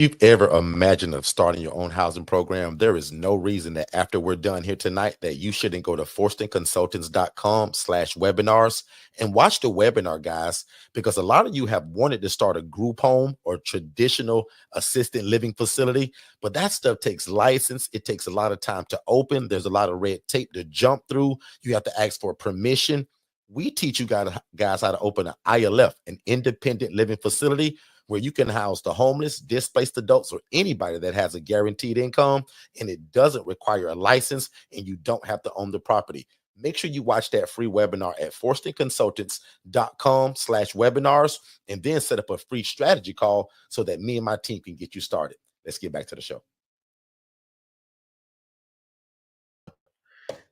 You've ever imagined of starting your own housing program, there is no reason that after we're done here tonight that you shouldn't go to forstonconsultants.com/webinars and watch the webinar, guys, because a lot of you have wanted to start a group home or traditional assisted living facility, but that stuff takes license. It takes a lot of time to open. There's a lot of red tape to jump through. You have to ask for permission. We teach you guys how to open an ILF, an independent living facility, where you can house the homeless, displaced adults, or anybody that has a guaranteed income, and it doesn't require a license, and you don't have to own the property. Make sure you watch that free webinar at forstonconsultants.com/webinars, and then set up a free strategy call so that me and my team can get you started. Let's get back to the show.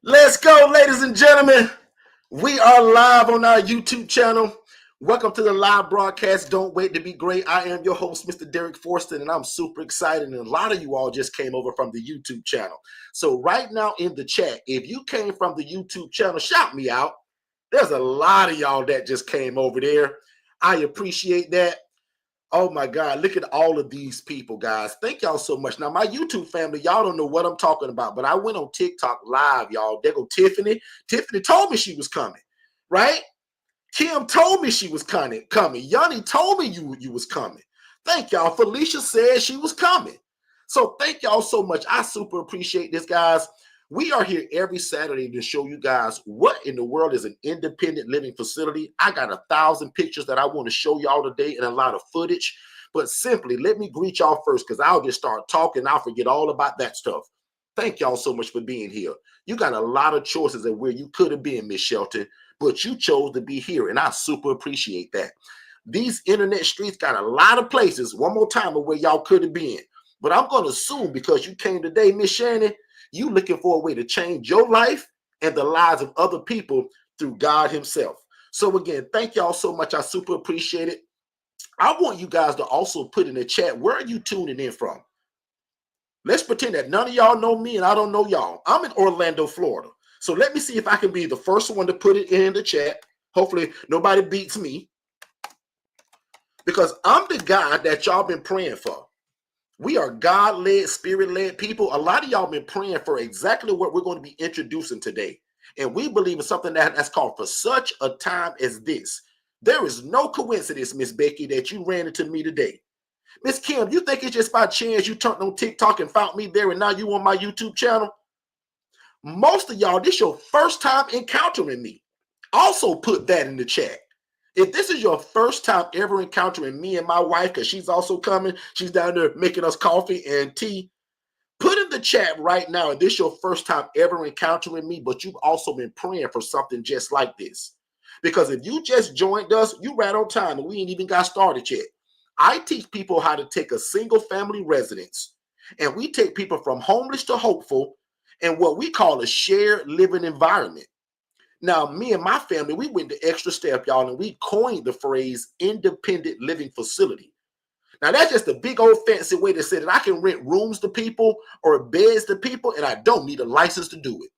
Let's go, ladies and gentlemen. We are live on our YouTube channel. Welcome to the live broadcast. Don't wait to be great. I am your host, Mr. Derek Forston, and I'm super excited. And a lot of you all just came over from the YouTube channel. So right now in the chat, if you came from the YouTube channel, shout me out. There's a lot of y'all that just came over there. I appreciate that. Oh my God, look at all of these people, guys. Thank y'all so much. Now, my YouTube family, y'all don't know what I'm talking about, but I went on TikTok live, y'all. There go Tiffany. Tiffany told me she was coming, right? Kim told me she was coming. Yanni told me you was coming. Thank y'all. Felicia said she was coming. So thank y'all so much. I super appreciate this, guys. We are here every Saturday to show you guys what in the world is an independent living facility. I got 1,000 pictures that I want to show y'all today and a lot of footage. But simply, let me greet y'all first, because I'll just start talking. I'll forget all about that stuff. Thank y'all so much for being here. You got a lot of choices of where you could have been, Miss Shelton, but you chose to be here, and I super appreciate that. These internet streets got a lot of places, one more time, of where y'all could have been. But I'm going to assume because you came today, Miss Shannon, you looking for a way to change your life and the lives of other people through God himself. So again, thank y'all so much. I super appreciate it. I want you guys to also put in the chat, where are you tuning in from? Let's pretend that none of y'all know me and I don't know y'all. I'm in Orlando, Florida. So let me see if I can be the first one to put it in the chat. Hopefully nobody beats me, because I'm the guy that y'all been praying for. We are God-led, spirit-led people. A lot of y'all been praying for exactly what we're going to be introducing today. And we believe in something that's called for such a time as this. There is no coincidence, Miss Becky, that you ran into me today. Miss Kim, you think it's just by chance you turned on TikTok and found me there and now you on my YouTube channel? Most of y'all, this is your first time encountering me. Also put that in the chat. If this is your first time ever encountering me and my wife, because she's also coming, she's down there making us coffee and tea, put in the chat right now if this is your first time ever encountering me, but you've also been praying for something just like this. Because if you just joined us, you right on time, and we ain't even got started yet. I teach people how to take a single family residence, and we take people from homeless to hopeful in what we call a shared living environment. Now, me and my family, we went the extra step, y'all, and we coined the phrase independent living facility. Now, that's just a big old fancy way to say that I can rent rooms to people or beds to people, and I don't need a license to do it.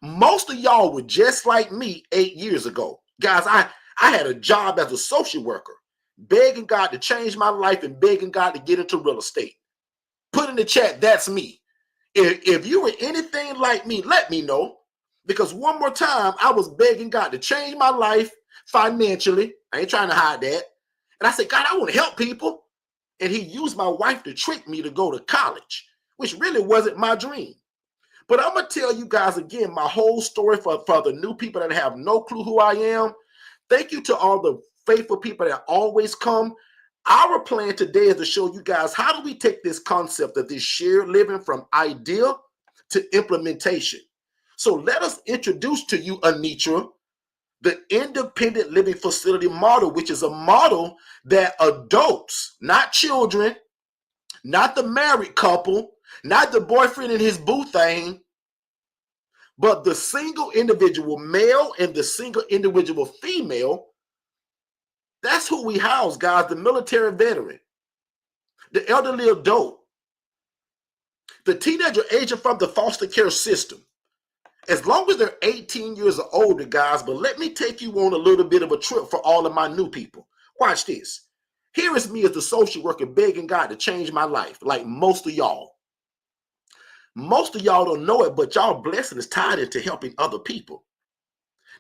Most of y'all were just like me 8 years ago. Guys, I had a job as a social worker, begging God to change my life and begging God to get into real estate. Put in the chat, that's me. If you were anything like me, let me know. Because one more time, I was begging God to change my life financially. I ain't trying to hide that. And I said, God, I want to help people. And he used my wife to trick me to go to college, which really wasn't my dream. But I'm going to tell you guys again, my whole story for the new people that have no clue who I am. Thank you to all the faithful people that always come. Our plan today is to show you guys, how do we take this concept of this shared living from idea to implementation? So let us introduce to you, Anitra, the independent living facility model, which is a model that adults, not children, not the married couple, not the boyfriend and his boo thing, but the single individual male and the single individual female. That's who we house, guys. The military veteran, the elderly adult, the teenager aging from the foster care system. As long as they're 18 years or older, guys, but let me take you on a little bit of a trip for all of my new people. Watch this. Here is me as the social worker begging God to change my life, like most of y'all. Most of y'all don't know it, but y'all blessing is tied into helping other people.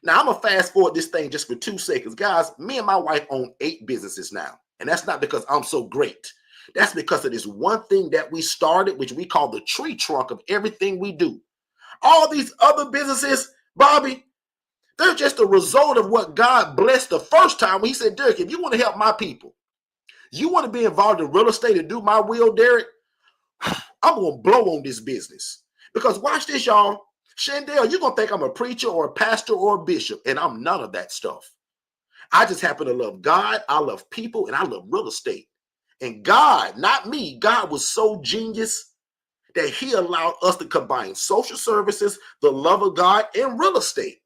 Now, I'm going to fast forward this thing just for 2 seconds. Guys, me and my wife own 8 businesses now. And that's not because I'm so great. That's because of this one thing that we started, which we call the tree trunk of everything we do. All these other businesses, Bobby, they're just a result of what God blessed the first time when he said, Derek, if you want to help my people, you want to be involved in real estate and do my will, Derek, I'm going to blow on this business. Because watch this, y'all. Shandell, you're going to think I'm a preacher or a pastor or a bishop, and I'm none of that stuff. I just happen to love God, I love people, and I love real estate. And God, not me, God was so genius that he allowed us to combine social services, the love of God, and real estate.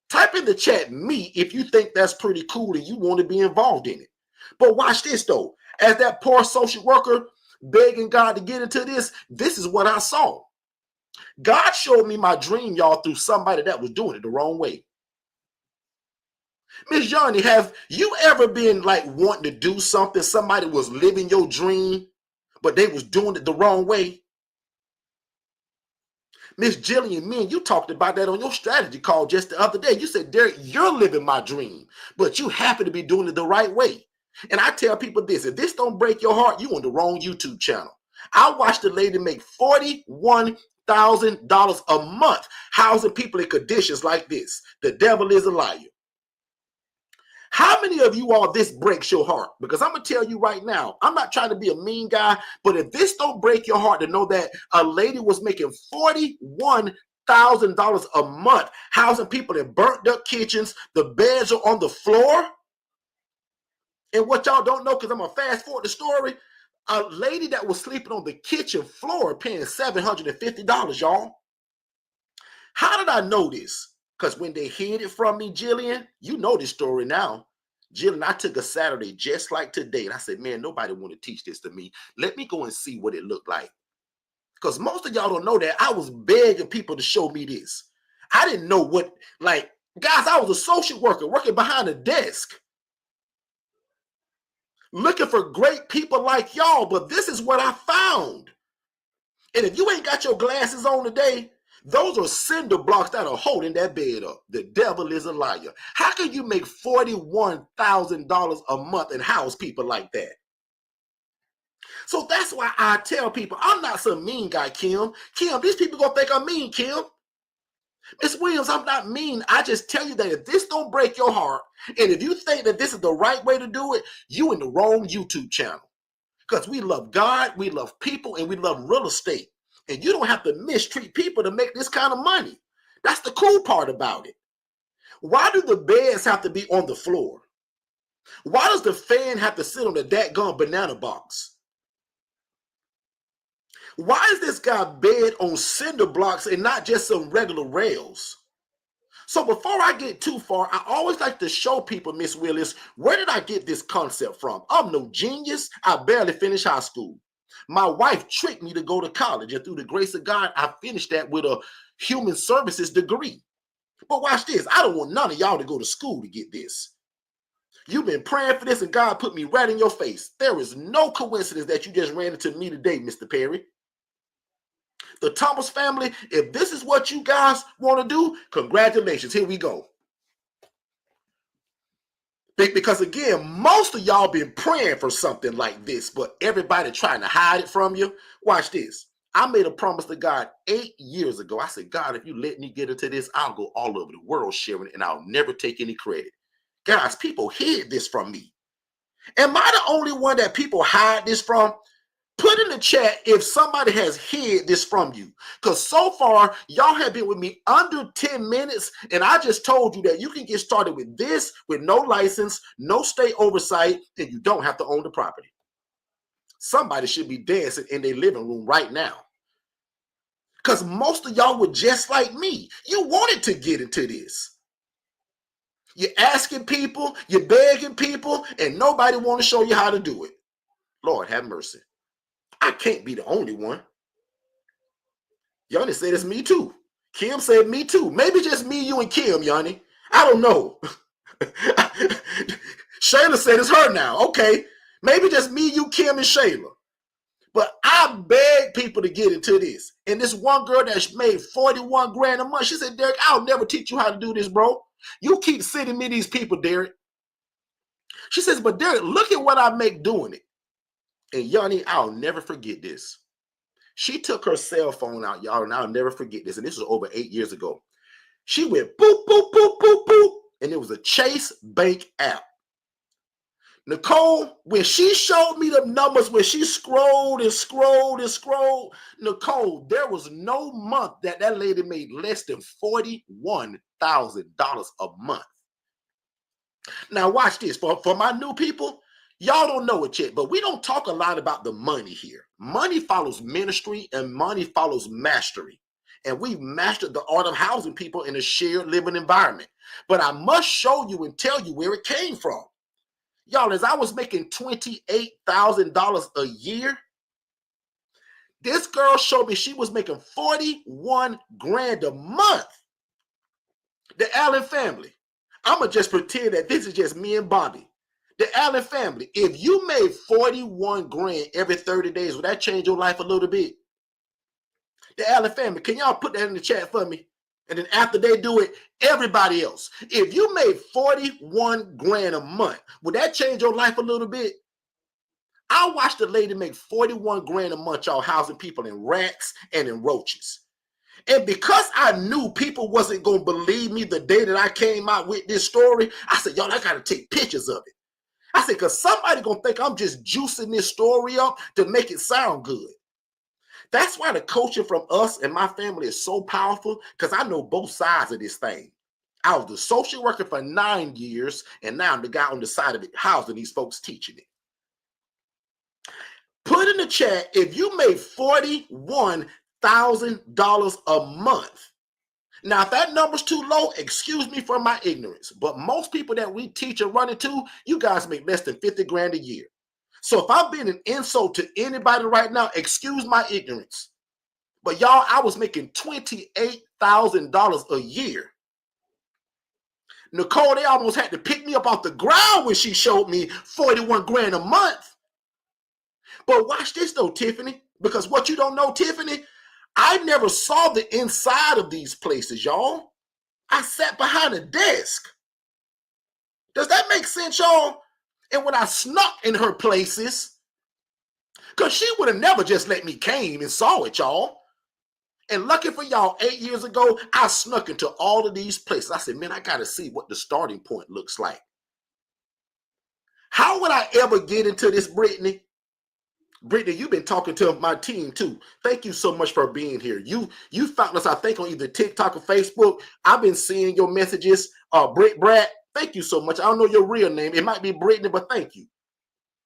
Type in the chat me if you think that's pretty cool and you want to be involved in it. But watch this, though. As that poor social worker begging God to get into this is what I saw. God showed me my dream, y'all, through somebody that was doing it the wrong way. Miss Johnny, have you ever been like wanting to do something? Somebody was living your dream, but they was doing it the wrong way. Miss Jillian, me and you talked about that on your strategy call just the other day. You said, Derek, you're living my dream, but you happen to be doing it the right way. And I tell people this, if this don't break your heart, you on the wrong YouTube channel. I watched a lady make $41,000 a month housing people in conditions like this. The devil is a liar. How many of you all this breaks your heart? Because I'm going to tell you right now, I'm not trying to be a mean guy, but if this don't break your heart to know that a lady was making $41,000 a month housing people in burnt up kitchens, the beds are on the floor. And what y'all don't know, because I'm going to fast forward the story, a lady that was sleeping on the kitchen floor paying $750, y'all. How did I know this? Because when they hid it from me, Jillian, you know this story now. Jillian, I took a Saturday just like today, and I said, man, nobody want to teach this to me. Let me go and see what it looked like. Because most of y'all don't know that I was begging people to show me this. I didn't know what, like, guys, I was a social worker working behind a desk, looking for great people like y'all, but this is what I found. And if you ain't got your glasses on today, those are cinder blocks that are holding that bed up. The devil is a liar. How can you make $41,000 a month and house people like that? So that's why I tell people, I'm not some mean guy, Kim. Kim, these people gonna think I'm mean, Kim. Miss Williams, I'm not mean. I just tell you that if this don't break your heart, and if you think that this is the right way to do it, you in the wrong YouTube channel. Because we love God, we love people, and we love real estate. And you don't have to mistreat people to make this kind of money. That's the cool part about it. Why do the beds have to be on the floor? Why does the fan have to sit on the dadgum banana box? Why is this guy bed on cinder blocks and not just some regular rails? So before I get too far, I always like to show people, Miss Willis, where did I get this concept from? I'm no genius. I barely finished high school. My wife tricked me to go to college, and through the grace of God, I finished that with a human services degree. But watch this. I don't want none of y'all to go to school to get this. You've been praying for this, and God put me right in your face. There is no coincidence that you just ran into me today, Mr. Perry. The Thomas family, if this is what you guys want to do, congratulations. Here we go. Because again, most of y'all been praying for something like this, but everybody trying to hide it from you. Watch this. I made a promise to God 8 years ago. I said, God, if you let me get into this, I'll go all over the world sharing it, and I'll never take any credit. Guys, people hid this from me. Am I the only one that people hide this from? Put in the chat if somebody has hid this from you. Because so far, y'all have been with me under 10 minutes, and I just told you that you can get started with this with no license, no state oversight, and you don't have to own the property. Somebody should be dancing in their living room right now. Because most of y'all were just like me. You wanted to get into this. You're asking people, you're begging people, and nobody want to show you how to do it. Lord have mercy. I can't be the only one. Yanni said it's me too. Kim said me too. Maybe just me, you, and Kim, Yanni. I don't know. Shayla said it's her now. Okay. Maybe just me, you, Kim, and Shayla. But I beg people to get into this. And this one girl that made 41 grand a month, she said, Derek, I'll never teach you how to do this, bro. You keep sending me these people, Derek. She says, but Derek, look at what I make doing it. And Yanni, I'll never forget this. She took her cell phone out, y'all, and I'll never forget this. And this was over 8 years ago. She went boop, boop, boop, boop, boop. And it was a Chase Bank app. Nicole, when she showed me the numbers, when she scrolled and scrolled and scrolled, Nicole, there was no month that lady made less than $41,000 a month. Now watch this. For my new people, y'all don't know it yet, but we don't talk a lot about the money here. Money follows ministry and money follows mastery. And we've mastered the art of housing people in a shared living environment. But I must show you and tell you where it came from. Y'all, as I was making $28,000 a year, this girl showed me she was making 41 grand a month. The Allen family. I'm going to just pretend that this is just me and Bobby. The Allen family, if you made 41 grand every 30 days, would that change your life a little bit? The Allen family, can y'all put that in the chat for me? And then after they do it, everybody else. If you made 41 grand a month, would that change your life a little bit? I watched a lady make 41 grand a month, y'all, housing people in rats and in roaches. And because I knew people wasn't going to believe me the day that I came out with this story, I said, y'all, I got to take pictures of it. I said, because somebody going to think I'm just juicing this story up to make it sound good. That's why the coaching from us and my family is so powerful, because I know both sides of this thing. I was the social worker for 9 years, and now I'm the guy on the side of it, housing these folks, teaching it. Put in the chat, if you made $41,000 a month. Now, if that number's too low, excuse me for my ignorance, but most people that we teach and run into, you guys make less than 50 grand a year. So if I've been an insult to anybody right now, excuse my ignorance. But y'all, I was making $28,000 a year. Nicole, they almost had to pick me up off the ground when she showed me 41 grand a month. But watch this though, Tiffany, because what you don't know, Tiffany, I never saw the inside of these places, y'all. I sat behind a desk. Does that make sense, y'all? And when I snuck in her places, because she would have never just let me came and saw it, y'all. And lucky for y'all, 8 years ago, I snuck into all of these places. I said, man, I got to see what the starting point looks like. How would I ever get into this, Brittany? Brittany, you've been talking to my team too. Thank you so much for being here. You found us, I think, on either TikTok or Facebook. I've been seeing your messages. Brett, thank you so much. I don't know your real name. It might be Brittany, but thank you.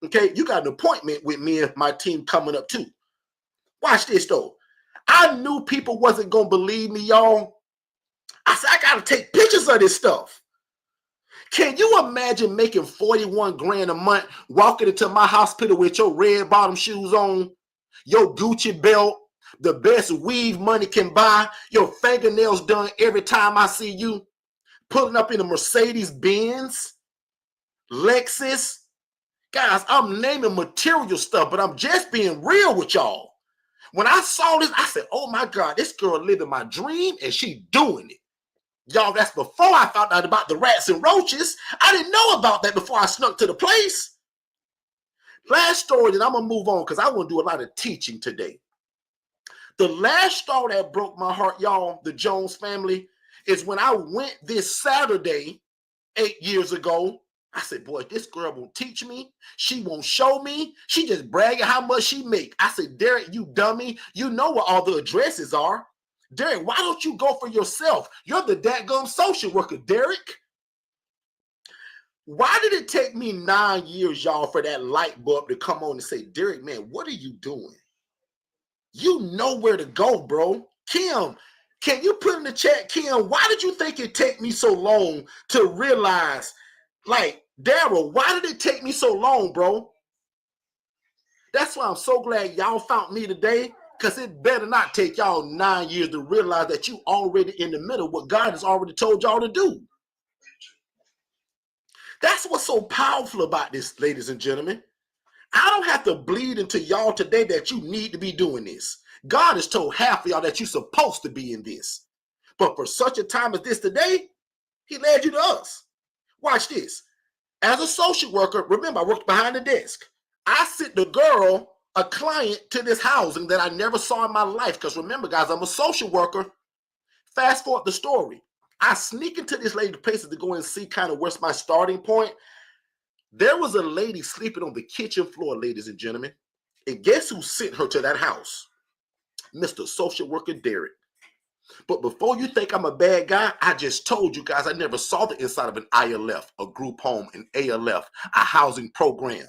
Okay, you got an appointment with me and my team coming up too. Watch this though. I knew people wasn't going to believe me, y'all. I said, I got to take pictures of this stuff. Can you imagine making 41 grand a month, walking into my hospital with your red bottom shoes on, your Gucci belt, the best weave money can buy, your fingernails done every time I see you, pulling up in a Mercedes Benz, Lexus. Guys, I'm naming material stuff, but I'm just being real with y'all. When I saw this, I said, oh my God, this girl living my dream and she doing it. Y'all, that's before I found out about the rats and roaches. I didn't know about that before I snuck to the place. Last story, then I'm going to move on because I want to do a lot of teaching today. The last story that broke my heart, y'all, the Jones family, is when I went this Saturday 8 years ago. I said, boy, this girl won't teach me. She won't show me. She just bragging how much she make. I said, Derek, you dummy. You know where all the addresses are. Derek, why don't you go for yourself? You're the dadgum social worker, Derek. Why did it take me 9 years, y'all, for that light bulb to come on and say, Derek, man, what are you doing? You know where to go, bro. Kim, can you put in the chat, Kim, why did you think it take me so long to realize, like, Daryl, why did it take me so long, bro? That's why I'm so glad y'all found me today. Because it better not take y'all 9 years to realize that you already in the middle of what God has already told y'all to do. That's what's so powerful about this, ladies and gentlemen. I don't have to bleed into y'all today that you need to be doing this. God has told half of y'all that you're supposed to be in this. But for such a time as this today, he led you to us. Watch this. As a social worker, remember, I worked behind the desk. I sent the girl, a client, to this housing that I never saw in my life. Because remember, guys, I'm a social worker. Fast forward the story. I sneak into this lady's places to go and see kind of where's my starting point. There was a lady sleeping on the kitchen floor, ladies and gentlemen. And guess who sent her to that house? Mr. Social Worker Derek. But before you think I'm a bad guy, I just told you guys I never saw the inside of an ILF, a group home, an ALF, a housing program.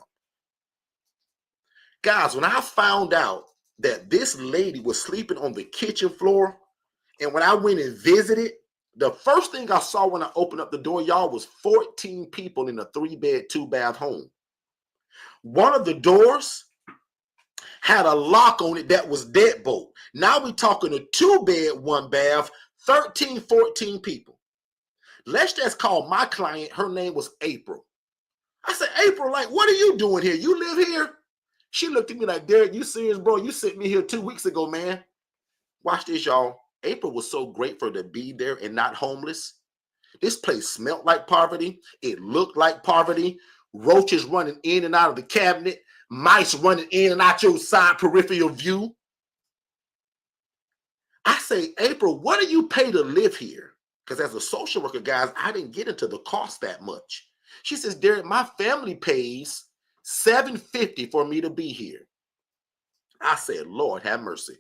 Guys, when I found out that this lady was sleeping on the kitchen floor, and when I went and visited, the first thing I saw when I opened up the door, y'all, was 14 people in a 3-bed, 2-bath home. One of the doors had a lock on it that was deadbolt. Now we're talking a 2-bed, 1-bath, 13, 14 people. Let's just call my client, her name was April. I said, April, like, what are you doing here? You live here? She looked at me like, Derek, you serious, bro? You sent me here 2 weeks ago, man. Watch this, y'all. April was so grateful to be there and not homeless. This place smelled like poverty. It looked like poverty. Roaches running in and out of the cabinet. Mice running in and out your side peripheral view. I say, April, what do you pay to live here? Because as a social worker, guys, I didn't get into the cost that much. She says, Derek, my family pays $750 for me to be here. I said, Lord, have mercy.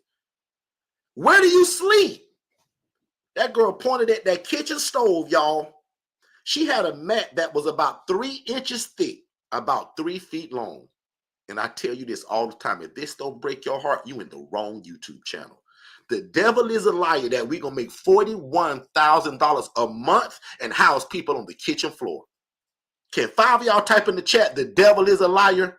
Where do you sleep? That girl pointed at that kitchen stove, y'all. She had a mat that was about 3 inches thick, about 3 feet long. And I tell you this all the time, if this don't break your heart, you in the wrong YouTube channel. The devil is a liar that we're going to make $41,000 a month and house people on the kitchen floor. Can 5 of y'all type in the chat, the devil is a liar?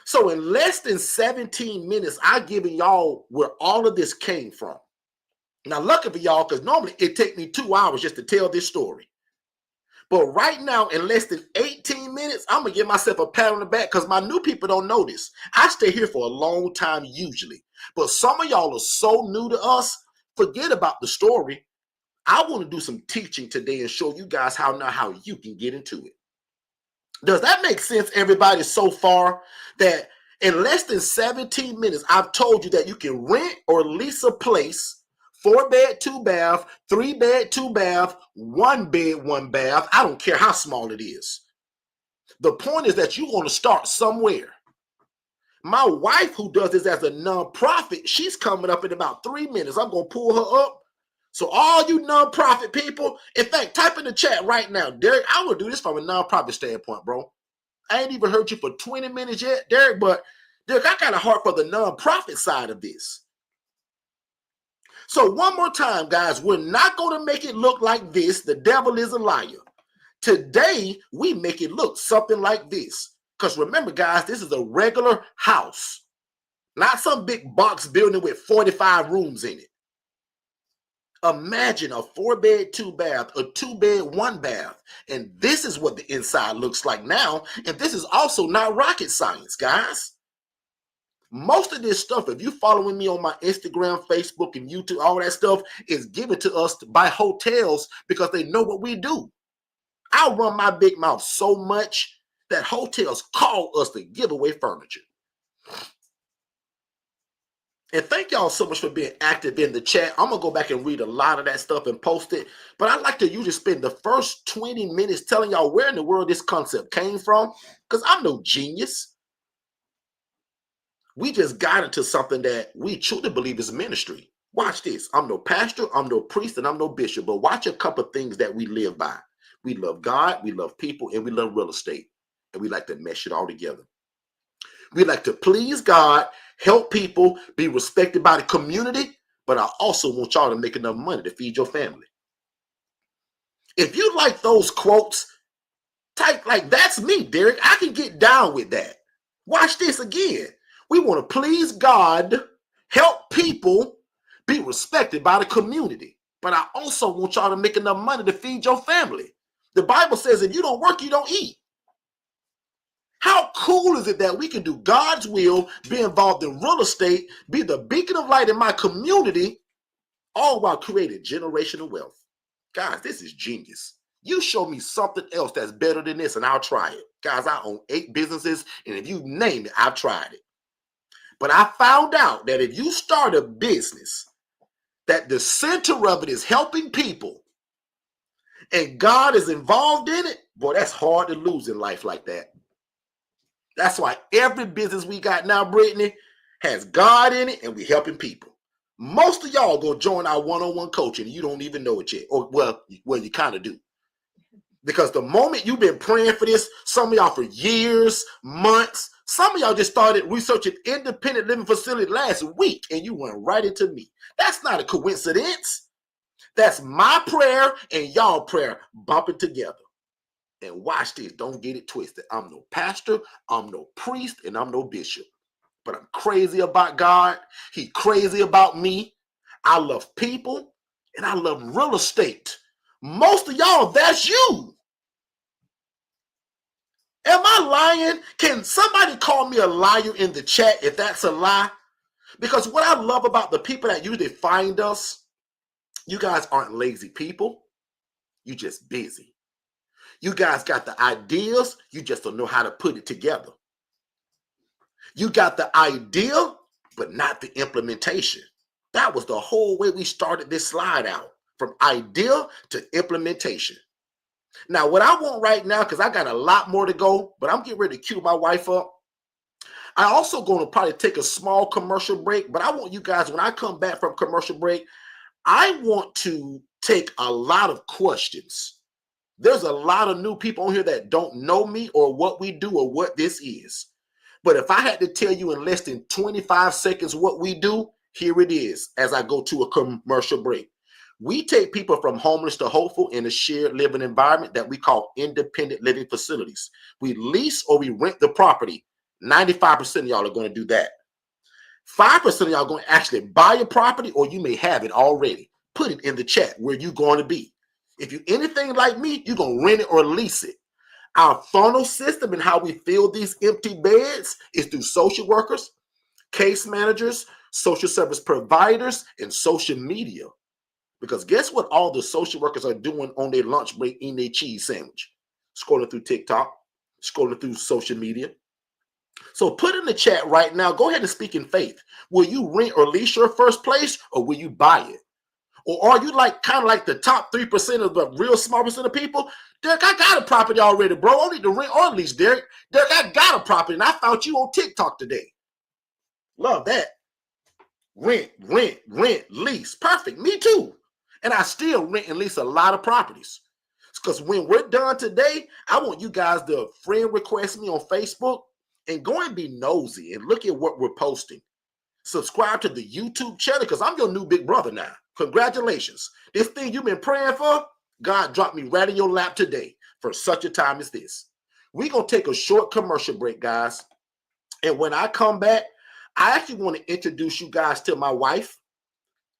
So in less than 17 minutes, I've given y'all where all of this came from. Now, lucky for y'all, because normally it take me 2 hours just to tell this story. But right now, in less than 18 minutes, I'm going to give myself a pat on the back because my new people don't know this. I stay here for a long time usually. But some of y'all are so new to us, forget about the story. I want to do some teaching today and show you guys how you can get into it. Does that make sense, everybody, so far? That in less than 17 minutes, I've told you that you can rent or lease a place, 4-bed, 2-bath, 3-bed, 2-bath, 1-bed, 1-bath. I don't care how small it is. The point is that you want to start somewhere. My wife, who does this as a nonprofit, she's coming up in about 3 minutes. I'm going to pull her up. So all you nonprofit people, in fact, type in the chat right now, Derek, I will do this from a nonprofit standpoint, bro. I ain't even heard you for 20 minutes yet, Derek, but Derek, I got a heart for the nonprofit side of this. So one more time, guys, we're not going to make it look like this. The devil is a liar. Today, we make it look something like this. Because remember, guys, this is a regular house, not some big box building with 45 rooms in it. Imagine a 4-bed, 2-bath, a 2-bed, 1-bath. And this is what the inside looks like now. And this is also not rocket science, guys. Most of this stuff, if you're following me on my Instagram, Facebook, and YouTube, all that stuff is given to us by hotels because they know what we do. I run my big mouth so much that hotels call us to give away furniture. And thank y'all so much for being active in the chat. I'm going to go back and read a lot of that stuff and post it. But I like to usually spend the first 20 minutes telling y'all where in the world this concept came from. Because I'm no genius. We just got into something that we truly believe is ministry. Watch this. I'm no pastor, I'm no priest, and I'm no bishop. But watch a couple of things that we live by. We love God, we love people, and we love real estate. And we like to mesh it all together. We like to please God, help people, be respected by the community, but I also want y'all to make enough money to feed your family. If you like those quotes, type like, that's me, Derek. I can get down with that. Watch this again. We want to please God, help people, be respected by the community, but I also want y'all to make enough money to feed your family. The Bible says if you don't work, you don't eat. How cool is it that we can do God's will, be involved in real estate, be the beacon of light in my community, all while creating generational wealth? Guys, this is genius. You show me something else that's better than this and I'll try it. Guys, I own 8 businesses, and if you name it, I've tried it. But I found out that if you start a business that the center of it is helping people and God is involved in it, boy, that's hard to lose in life like that. That's why every business we got now, Brittany, has God in it and we helping people. Most of y'all go join our one-on-one coaching and you don't even know it yet. Or well, you kind of do. Because the moment you've been praying for this, some of y'all for years, months, some of y'all just started researching independent living facility last week and you went right into me. That's not a coincidence. That's my prayer and y'all prayer bumping together. And watch this, don't get it twisted. I'm no pastor, I'm no priest, and I'm no bishop. But I'm crazy about God. He crazy about me. I love people and I love real estate. Most of y'all, that's you. Am I lying? Can somebody call me a liar in the chat if that's a lie? Because what I love about the people that usually find us, you guys aren't lazy people. You just busy. You guys got the ideas. You just don't know how to put it together. You got the idea, but not the implementation. That was the whole way we started this slide out, from idea to implementation. Now, what I want right now, because I got a lot more to go, but I'm getting ready to cue my wife up. I also going to probably take a small commercial break, but I want you guys, when I come back from commercial break, I want to take a lot of questions. There's a lot of new people on here that don't know me or what we do or what this is. But if I had to tell you in less than 25 seconds what we do, here it is as I go to a commercial break. We take people from homeless to hopeful in a shared living environment that we call independent living facilities. We lease or we rent the property. 95% of y'all are going to do that. 5% of y'all are going to actually buy a property, or you may have it already. Put it in the chat where you're going to be. If you're anything like me, you're going to rent it or lease it. Our funnel system and how we fill these empty beds is through social workers, case managers, social service providers, and social media. Because guess what all the social workers are doing on their lunch break eating their cheese sandwich? Scrolling through TikTok, scrolling through social media. So put in the chat right now, go ahead and speak in faith. Will you rent or lease your first place, or will you buy it? Or are you like kind of like the top 3% of the real small percent of people? Derek, I got a property already, bro. I don't need to rent or lease, Derek. Derek, I got a property, and I found you on TikTok today. Love that. Rent, lease. Perfect. Me too. And I still rent and lease a lot of properties. Because when we're done today, I want you guys to friend request me on Facebook and go and be nosy and look at what we're posting. Subscribe to the YouTube channel because I'm your new big brother now. Congratulations. This thing you've been praying for, God dropped me right in your lap today for such a time as this. We're going to take a short commercial break, guys. And when I come back, I actually want to introduce you guys to my wife,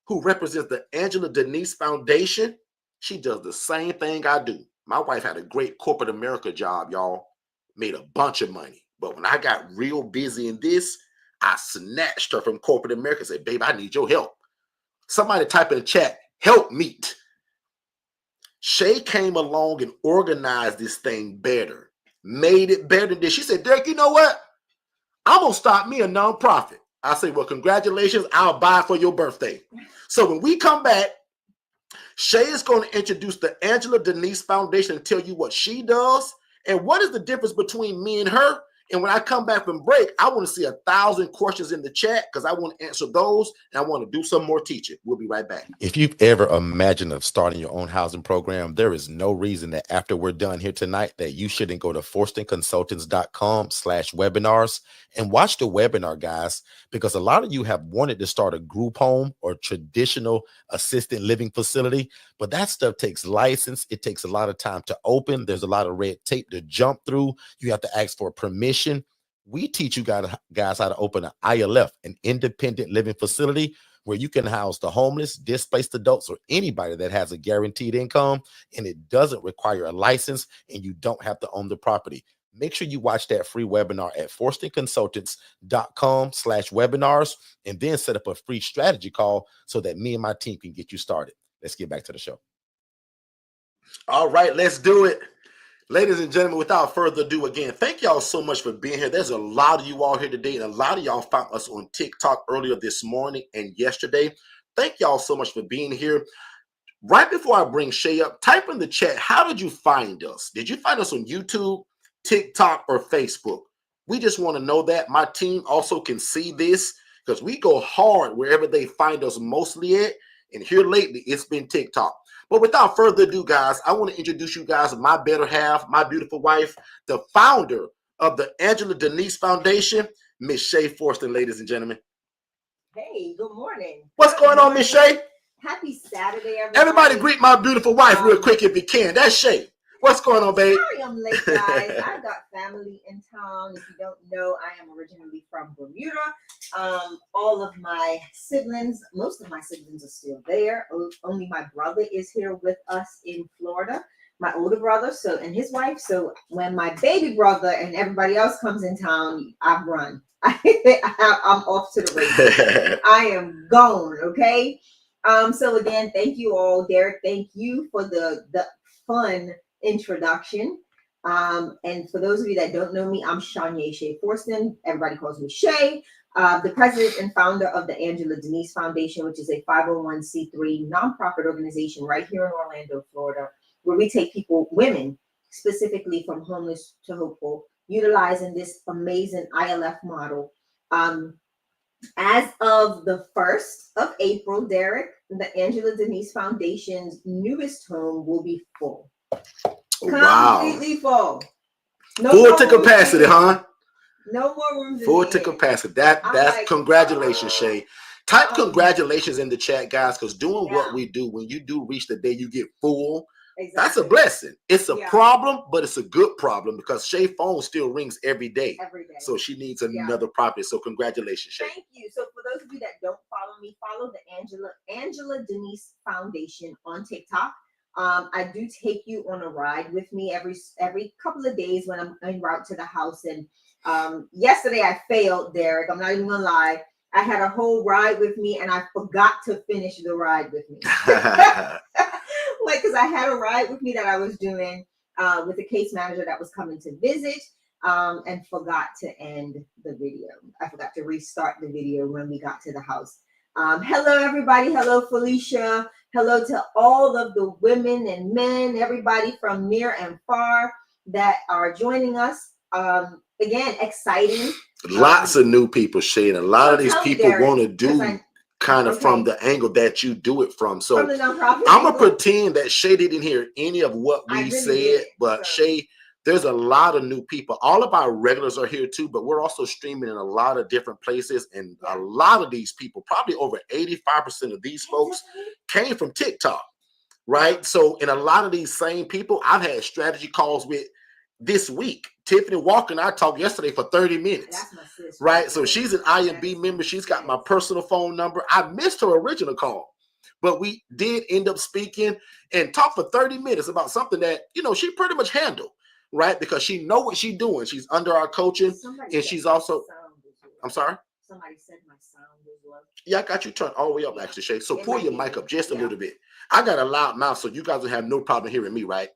who represents the Angela Denise Foundation. She does the same thing I do. My wife had a great corporate America job, y'all. Made a bunch of money. But when I got real busy in this, I snatched her from corporate America and said, babe, I need your help. Somebody type in the chat, help meet. Shay came along and organized this thing better, made it better than this. She said, Derek, you know what? I'm going to start me a nonprofit. I say, well, congratulations. I'll buy it for your birthday. So when we come back, Shay is going to introduce the Angela Denise Foundation and tell you what she does and what is the difference between me and her. And when I come back from break, I want to see 1,000 questions in the chat because I want to answer those and I want to do some more teaching. We'll be right back. If you've ever imagined of starting your own housing program, there is no reason that after we're done here tonight that you shouldn't go to forstonconsultants.com/webinars and watch the webinar, guys, because a lot of you have wanted to start a group home or traditional assisted living facility, but that stuff takes license. It takes a lot of time to open. There's a lot of red tape to jump through. You have to ask for permission. We teach you guys how to open an ILF, an independent living facility, where you can house the homeless, displaced adults, or anybody that has a guaranteed income, and it doesn't require a license, and you don't have to own the property. make sure you watch that free webinar at forstonconsultants.com/webinars, and then set up a free strategy call so that me and my team can get you started. Let's get back to the show. All right, let's do it. Ladies and gentlemen, without further ado, again, thank y'all so much for being here. There's a lot of you all here today, and a lot of y'all found us on TikTok earlier this morning and yesterday. Thank y'all so much for being here. Right before I bring Shay up, type in the chat, how did you find us? Did you find us on YouTube, TikTok, or Facebook? We just want to know that. My team also can see this because we go hard wherever they find us mostly at. And here lately, it's been TikTok. But without further ado, guys, I want to introduce you guys to my better half, my beautiful wife, the founder of the Angela Denise Foundation, Miss Shay Forston, ladies and gentlemen. Hey, good morning. What's going on, Miss Shay? Happy Saturday, everybody. Everybody greet my beautiful wife real quick if you can. That's Shay. What's going on, babe? Sorry I'm late, guys. I've got family in town. If you don't know, I am originally from Bermuda. All of my siblings, most of my siblings are still there. Only my brother is here with us in Florida, my older brother, and his wife. So when my baby brother and everybody else comes in town, I run. I'm off to the races. I am gone, okay? So again, thank you all. Derek, thank you for the fun introduction. And for those of you that don't know me, I'm Shanya Shay Forston. Everybody calls me Shay. The president and founder of the Angela Denise Foundation, which is a 501c3 nonprofit organization right here in Orlando, Florida, where we take women specifically from homeless to hopeful, utilizing this amazing ILF model. As of the 1st of April, Derek, the Angela Denise Foundation's newest home will be full. Wow. Completely full. No full to capacity, huh? No more rooms. Full to capacity. That's like, congratulations, Shay. Type congratulations in the chat, guys, because doing what we do, when you do reach the day you get full, that's a blessing. It's a problem, but it's a good problem because Shay's phone still rings every day. So she needs another property. So congratulations, Shay. Thank you. So for those of you that don't follow me, follow the Angela Denise Foundation on TikTok. I do take you on a ride with me every couple of days when I'm en route to the house. And yesterday I failed, Derek. I'm not even gonna lie. I had a whole ride with me and I forgot to finish the ride with me. Like, because I had a ride with me that I was doing with a case manager that was coming to visit and forgot to end the video. I forgot to restart the video when we got to the house. Hello, everybody. Hello, Felicia. Hello to all of the women and men, everybody from near and far that are joining us. Again, exciting. Lots of new people, Shane. A lot of these people want to do kind of from the angle that you do it from. So I'm going to pretend that Shay didn't hear any of what we said, but Shay, there's a lot of new people. All of our regulars are here too, but we're also streaming in a lot of different places. And a lot of these people, probably over 85% of these folks came from TikTok, right? So in a lot of these same people, I've had strategy calls with this week. Tiffany Walker and I talked yesterday for 30 minutes. That's my sister, right? So she's an IMB member. She's got my personal phone number. I missed her original call, but we did end up speaking and talk for 30 minutes about something that, she pretty much handled, right? Because she know what she's doing. She's under our coaching, and she's also, I'm sorry? Somebody said my sound as well. Yeah, I got you turned all the way up, actually, Shay. So pull your mic up just a little bit. I got a loud mouth, so you guys will have no problem hearing me, right?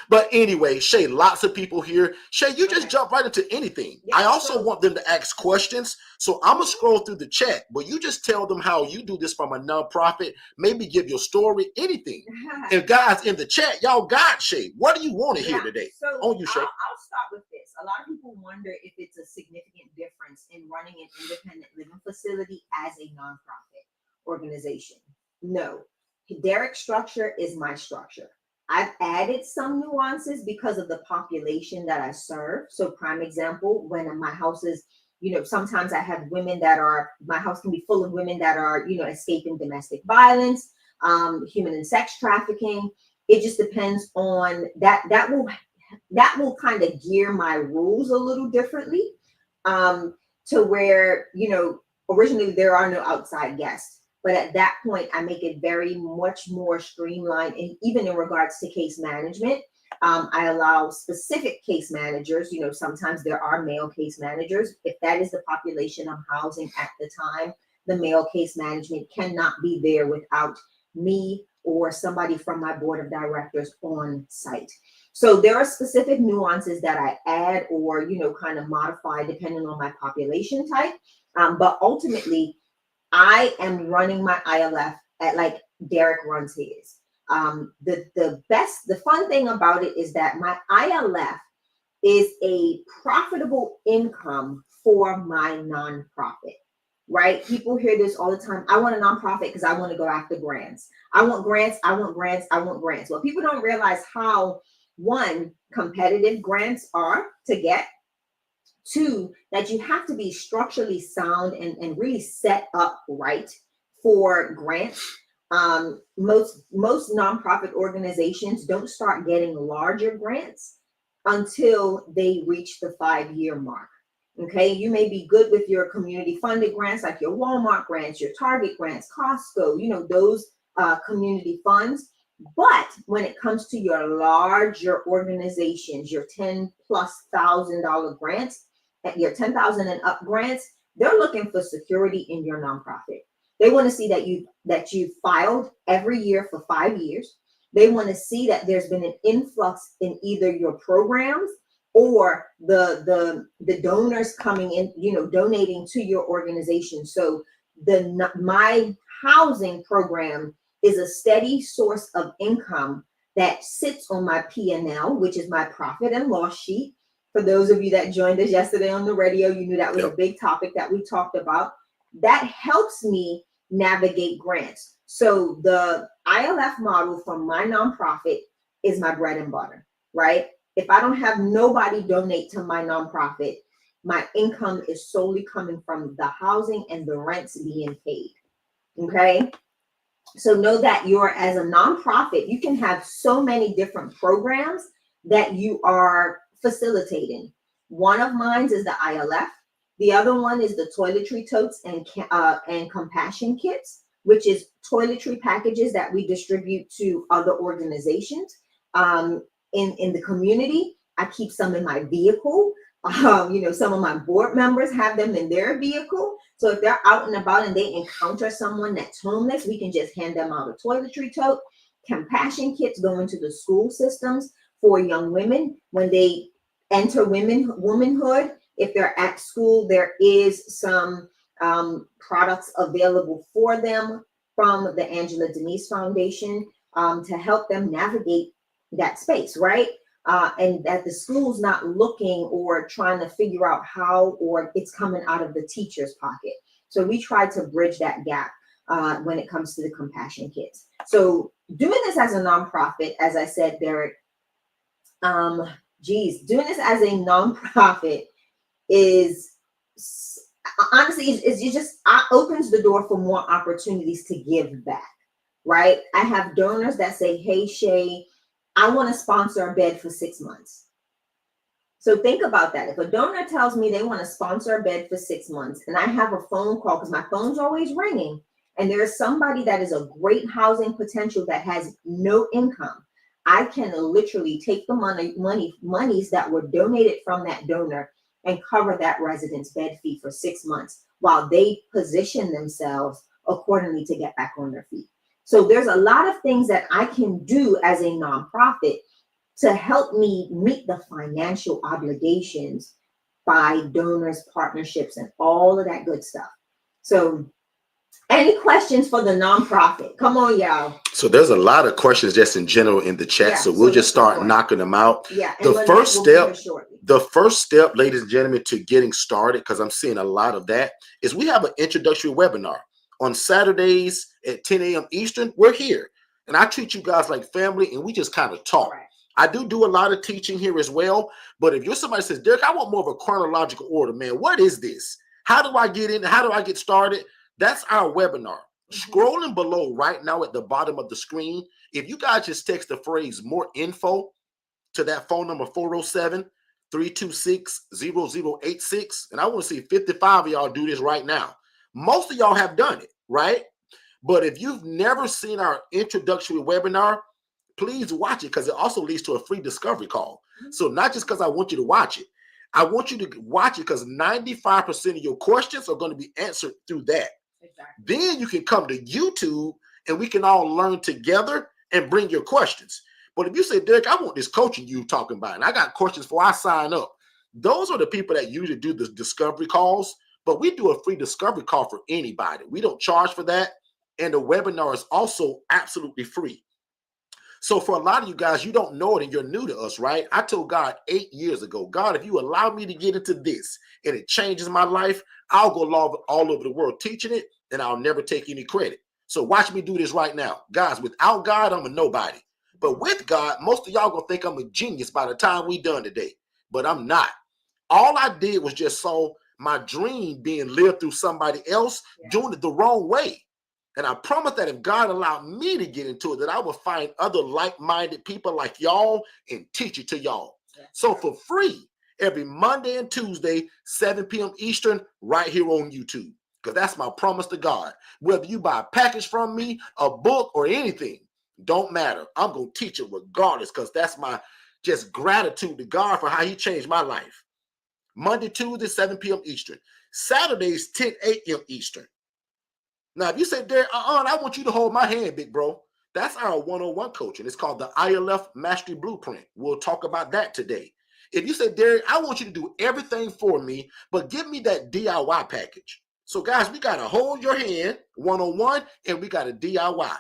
But anyway, Shay, lots of people here. Shay, you just jump right into anything. I also want them to ask questions. So I'm going to scroll through the chat, but you just tell them how you do this from a nonprofit, maybe give your story, anything. And guys in the chat, y'all got Shay. What do you want to hear today? So on you, Shay. I'll start with this. A lot of people wonder if it's a significant difference in running an independent living facility as a nonprofit organization. No. Derek's structure is my structure. I've added some nuances because of the population that I serve. So prime example, when my house is, sometimes I have women my house can be full of women that are, escaping domestic violence, human and sex trafficking. It just depends on that will kind of gear my rules a little differently to where, originally there are no outside guests. But at that point, I make it very much more streamlined, and even in regards to case management. I allow specific case managers. Sometimes there are male case managers. If that is the population I'm housing at the time, the male case management cannot be there without me or somebody from my board of directors on site. So there are specific nuances that I add or, kind of modify depending on my population type. But ultimately, I am running my ILF at like Derek runs his. The fun thing about it is that my ILF is a profitable income for my nonprofit, right? People hear this all the time. I want a nonprofit because I want to go after grants. I want grants. I want grants. I want grants. Well, people don't realize how, one, competitive grants are to get. Two, that you have to be structurally sound and really set up right for grants. Most nonprofit organizations don't start getting larger grants until they reach the 5-year mark. Okay, you may be good with your community funded grants like your Walmart grants, your Target grants, Costco, those community funds. But when it comes to your larger organizations, your $10,000+ grants, your 10,000 and up grants, they're looking for security in your nonprofit. They want to see that you've filed every year for 5 years. They want to see that there's been an influx in either your programs or the donors coming in, donating to your organization. So my housing program is a steady source of income that sits on my P&L, which is my profit and loss sheet. For those of you that joined us yesterday on the radio, you knew that was a big topic that we talked about. That helps me navigate grants. So the ILF model from my nonprofit is my bread and butter, right? If I don't have nobody donate to my nonprofit, my income is solely coming from the housing and the rents being paid, okay? So know that as a nonprofit, you can have so many different programs that you are facilitating. One of mine is the ILF. The other one is the toiletry totes and compassion kits, which is toiletry packages that we distribute to other organizations in the community. I keep some in my vehicle. Some of my board members have them in their vehicle. So if they're out and about and they encounter someone that's homeless, we can just hand them out a toiletry tote. Compassion kits go into the school systems for young women when they enter womanhood. If they're at school, there is some products available for them from the Angela Denise Foundation to help them navigate that space, right? And that the school's not looking or trying to figure out how, or it's coming out of the teacher's pocket. So we try to bridge that gap when it comes to the compassion kits. So doing this as a nonprofit, as I said, Derek, doing this as a nonprofit is honestly, it just opens the door for more opportunities to give back, right? I have donors that say, hey, Shay, I want to sponsor a bed for 6 months. So think about that. If a donor tells me they want to sponsor a bed for 6 months and I have a phone call, because my phone's always ringing, and there's somebody that is a great housing potential that has no income, I can literally take the monies that were donated from that donor and cover that resident's bed fee for 6 months while they position themselves accordingly to get back on their feet. So there's a lot of things that I can do as a nonprofit to help me meet the financial obligations by donors, partnerships, and all of that good stuff. So any questions for the nonprofit? Come on, y'all. So there's a lot of questions just in general in the chat. So we'll just start knocking them out. Yeah. The first step, ladies and gentlemen, to getting started, because I'm seeing a lot of that, is we have an introductory webinar on Saturdays at 10 a.m. Eastern. We're here. And I treat you guys like family, and we just kind of talk. Right. I do a lot of teaching here as well. But if you're somebody who says, Derek, I want more of a chronological order, man, what is this? How do I get in? How do I get started? That's our webinar. Scrolling below right now at the bottom of the screen, if you guys just text the phrase more info to that phone number 407-326-0086, and I want to see 55 of y'all do this right now. Most of y'all have done it, right? But if you've never seen our introductory webinar, please watch it because it also leads to a free discovery call. So not just because I want you to watch it, I want you to watch it because 95% of your questions are going to be answered through that. Exactly. Then you can come to YouTube and we can all learn together and bring your questions. But if you say, Derek, I want this coaching you talking about, and I got questions before I sign up, those are the people that usually do the discovery calls. But we do a free discovery call for anybody. We don't charge for that. And the webinar is also absolutely free. So for a lot of you guys, you don't know it and you're new to us, right? I told God 8 years ago, God, if you allow me to get into this and it changes my life, I'll go all over the world teaching it and I'll never take any credit. So watch me do this right now. Guys, without God, I'm a nobody. But with God, most of y'all gonna think I'm a genius by the time we done today. But I'm not. All I did was just saw my dream being lived through somebody else doing it the wrong way. And I promise that if God allowed me to get into it, that I would find other like-minded people like y'all and teach it to y'all. So for free, every Monday and Tuesday, 7 p.m. Eastern, right here on YouTube. Because that's my promise to God. Whether you buy a package from me, a book, or anything, don't matter. I'm going to teach it regardless because that's my just gratitude to God for how he changed my life. Monday, Tuesday, 7 p.m. Eastern. Saturdays, 10 a.m. Eastern. Now, if you say, Derek, I want you to hold my hand, big bro. That's our one-on-one coaching. It's called the ILF Mastery Blueprint. We'll talk about that today. If you say, Derek, I want you to do everything for me, but give me that DIY package. So, guys, we got to hold your hand one-on-one, and we got a DIY.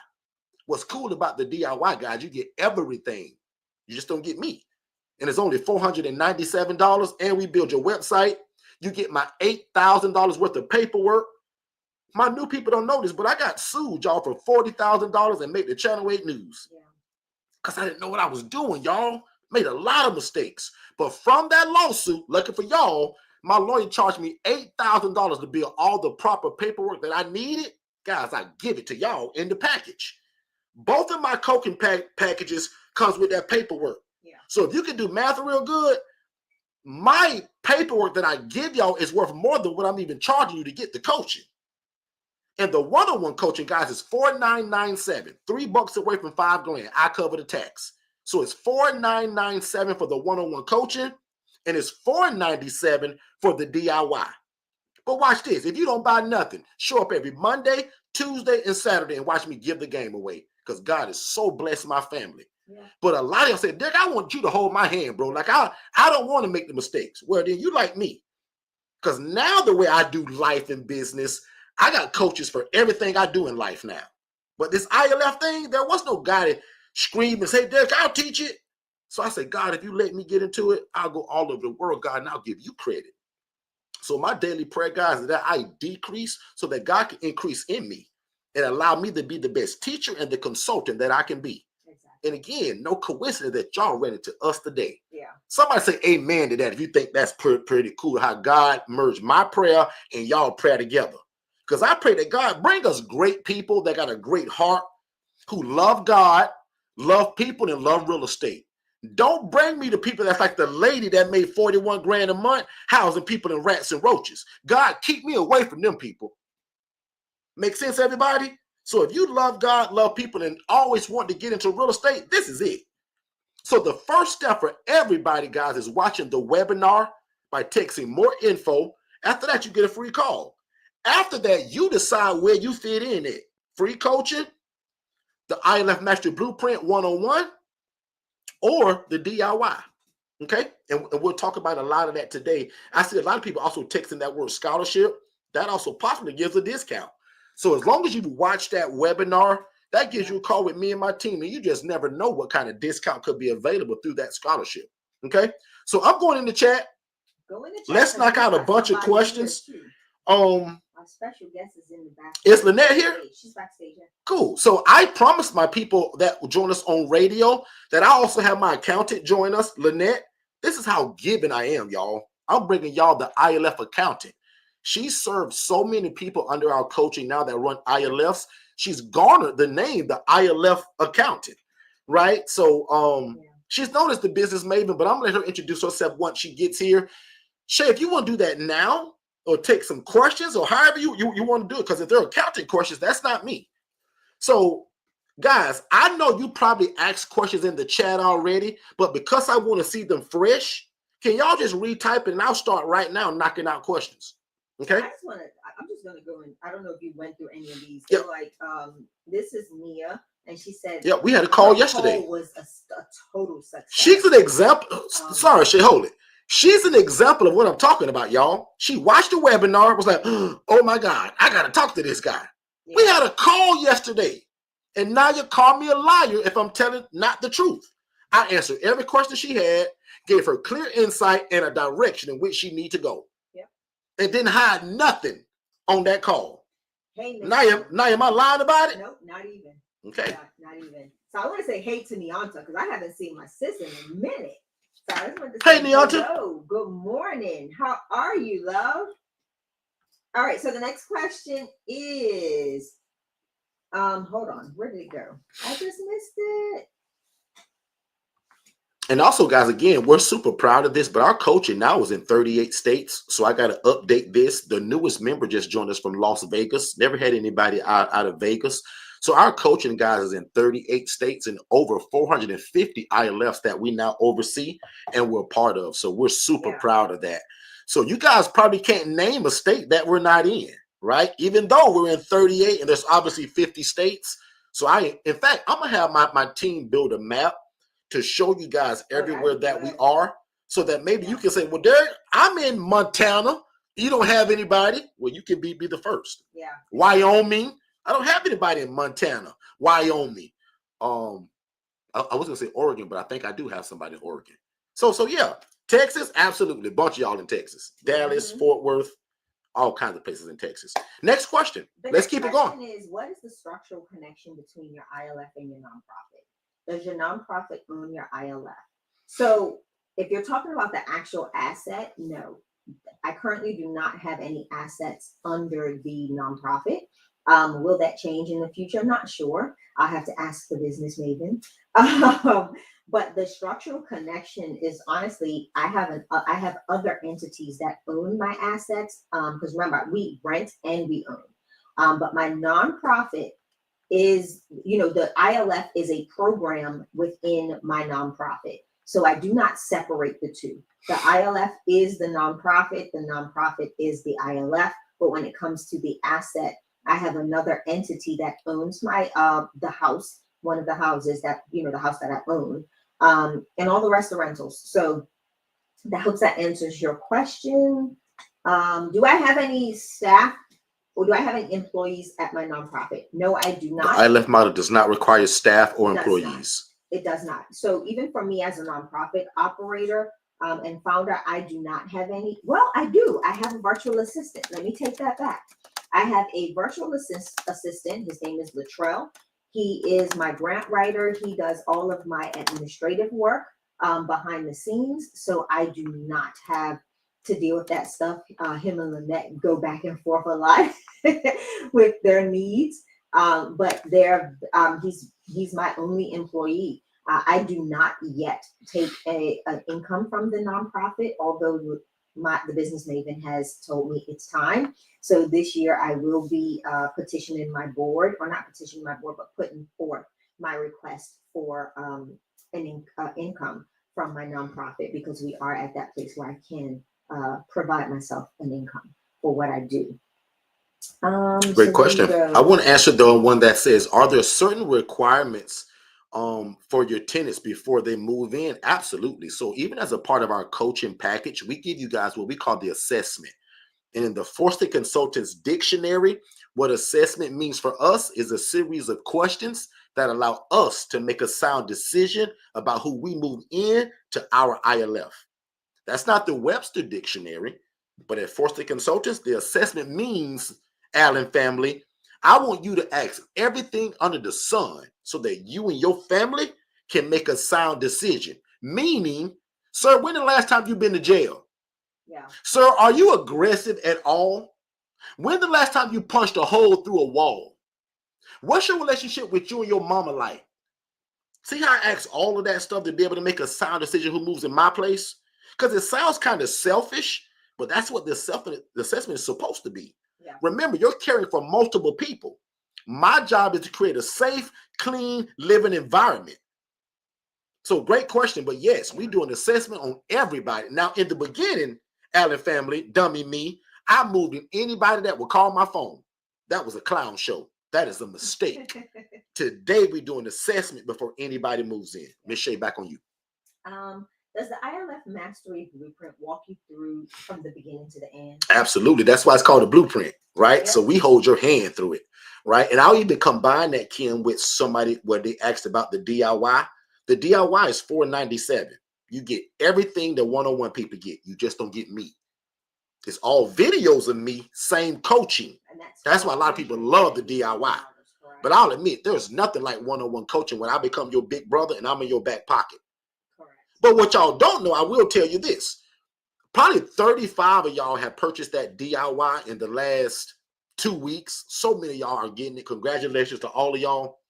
What's cool about the DIY, guys, you get everything. You just don't get me. And it's only $497, and we build your website. You get my $8,000 worth of paperwork. My new people don't know this, but I got sued, y'all, for $40,000 and made the Channel 8 news. Because I didn't know what I was doing, y'all. Made a lot of mistakes. But from that lawsuit, lucky for y'all, my lawyer charged me $8,000 to build all the proper paperwork that I needed. Guys, I give it to y'all in the package. Both of my coaching packages comes with that paperwork. So if you can do math real good, my paperwork that I give y'all is worth more than what I'm even charging you to get the coaching. And the one-on-one coaching, guys, is $4,997, $3 away from $5,000. I cover the tax. So it's $4,997 for the one-on-one coaching, and it's $497 for the DIY. But watch this. If you don't buy nothing, show up every Monday, Tuesday, and Saturday and watch me give the game away because God has so blessed my family. But a lot of y'all say, Derek, I want you to hold my hand, bro. Like, I don't want to make the mistakes. Well, then you like me. Because now the way I do life and business, I got coaches for everything I do in life now. But this ILF thing, there was no guy that screamed and say, Derek, I'll teach it. So I said, God, if you let me get into it, I'll go all over the world, God, and I'll give you credit. So my daily prayer, guys, is that I decrease so that God can increase in me and allow me to be the best teacher and the consultant that I can be. And again, no coincidence that y'all ran into us today. Somebody say amen to that if you think that's pretty cool, how God merged my prayer and y'all prayer together. Because I pray that God bring us great people that got a great heart, who love God, love people, and love real estate. Don't bring me to people that's like the lady that made 41 grand a month housing people in rats and roaches. God, keep me away from them people. Make sense, everybody? So if you love God, love people, and always want to get into real estate, this is it. So the first step for everybody, guys, is watching the webinar by texting more info. After that, you get a free call. After that, you decide where you fit in it. Free coaching, the ILF Mastery Blueprint one-on-one, or the DIY. Okay? And we'll talk about a lot of that today. I see a lot of people also texting that word scholarship. That also possibly gives a discount. So as long as you watch that webinar, that gives you a call with me and my team, and you just never know what kind of discount could be available through that scholarship. Okay? So I'm going in the chat. Let's knock out a bunch of questions. Our special guest is in the back. Is Lynette here? She's backstage. Yeah. Cool. So I promised my people that will join us on radio that I also have my accountant join us, Lynette. This is how giving I am, y'all. I'm bringing y'all the ILF accountant. She served so many people under our coaching now that run ILFs. She's garnered the name, the ILF accountant, right? So she's known as the business maven, but I'm going to let her introduce herself once she gets here. Shay, if you want to do that now, or take some questions, or however you want to do it, because if they're accounting questions, that's not me. So Guys, I know you probably asked questions in the chat already, but because I want to see them fresh, can y'all just retype it and I'll start right now knocking out questions. Okay. I'm just gonna go in. I don't know if you went through any of these. Yep. So like this is Mia, and she said, yeah, we had a call yesterday. Call was a total success. She's an example. Sorry, Shay, hold it. She's an example of what I'm talking about, y'all. She watched the webinar, was like, oh my God, I gotta talk to this guy. Yeah. We had a call yesterday. And now you call me a liar if I'm telling not the truth. I answered every question she had, gave her clear insight and a direction in which she need to go. Yep. And didn't hide nothing on that call. Hey, now am I lying about it? Nope, not even. Okay. Yeah, not even. So I want to say hey to Neonta because I haven't seen my sis in a minute. So I just want to say hey, Neonta. Hello, good morning. How are you, love? All right, so the next question is, hold on, where did it go? I just missed it. And also, guys, again, we're super proud of this, but our coaching now is in 38 states. So I got to update this. The newest member just joined us from Las Vegas. Never had anybody out of Vegas. So our coaching, guys, is in 38 states and over 450 ILFs that we now oversee and we're part of. So we're super proud of that. So you guys probably can't name a state that we're not in, right? Even though we're in 38 and there's obviously 50 states. So in fact, I'm going to have my team build a map to show you guys everywhere that we are so that maybe you can say, well, Derek, I'm in Montana. You don't have anybody. Well, you can be the first. Yeah. Wyoming. I don't have anybody in Montana. Wyoming. I was going to say Oregon, but I think I do have somebody in Oregon. So yeah, Texas, absolutely. A bunch of y'all in Texas. Dallas, Fort Worth, all kinds of places in Texas. Next question. Let's keep it going. The question is, what is the structural connection between your ILF and your nonprofit? Does your nonprofit own your ILF? So if you're talking about the actual asset, no. I currently do not have any assets under the nonprofit. Will that change in the future? I'm not sure. I'll have to ask the business maven. But the structural connection is honestly, I have other entities that own my assets. Because remember, we rent and we own. But my nonprofit is, the ILF is a program within my nonprofit. So I do not separate the two. The ILF is the nonprofit is the ILF. But when it comes to the asset, I have another entity that owns my the house, one of the houses that, the house that I own, and all the rest are rentals. So that hopes that answers your question. Do I have any staff or do I have any employees at my nonprofit? No, I do not. The ILF model does not require staff or employees. It does not. So even for me as a nonprofit operator and founder, I do not have any. Well, I do. I have a virtual assistant. Let me take that back. I have a virtual assistant. His name is Latrell. He is my grant writer. He does all of my administrative work behind the scenes. So I do not have to deal with that stuff. Him and Lynette go back and forth a lot with their needs. But he's my only employee. I do not yet take an income from the nonprofit, although the business maven has told me it's time. So this year I will be petitioning my board, or not petitioning my board, but putting forth my request for an income from my nonprofit, because we are at that place where I can provide myself an income for what I do. Great question. I want to answer the one that says, are there certain requirements for your tenants before they move in? Absolutely. So even as a part of our coaching package, we give you guys what we call the assessment. And in the Forston Consultants dictionary, what assessment means for us is a series of questions that allow us to make a sound decision about who we move in to our ILF. That's not the Webster dictionary, but at Forston Consultants, the assessment means, Allen family, I want you to ask everything under the sun so that you and your family can make a sound decision. Meaning, sir, when the last time you've been to jail? Yeah. Sir, are you aggressive at all? When the last time you punched a hole through a wall? What's your relationship with you and your mama like? See how I ask all of that stuff to be able to make a sound decision who moves in my place? Because it sounds kind of selfish, but that's what the assessment is supposed to be. Yeah. Remember, you're caring for multiple people. My job is to create a safe, clean living environment? So great question, but yes, we do an assessment on everybody. Now, in the beginning, Allen family, dummy me, I moved in anybody that would call my phone. That was a clown show. That is a mistake. Today, we do an assessment before anybody moves in. Miss Shay, back on you. Does the ILF Mastery Blueprint walk you through from the beginning to the end? Absolutely. That's why it's called a blueprint, right? Yep. So we hold your hand through it, right? And I'll even combine that, Kim, with somebody where they asked about the DIY. The DIY is $497. You get everything the one-on-one people get. You just don't get me. It's all videos of me, same coaching. And that's why a lot of people love the DIY. But I'll admit, there's nothing like one-on-one coaching when I become your big brother and I'm in your back pocket. Correct. But what y'all don't know, I will tell you this. Probably 35 of y'all have purchased that DIY in the last 2 weeks. So many of y'all are getting it. Congratulations to all of y'all.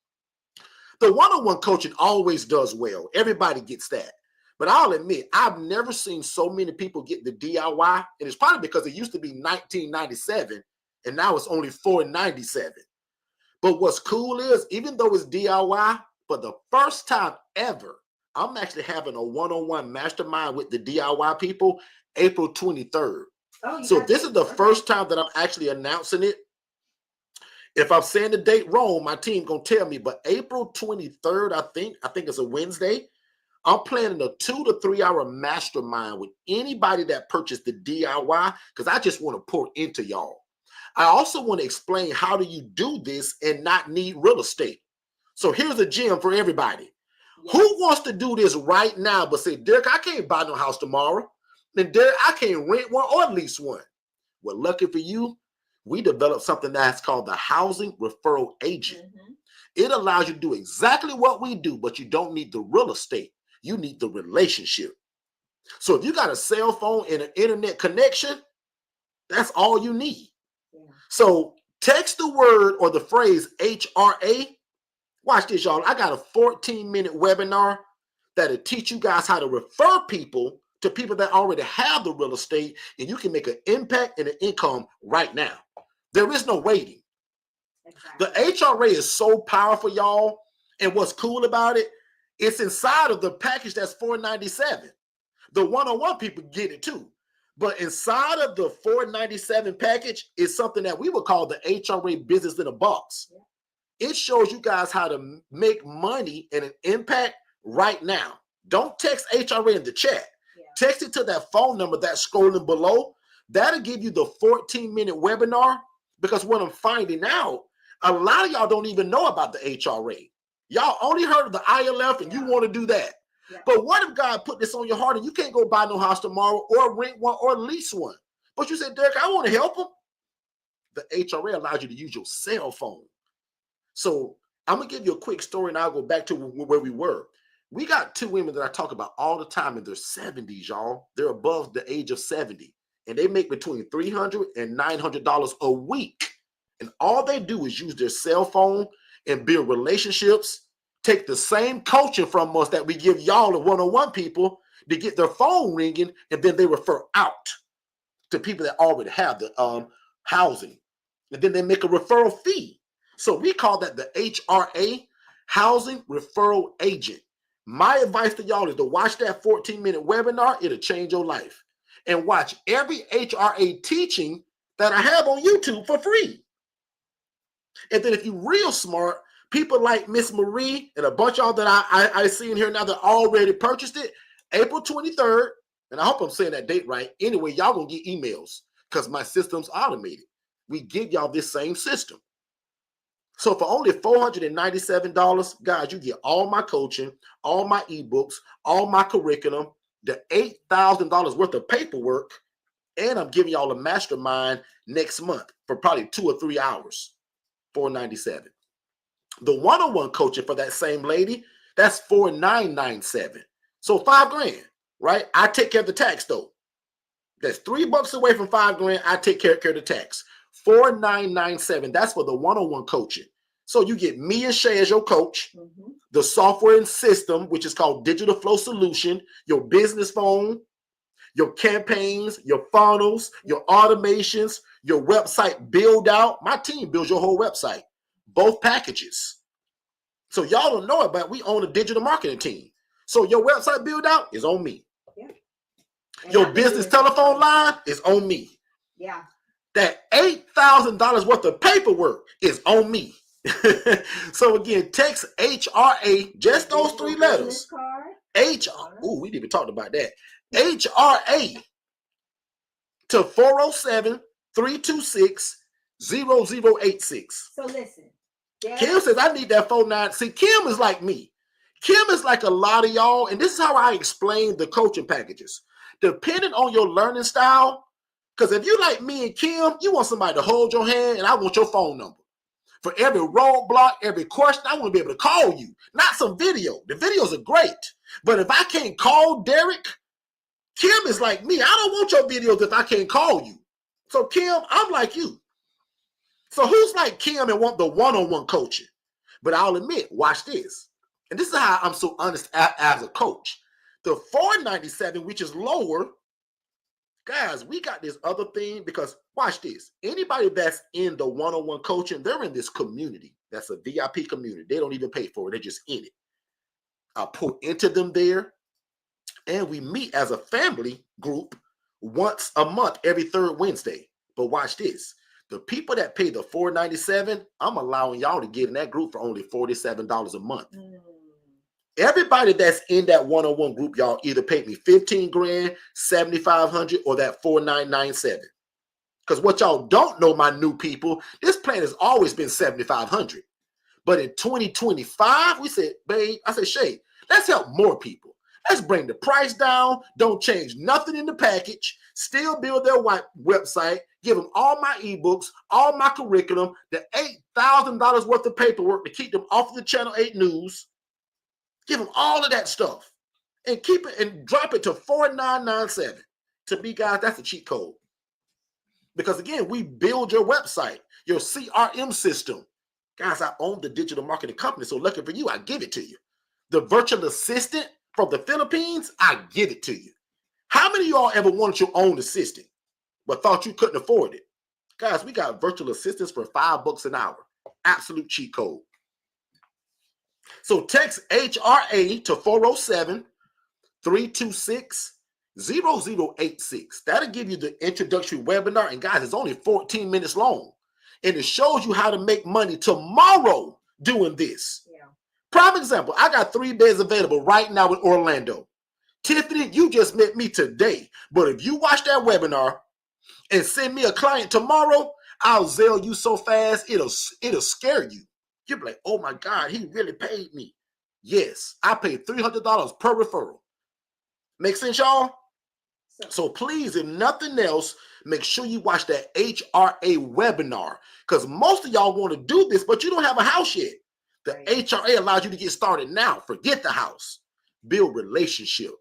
The one-on-one coaching always does well. Everybody gets that. But I'll admit, I've never seen so many people get the DIY. And it's probably because it used to be $19.97 and now it's only $4.97. But what's cool is, even though it's DIY, for the first time ever, I'm actually having a one-on-one mastermind with the DIY people April 23rd. Oh, so this is the first time that I'm actually announcing it. If I'm saying the date wrong, my team gonna tell me, but April 23rd, I think it's a Wednesday. I'm planning a 2 to 3 hour mastermind with anybody that purchased the DIY, because I just want to pour into y'all. I also want to explain how do you do this and not need real estate. So here's a gem for everybody. Yes. Who wants to do this right now but say, Derek, I can't buy no house tomorrow. Then Derek, I can't rent one or lease one. Well, lucky for you, we developed something that's called the Housing Referral Agent. Mm-hmm. It allows you to do exactly what we do, but you don't need the real estate. You need the relationship. So if you got a cell phone and an internet connection, that's all you need. Yeah. So text the word or the phrase HRA. Watch this, y'all. I got a 14-minute webinar that'll teach you guys how to refer people to people that already have the real estate, and you can make an impact and an income right now. There is no waiting. Exactly. The HRA is so powerful, y'all. And what's cool about it, it's inside of the package that's $497. The one-on-one people get it too. But inside of the $497 package is something that we would call the HRA business in a box. Yeah. It shows you guys how to make money and an impact right now. Don't text HRA in the chat. Yeah. Text it to that phone number that's scrolling below. That'll give you the 14-minute webinar, because what I'm finding out, a lot of y'all don't even know about the HRA. Y'all only heard of the ILF and you want to do that. Yeah. But what if God put this on your heart and you can't go buy no house tomorrow or rent one or lease one? But you said, Derek, I want to help them. The HRA allows you to use your cell phone. So I'm going to give you a quick story and I'll go back to where we were. We got 2 women that I talk about all the time in their 70s, y'all. They're above the age of 70. And they make between $300 and $900 a week. And all they do is use their cell phone and build relationships, take the same coaching from us that we give y'all the one-on-one people to get their phone ringing, and then they refer out to people that already have the housing. And then they make a referral fee. So we call that the HRA, Housing Referral Agent. My advice to y'all is to watch that 14-minute webinar. It'll change your life. And watch every HRA teaching that I have on YouTube for free. And then if you're real smart, people like Miss Marie and a bunch of y'all that I see in here now that already purchased it, April 23rd, and I hope I'm saying that date right. Anyway, y'all gonna get emails because my system's automated. We give y'all this same system. So for only $497, guys, you get all my coaching, all my ebooks, all my curriculum, the $8,000 worth of paperwork, and I'm giving y'all a mastermind next month for probably 2 or 3 hours. $497. The one-on-one coaching for that same lady, that's $4,997. So $5,000, right? I take care of the tax though. That's $3 away from $5,000. I take care of the tax. $4,997. That's for the one-on-one coaching. So you get me and Shay as your coach, the software and system, which is called Digital Flow Solution, your business phone, your campaigns, your funnels, your automations, your website build out. My team builds your whole website, both packages. So y'all don't know it, but we own a digital marketing team. So your website build out is on me. Yeah. Your business telephone line is on me. Yeah. That $8,000 worth of paperwork is on me. So again, text HRA, just those three letters. Oh, we didn't even talk about that. HRA to 407-326-0086. So listen. Kim says, I need that 49. See, Kim is like me. Kim is like a lot of y'all, and this is how I explain the coaching packages. Depending on your learning style, because if you like me and Kim, you want somebody to hold your hand, and I want your phone number. For every roadblock, every question, I want to be able to call you, not some video. The videos are great, but if I can't call Derek, Kim is like me. I don't want your videos if I can't call you. So Kim, I'm like you. So who's like Kim and want the one-on-one coaching? But I'll admit, watch this. And this is how I'm so honest as a coach. The $497, which is lower, guys, we got this other thing because watch this. Anybody that's in the one-on-one coaching, they're in this community. That's a VIP community. They don't even pay for it. They're just in it. I pour into them there, and we meet as a family group once a month, every third Wednesday. But watch this. The people that pay the $497, I'm allowing y'all to get in that group for only $47 a month. Everybody that's in that one-on-one group, y'all either paid me $15 grand, $7,500, or that $4,997. Because what y'all don't know, my new people, this plan has always been $7,500. But in 2025, we said, babe, I said, Shay, let's help more people. Let's bring the price down. Don't change nothing in the package. Still build their website. Give them all my ebooks, all my curriculum, the $8,000 worth of paperwork to keep them off of the Channel 8 news. Give them all of that stuff and keep it and drop it to $4,997. To me, guys, that's a cheat code. Because again, we build your website, your CRM system. Guys, I own the digital marketing company, so lucky for you, I give it to you. The virtual assistant from the Philippines, I give it to you. How many of y'all ever wanted your own assistant but thought you couldn't afford it? Guys, we got virtual assistants for $5 an hour. Absolute cheat code. So text HRA to 407-326-0086. That'll give you the introductory webinar. And guys, it's only 14 minutes long. And it shows you how to make money tomorrow doing this. Yeah. Prime example, I got 3 beds available right now in Orlando. Tiffany, you just met me today. But if you watch that webinar and send me a client tomorrow, I'll Zelle you so fast, it'll scare you. You'll be like, oh my God, he really paid me. Yes, I paid $300 per referral. Make sense, y'all? So please, if nothing else, make sure you watch that HRA webinar, because most of y'all want to do this, but you don't have a house yet. The HRA allows you to get started now. Forget the house. Build relationship.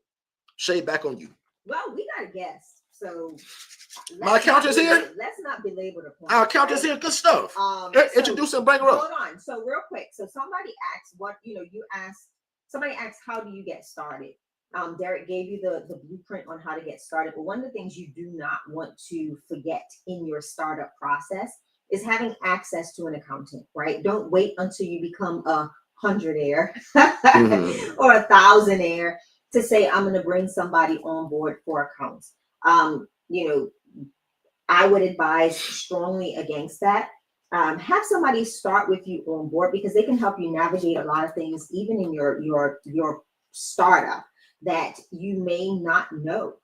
Shay, back on you. Well, we got a guest. So my accountant's here. Let's not belabor the point. Our accountant's here. Good stuff. Introduce and bring her up. Hold on. So real quick. So somebody asked somebody asked, how do you get started? Derek gave you the blueprint on how to get started. But one of the things you do not want to forget in your startup process is having access to an accountant, right? Don't wait until you become a 100-aire or a 1,000-aire to say, I'm going to bring somebody on board for accounts. I would advise strongly against that. Have somebody start with you on board, because they can help you navigate a lot of things, even in your startup, that you may not know.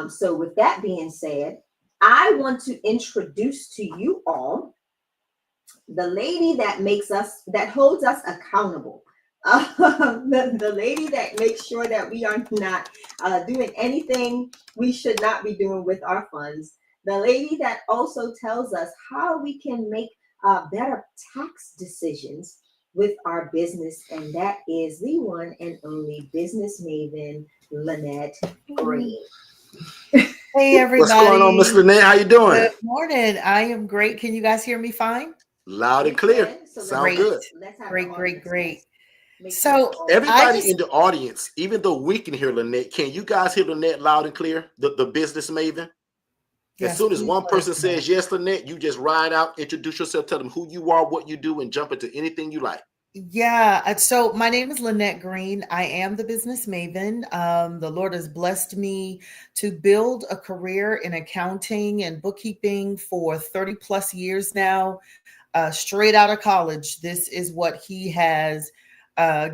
So with that being said, I want to introduce to you all the lady that holds us accountable. The lady that makes sure that we are not doing anything we should not be doing with our funds. The lady that also tells us how we can make better tax decisions with our business, and that is the one and only business maven, Lynette Green. Hey everybody. What's going on, Miss Lynette? How you doing? Good morning. I am great. Can you guys hear me fine? Loud and clear. Sound good. Great. So everybody in the audience, even though we can hear Lynette, can you guys hear Lynette loud and clear? The business maven? Yes, as soon as one person says yes, Lynette, you just ride out, introduce yourself, tell them who you are, what you do, and jump into anything you like. Yeah. So my name is Lynette Green. I am the business maven. The Lord has blessed me to build a career in accounting and bookkeeping for 30 plus years now, straight out of college. This is what He has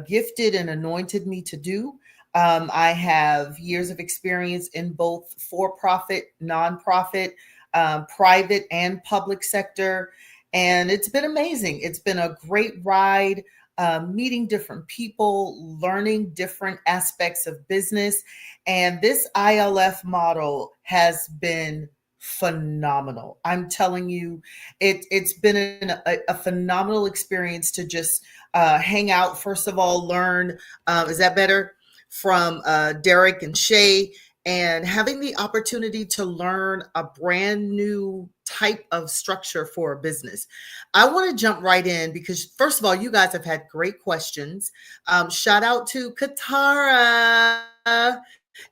gifted and anointed me to do. I have years of experience in both for profit, nonprofit, private, and public sector. And it's been amazing. It's been a great ride, meeting different people, learning different aspects of business. And this ILF model has been phenomenal. I'm telling you, it's been a phenomenal experience to just hang out. First of all, learn, is that better? From Derek and Shay, and having the opportunity to learn a brand new type of structure for a business. I want to jump right in because, first of all, you guys have had great questions. Shout out to Katara.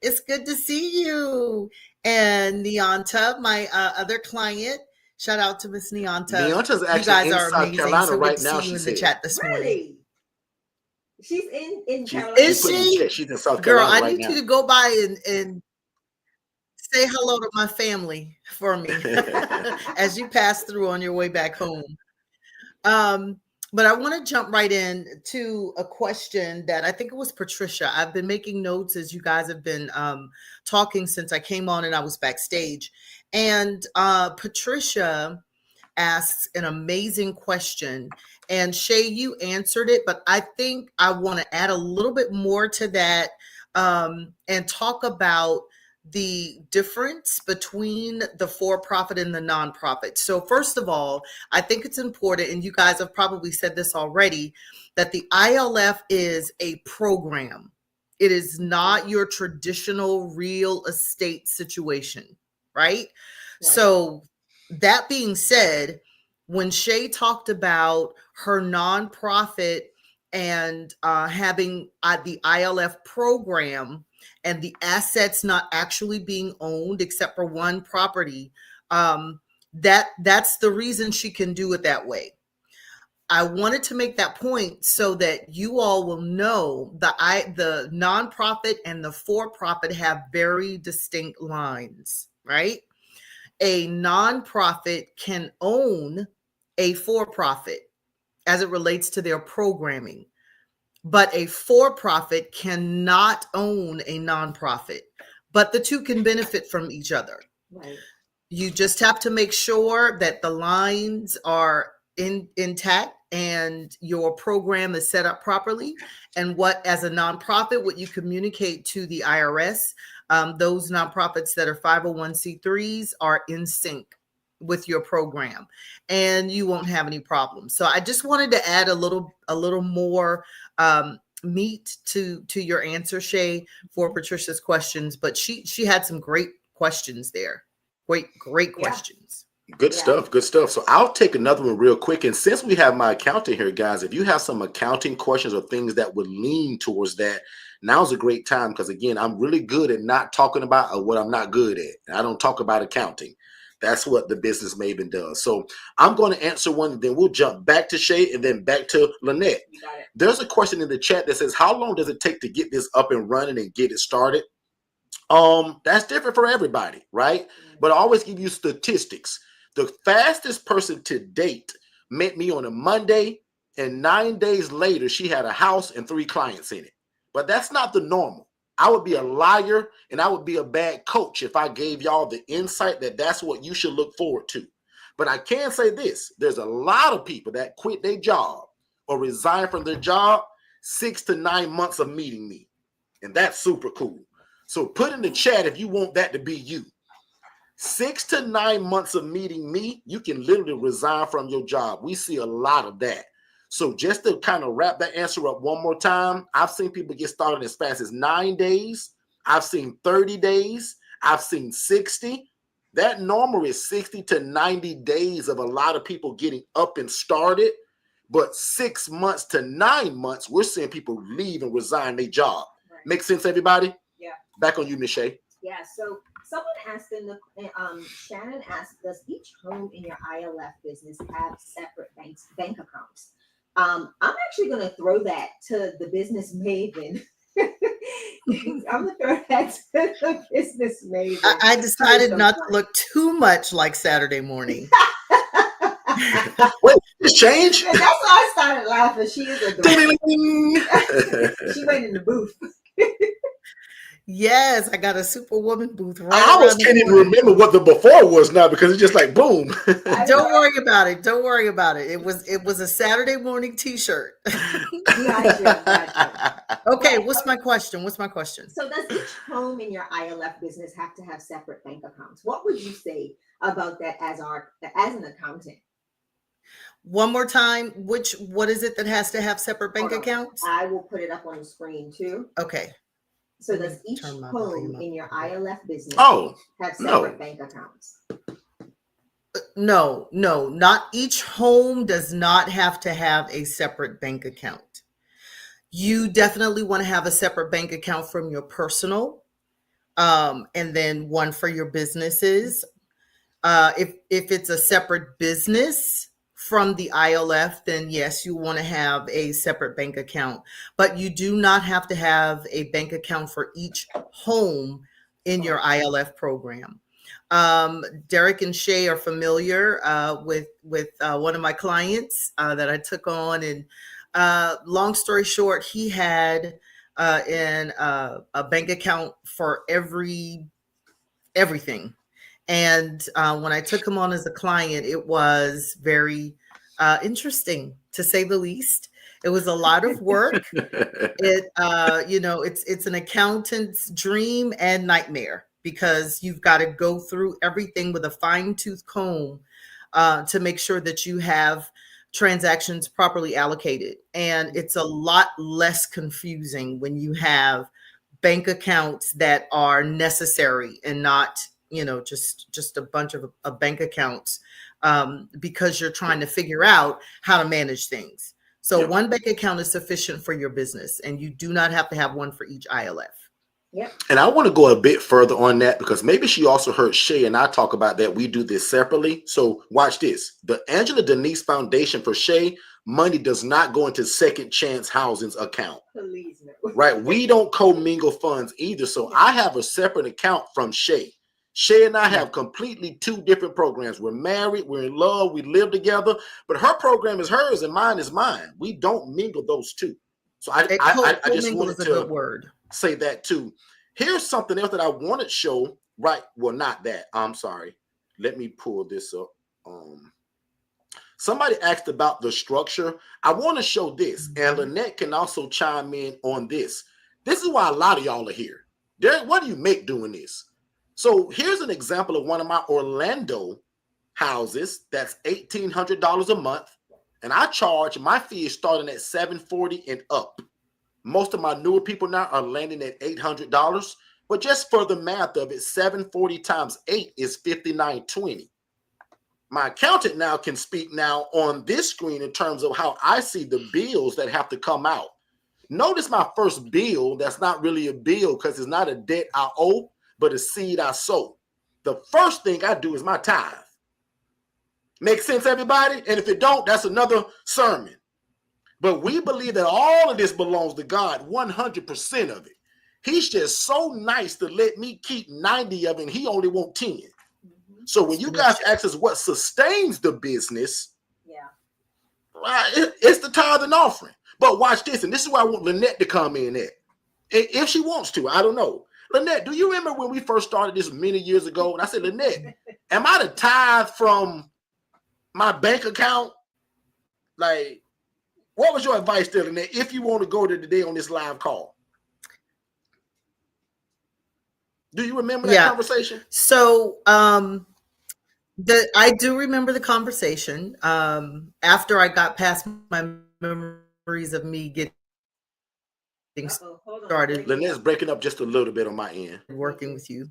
It's good to see you. And Neonta, my other client. Shout out to Miss Neonta. Neonta's You actually guys in are South amazing. Carolina So good right to now, see you she in the said. chat this morning. Really? She's in She Carolina. Is put in the she? chat. She's in South Girl, Carolina I right need you now. to go by and say hello to my family for me as you pass through on your way back home. Um, but I want to jump right in to a question that I think it was Patricia. I've been making notes as you guys have been talking since I came on and I was backstage. And Patricia asks an amazing question. And Shay, you answered it, but I think I want to add a little bit more to that, and talk about the difference between the for-profit and the nonprofit. So first of all, I think it's important, and you guys have probably said this already, that the ILF is a program. It is not your traditional real estate situation, right? So that being said, when Shay talked about her nonprofit and having the ILF program and the assets not actually being owned except for one property, that's the reason she can do it that way. I wanted to make that point so that you all will know the nonprofit and the for-profit have very distinct lines, right? A nonprofit can own a for-profit as it relates to their programming, but a for-profit cannot own a nonprofit, but the two can benefit from each other. Right. You just have to make sure that the lines are intact and your program is set up properly. And what, as a nonprofit, what you communicate to the IRS, those nonprofits that are 501c3s are in sync with your program, and you won't have any problems. So I just wanted to add a little more meat to your answer, Shay, for Patricia's questions. But she had some great questions there. Great questions. Good stuff. Good stuff. So I'll take another one real quick. And since we have my accountant here, guys, if you have some accounting questions or things that would lean towards that, now's a great time. Because again, I'm really good at not talking about what I'm not good at. I don't talk about accounting. That's what the business maven does. So I'm going to answer one, and then we'll jump back to Shay and then back to Lynette. There's a question in the chat that says, how long does it take to get this up and running and get it started? That's different for everybody, right? But I always give you statistics. The fastest person to date met me on a Monday, and 9 days later, she had a house and 3 clients in it. But that's not the normal. I would be a liar and I would be a bad coach if I gave y'all the insight that that's what you should look forward to. But I can say this, there's a lot of people that quit their job or resign from their job 6 to 9 months of meeting me. And that's super cool. So put in the chat if you want that to be you. 6 to 9 months of meeting me, you can literally resign from your job. We see a lot of that. So just to kind of wrap that answer up one more time, I've seen people get started as fast as 9 days. I've seen 30 days. I've seen 60. That normal is 60 to 90 days of a lot of people getting up and started. But 6 months to 9 months, we're seeing people leave and resign their job. Right. Make sense, everybody? Yeah. Back on you, Ms. Shay. Yeah, so someone asked Shannon asked, does each home in your ILF business have separate bank accounts? I'm actually going to throw that to the business maven. I'm going to throw that to the business maven. I decided not to look too much like Saturday morning. Wait, this change? And that's why I started laughing. She is a She went in the booth. Yes, I got a Superwoman booth right I almost can't even remember what the before was now because it's just like boom. Don't worry about it. Don't worry about it. It was a Saturday morning T-shirt. Gotcha. Okay, what's my question? So does each home in your ILF business have to have separate bank accounts? What would you say about that as an accountant? One more time, what is it that has to have separate bank accounts? I will put it up on the screen too. Okay. So does each home in your ILF business have separate bank accounts? No, not each home does not have to have a separate bank account. You definitely want to have a separate bank account from your personal, and then one for your businesses. If it's a separate business from the ILF, then yes, you want to have a separate bank account, but you do not have to have a bank account for each home in your ILF program. Derek and Shay are familiar with one of my clients that I took on, and long story short, he had a bank account for everything. And when I took him on as a client, it was very interesting, to say the least. It was a lot of work. It's an accountant's dream and nightmare, because you've got to go through everything with a fine-tooth comb to make sure that you have transactions properly allocated. And it's a lot less confusing when you have bank accounts that are necessary and not just a bunch of bank accounts, because you're trying to figure out how to manage things. So one bank account is sufficient for your business, and you do not have to have one for each ILF. Yep. And I want to go a bit further on that, because maybe she also heard Shay and I talk about that. We do this separately. So watch this. The Angela Denise Foundation for Shay, money does not go into Second Chance Housing's account. Please no. Right? We don't commingle funds either. So I have a separate account from Shay. Shay and I have completely two different programs. We're married, we're in love, we live together, but her program is hers and mine is mine. We don't mingle those two. So I just wanted to say that too. Here's something else that I wanted to show. Right. Well, not that. I'm sorry. Let me pull this up. Somebody asked about the structure. I want to show this, and Lynette can also chime in on this. This is why a lot of y'all are here. Derek, what do you make doing this? So here's an example of one of my Orlando houses. That's $1,800 a month. And I charge, my fee is starting at $740 and up. Most of my newer people now are landing at $800. But just for the math of it, 740 times 8 is $5,920. My accountant now can speak now on this screen in terms of how I see the bills that have to come out. Notice my first bill, that's not really a bill because it's not a debt I owe, but a seed I sow. The first thing I do is my tithe. Make sense, everybody? And if it don't, that's another sermon. But we believe that all of this belongs to God, 100% of it. He's just so nice to let me keep 90 of it, and he only wants 10. So when you guys ask us what sustains the business, it's the tithe and offering. But watch this, and this is why I want Lynette to come in at. If she wants to, I don't know. Lynette, do you remember when we first started this many years ago? And I said, Lynette, am I the tithe from my bank account? Like, what was your advice there, Lynette, if you want to go to today on this live call? Do you remember that conversation? So I do remember the conversation. After I got past my memories of me getting started. Lynette's breaking up just a little bit on my end. Working with you.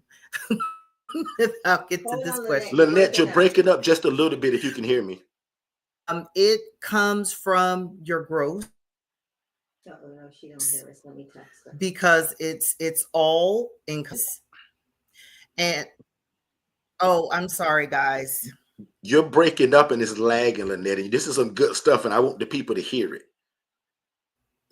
I'll get to this question. Lynette, you're breaking up just a little bit if you can hear me. It comes from your growth. No, she don't hear us. Let me text her. Because it's all income. And I'm sorry, guys. You're breaking up and it's lagging, Lynette. This is some good stuff, and I want the people to hear it.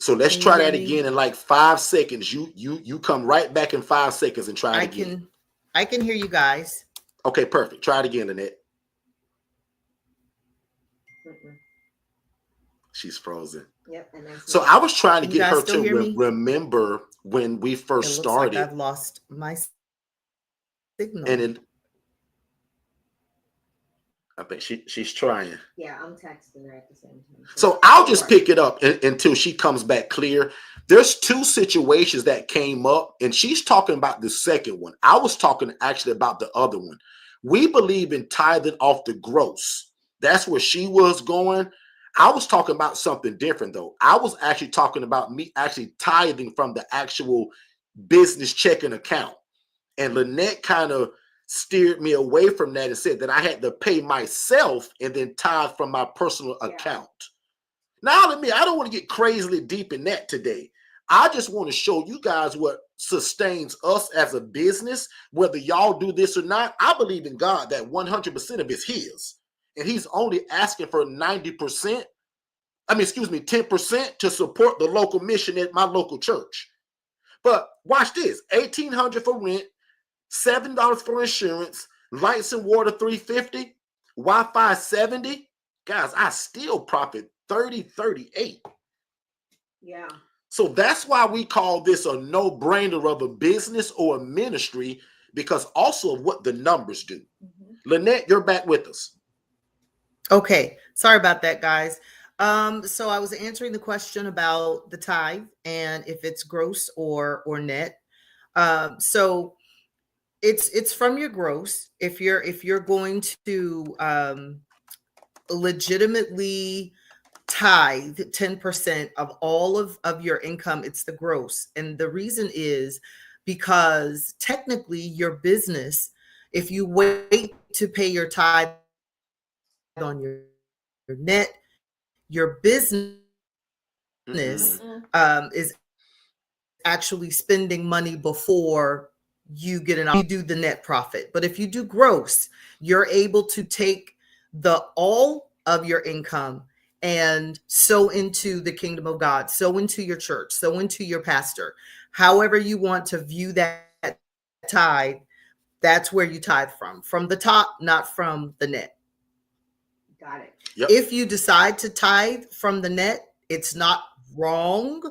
So let's Can you try hear that me? again in like 5 seconds. You come right back in 5 seconds and try it again. I can hear you guys. Okay, perfect. Try it again, Lynette. She's frozen. Yep. And that's So me. I was trying to Can you get guys her still to hear me? remember when we It first looks like started. I've lost my signal. And then I think she's trying. Yeah, I'm texting her at the same time. So I'll just pick it up until she comes back clear. There's 2 situations that came up, and she's talking about the second one. I was talking actually about the other one. We believe in tithing off the gross. That's where she was going. I was talking about something different, though. I was actually talking about me actually tithing from the actual business checking account. And Lynette kind of steered me away from that and said that I had to pay myself and then tithe from my personal account. Now, I don't want to get crazily deep in that today. I just want to show you guys what sustains us as a business, whether y'all do this or not. I believe in God that 100% of it's his. And he's only asking for 90%. 10% to support the local mission at my local church. But watch this, $1,800 for rent, $7 for insurance, lights and water $350, Wi-Fi $70. Guys, I still profit $38. Yeah. So that's why we call this a no-brainer of a business or a ministry, because also of what the numbers do. Lynette, you're back with us. Okay. Sorry about that, guys. So I was answering the question about the tithe and if it's gross or net. So it's from your gross. If you're going to legitimately tithe 10% of all of your income, it's the gross. And the reason is because technically your business, if you wait to pay your tithe on your net, your business is actually spending money before you do the net profit. But if you do gross, you're able to take all of your income and sow into the kingdom of God, sow into your church, sow into your pastor. However you want to view that tithe, that's where you tithe from the top, not from the net. Got it. Yep. If you decide to tithe from the net, it's not wrong,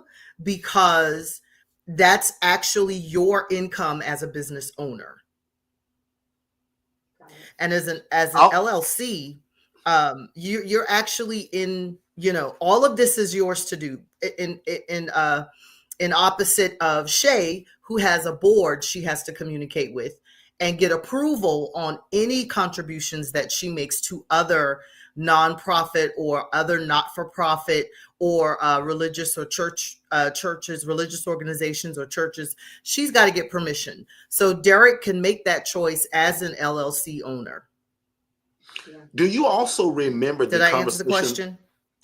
because that's actually your income as a business owner. And as an LLC, you're actually in, all of this is yours to do. In opposite of Shay, who has a board she has to communicate with and get approval on any contributions that she makes to other nonprofit or other not-for-profit or religious or churches, religious organizations or churches. She's got to get permission. So Derek can make that choice as an LLC owner. Do you also remember Did I answer the question?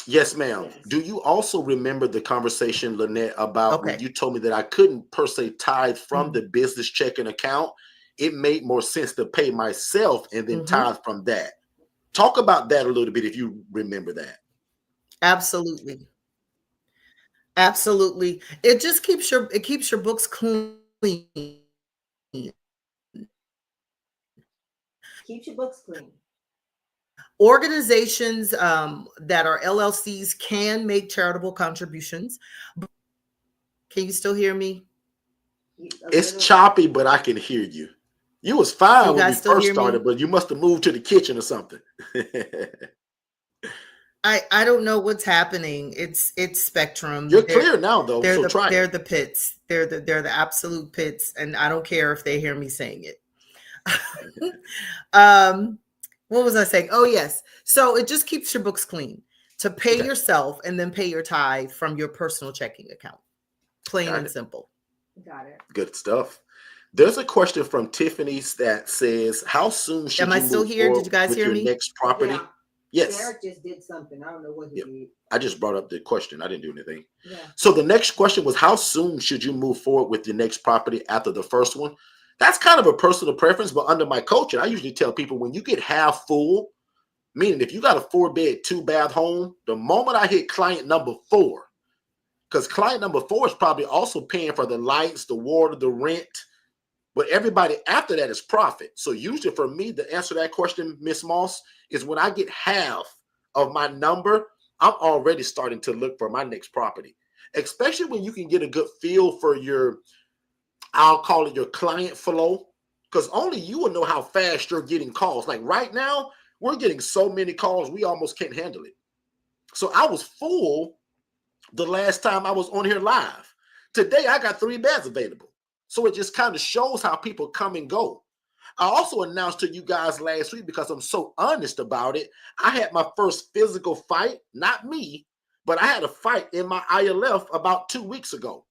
Yes, ma'am. Yes. Do you also remember the conversation, Lynette, about when Okay. you told me that I couldn't per se tithe from the business checking account? It made more sense to pay myself and then tithe from that. Talk about that a little bit if you remember that. Absolutely. Absolutely. It just keeps your books clean. Keep your books clean. Organizations that are LLCs can make charitable contributions. Can you still hear me? It's choppy, but I can hear you. You was fine when you first started, but you must have moved to the kitchen or something. I don't know what's happening. It's Spectrum. You're clear now, though. So try it. They're the pits. They're the absolute pits, and I don't care if they hear me saying it. What was I saying? Oh, yes. So it just keeps your books clean to pay yourself and then pay your tithe from your personal checking account. Plain and simple. Got it. Good stuff. There's a question from Tiffany that says, how soon should you move here? Did you guys with hear your me? next property? Yeah. Yes. Derek just did something. I don't know what he did. I just brought up the question. I didn't do anything. Yeah. So the next question was, how soon should you move forward with your next property after the first one? That's kind of a personal preference, but under my coaching, I usually tell people when you get half full, meaning if you got a 4-bed, 2-bath home, the moment I hit client number 4, Because client number 4 is probably also paying for the lights, the water, the rent. But everybody after that is profit. So usually for me, the answer to that question, Miss Moss, is when I get half of my number, I'm already starting to look for my next property. Especially when you can get a good feel for your, I'll call it your client flow. Because only you will know how fast you're getting calls. Like right now, we're getting so many calls, we almost can't handle it. So I was full the last time I was on here live. Today, I got 3 beds available. So it just kind of shows how people come and go. I also announced to you guys last week, because I'm so honest about it, I had my first physical fight, not me, but I had a fight in my ILF about 2 weeks ago.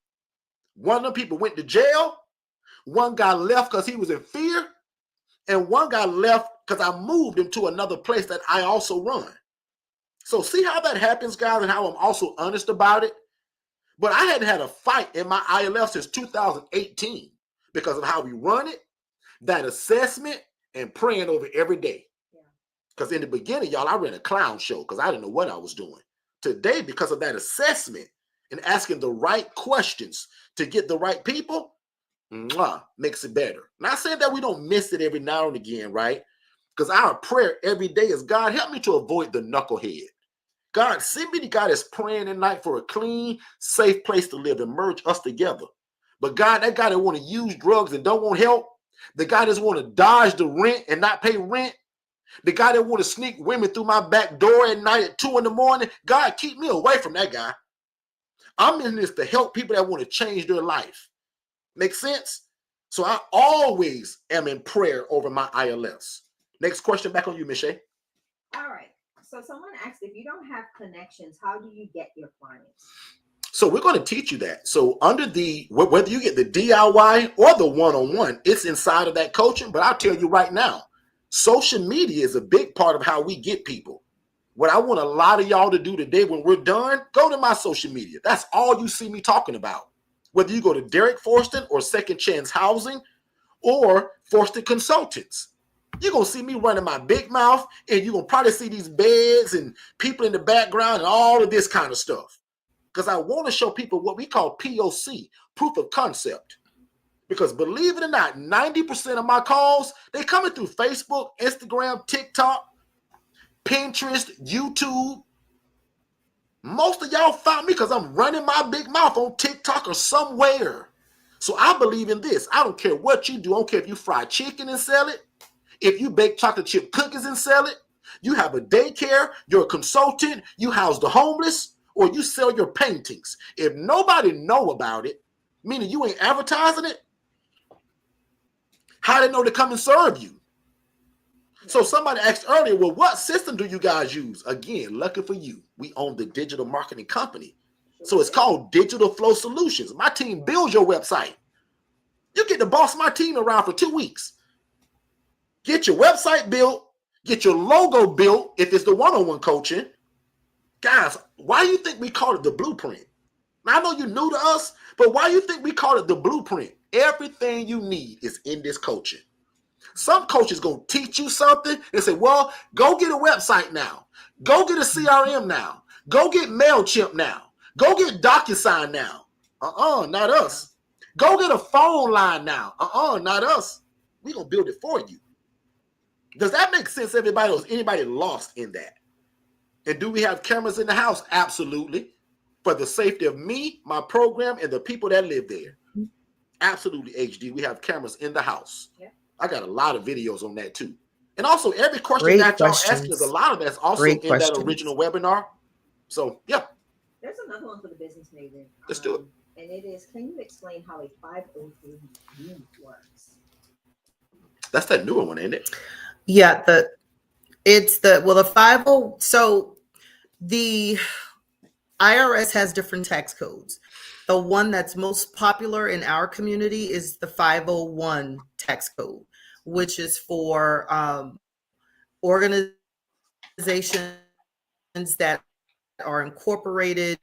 One of the people went to jail. One guy left because he was in fear. And one guy left because I moved him to another place that I also run. So see how that happens, guys, and how I'm also honest about it? But I hadn't had a fight in my ILF since 2018 because of how we run it, that assessment, and praying over every day. Because in the beginning, y'all, I ran a clown show because I didn't know what I was doing. Today, because of that assessment and asking the right questions to get the right people, makes it better. Not saying that we don't miss it every now and again, right? Because our prayer every day is, God, help me to avoid the knucklehead. God, send me the guy that's praying at night for a clean, safe place to live and merge us together. But God, that guy that want to use drugs and don't want help, the guy that want to dodge the rent and not pay rent, the guy that want to sneak women through my back door at night at 2 a.m, God, keep me away from that guy. I'm in this to help people that want to change their life. Make sense? So I always am in prayer over my ILS. Next question, back on you, Miss Shay. All right. So someone asked, if you don't have connections, how do you get your clients? So we're going to teach you that. So under the, whether you get the DIY or the one-on-one, it's inside of that coaching. But I'll tell you right now, social media is a big part of how we get people. What I want a lot of y'all to do today when we're done, go to my social media. That's all you see me talking about. Whether you go to Derek Forston or Second Chance Housing or Forston Consultants, you're going to see me running my big mouth, and you're going to probably see these beds and people in the background and all of this kind of stuff. Because I want to show people what we call POC, proof of concept. Because believe it or not, 90% of my calls, they coming through Facebook, Instagram, TikTok, Pinterest, YouTube. Most of y'all found me because I'm running my big mouth on TikTok or somewhere. So I believe in this. I don't care what you do. I don't care if you fry chicken and sell it, if you bake chocolate chip cookies and sell it, you have a daycare, you're a consultant, you house the homeless, or you sell your paintings. If nobody know about it, meaning you ain't advertising it, how they know to come and serve you? So somebody asked earlier, well, what system do you guys use? Again, lucky for you, we own the digital marketing company. So it's called Digital Flow Solutions. My team builds your website. You get to boss my team around for 2 weeks. Get your website built, get your logo built if it's the one-on-one coaching. Guys, why do you think we call it the blueprint? Now, I know you're new to us, but why do you think we call it the blueprint? Everything you need is in this coaching. Some coaches going to teach you something and say, well, go get a website now. Go get a CRM now. Go get MailChimp now. Go get DocuSign now. Not us. Go get a phone line now. Not us. We're going to build it for you. Does that make sense, everybody? Or is anybody lost in that? And do we have cameras in the house? Absolutely. For the safety of me, my program, and the people that live there. Absolutely, HD. We have cameras in the house. Yeah. I got a lot of videos on that too. And also, every question that y'all asking is a lot of that's also in that original webinar. So, yeah. There's another one for the business Maven. Let's do it. And it is, can you explain how a 503B works? That's that newer one, ain't it? Yeah, the 50. So the IRS has different tax codes. The one that's most popular in our community is the 501 tax code, which is for organizations that are incorporated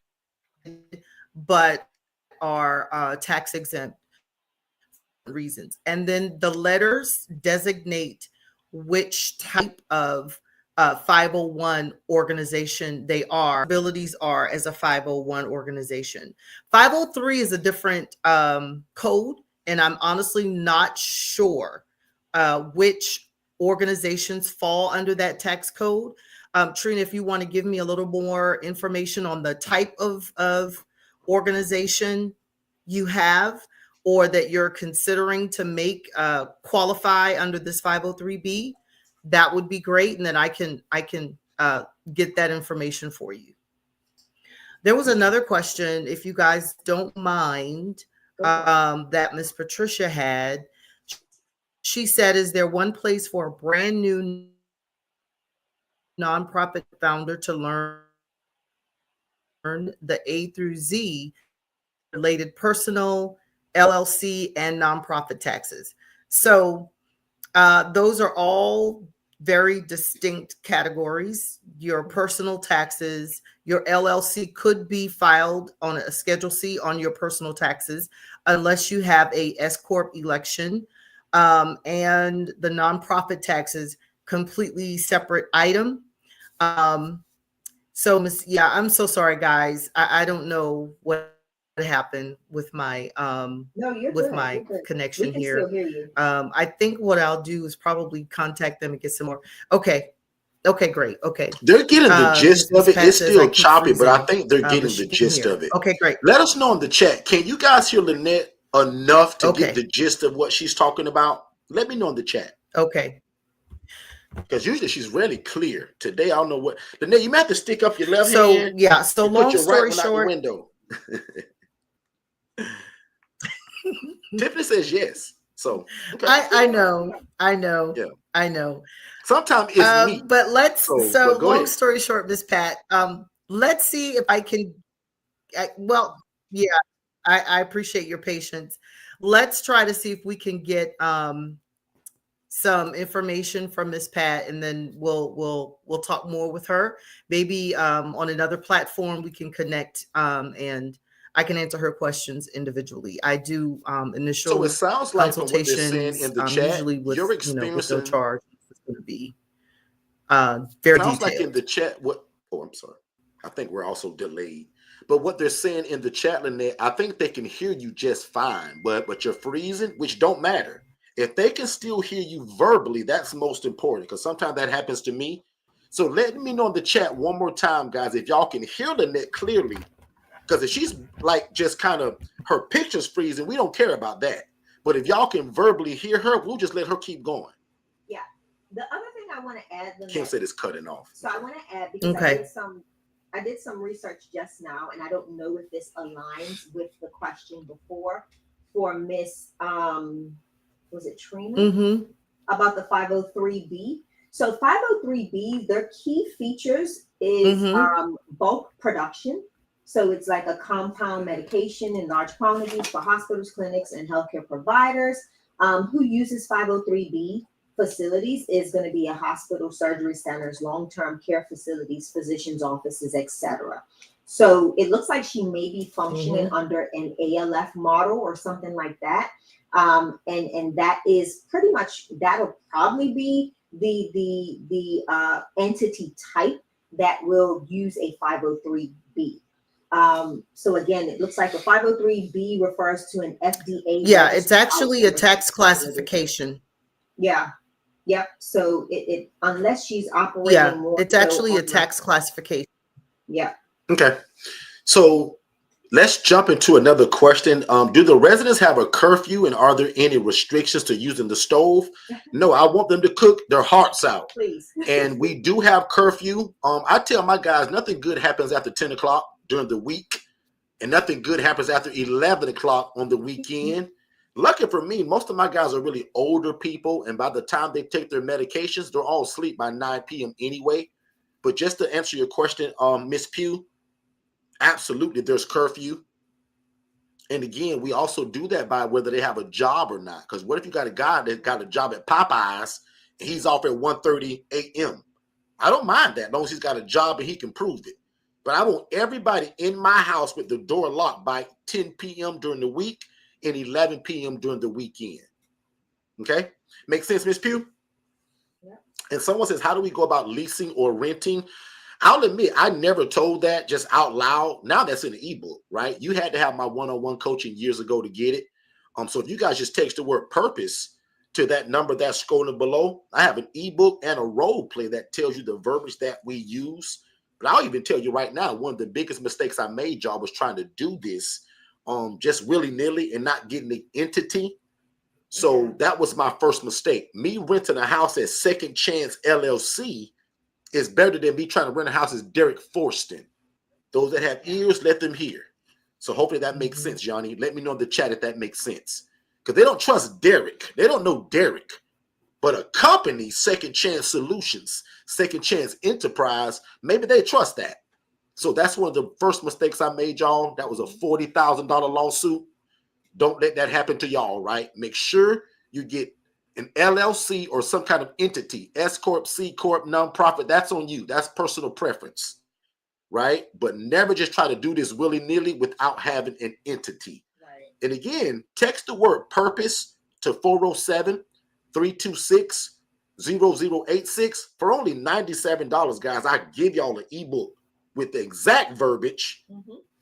but are tax exempt reasons. And then the letters designate which type of 501 organization they are, abilities are as a 501 organization. 503 is a different code, and I'm honestly not sure which organizations fall under that tax code. Trina, if you want to give me a little more information on the type of organization you have, or that you're considering to make qualify under this 503B, that would be great. And then I can get that information for you. There was another question, if you guys don't mind, that Miss Patricia had. She said, is there one place for a brand new nonprofit founder to learn the A through Z related personal, LLC, and nonprofit taxes? So those are all very distinct categories. Your personal taxes, your LLC could be filed on a Schedule C on your personal taxes unless you have a S Corp election. And the nonprofit taxes, completely separate item. So yeah, I'm so sorry, guys. I don't know what happened with my connection here. I think what I'll do is probably contact them and get some more. Okay, great. Okay, they're getting the gist of it. It's still choppy, but I think they're getting the gist hear. of it. Okay, great. Let us know in the chat. Can you guys hear Lynette enough to get the gist of what she's talking about? Let me know in the chat. Okay. Because usually she's really clear. Today, I don't know what. Lynette, you might have to stick up your left hand. Yeah. So long story short. Window. Tiffany says yes. So okay. I know. Yeah. I know. Sometimes it's me. But let's. So long ahead. Story short, Miss Pat. Let's see if I can. Well, yeah. I appreciate your patience. Let's try to see if we can get some information from Miss Pat, and then we'll talk more with her. Maybe on another platform we can connect, and I can answer her questions individually. I do initial. So it sounds like from what they're saying in the chat, usually with, you're experiencing with no charge. It's going to be very sounds detailed. like in the chat. What? Oh, I'm sorry. I think we're also delayed. But what they're saying in the chat, Lynette, I think they can hear you just fine. But you're freezing, which don't matter. If they can still hear you verbally, that's most important, because sometimes that happens to me. So let me know in the chat one more time, guys, if y'all can hear Lynette clearly. Because if she's like just kind of her picture's freezing, we don't care about that. But if y'all can verbally hear her, we'll just let her keep going. Yeah. The other thing I want to add, Kim said it's cutting off. So I want to add, because I did some research just now, and I don't know if this aligns with the question before for Miss was it Trina? About the 503B. So 503B, their key features is bulk production. So it's like a compound medication in large quantities for hospitals, clinics, and healthcare providers. Who uses 503B facilities is going to be a hospital, surgery centers, long-term care facilities, physicians' offices, etc. So it looks like she may be functioning under an ALF model or something like that. And that is pretty much, that'll probably be the entity type that will use a 503B. So again, it looks like a 503B refers to an FDA. Yeah, it's actually a tax classification. Yeah. Yep. So it unless she's operating more. It's actually a tax classification. Yeah. Okay. So let's jump into another question. Do the residents have a curfew, and are there any restrictions to using the stove? No, I want them to cook their hearts out. Please. And we do have curfew. I tell my guys, nothing good happens after 10 o'clock during the week, and nothing good happens after 11 o'clock on the weekend. Lucky for me, most of my guys are really older people, and by the time they take their medications, they're all asleep by 9 p.m. anyway. But just to answer your question, Miss Pugh, absolutely, there's curfew. And again, we also do that by whether they have a job or not. Because what if you got a guy that got a job at Popeyes and he's off at 1:30 a.m.? I don't mind that, as long as he's got a job and he can prove it. But I want everybody in my house with the door locked by 10 p.m. during the week and 11 p.m. during the weekend. Okay? Make sense, Miss Pugh? Yeah. And someone says, how do we go about leasing or renting? I'll admit, I never told that just out loud. Now that's in the ebook, right? You had to have my one-on-one coaching years ago to get it. So if you guys just text the word purpose to that number that's scrolling below, I have an ebook and a role play that tells you the verbiage that we use. But I'll even tell you right now, one of the biggest mistakes I made, y'all, was trying to do this just willy-nilly and not getting the entity. So that was my first mistake. Me renting a house at Second Chance LLC is better than me trying to rent a house as Derek Forston. Those that have ears, let them hear. So hopefully that makes sense, Johnny. Let me know in the chat if that makes sense. Because they don't trust Derek. They don't know Derek. But a company, Second Chance Solutions, Second Chance Enterprise, maybe they trust that. So that's one of the first mistakes I made, y'all. That was a $40,000 lawsuit. Don't let that happen to y'all, right? Make sure you get an LLC or some kind of entity, S Corp, C Corp, nonprofit. That's on you. That's personal preference, right? But never just try to do this willy-nilly without having an entity. Right. And again, text the word purpose to 407-326-0086 for only $97, guys. I give y'all an ebook with the exact verbiage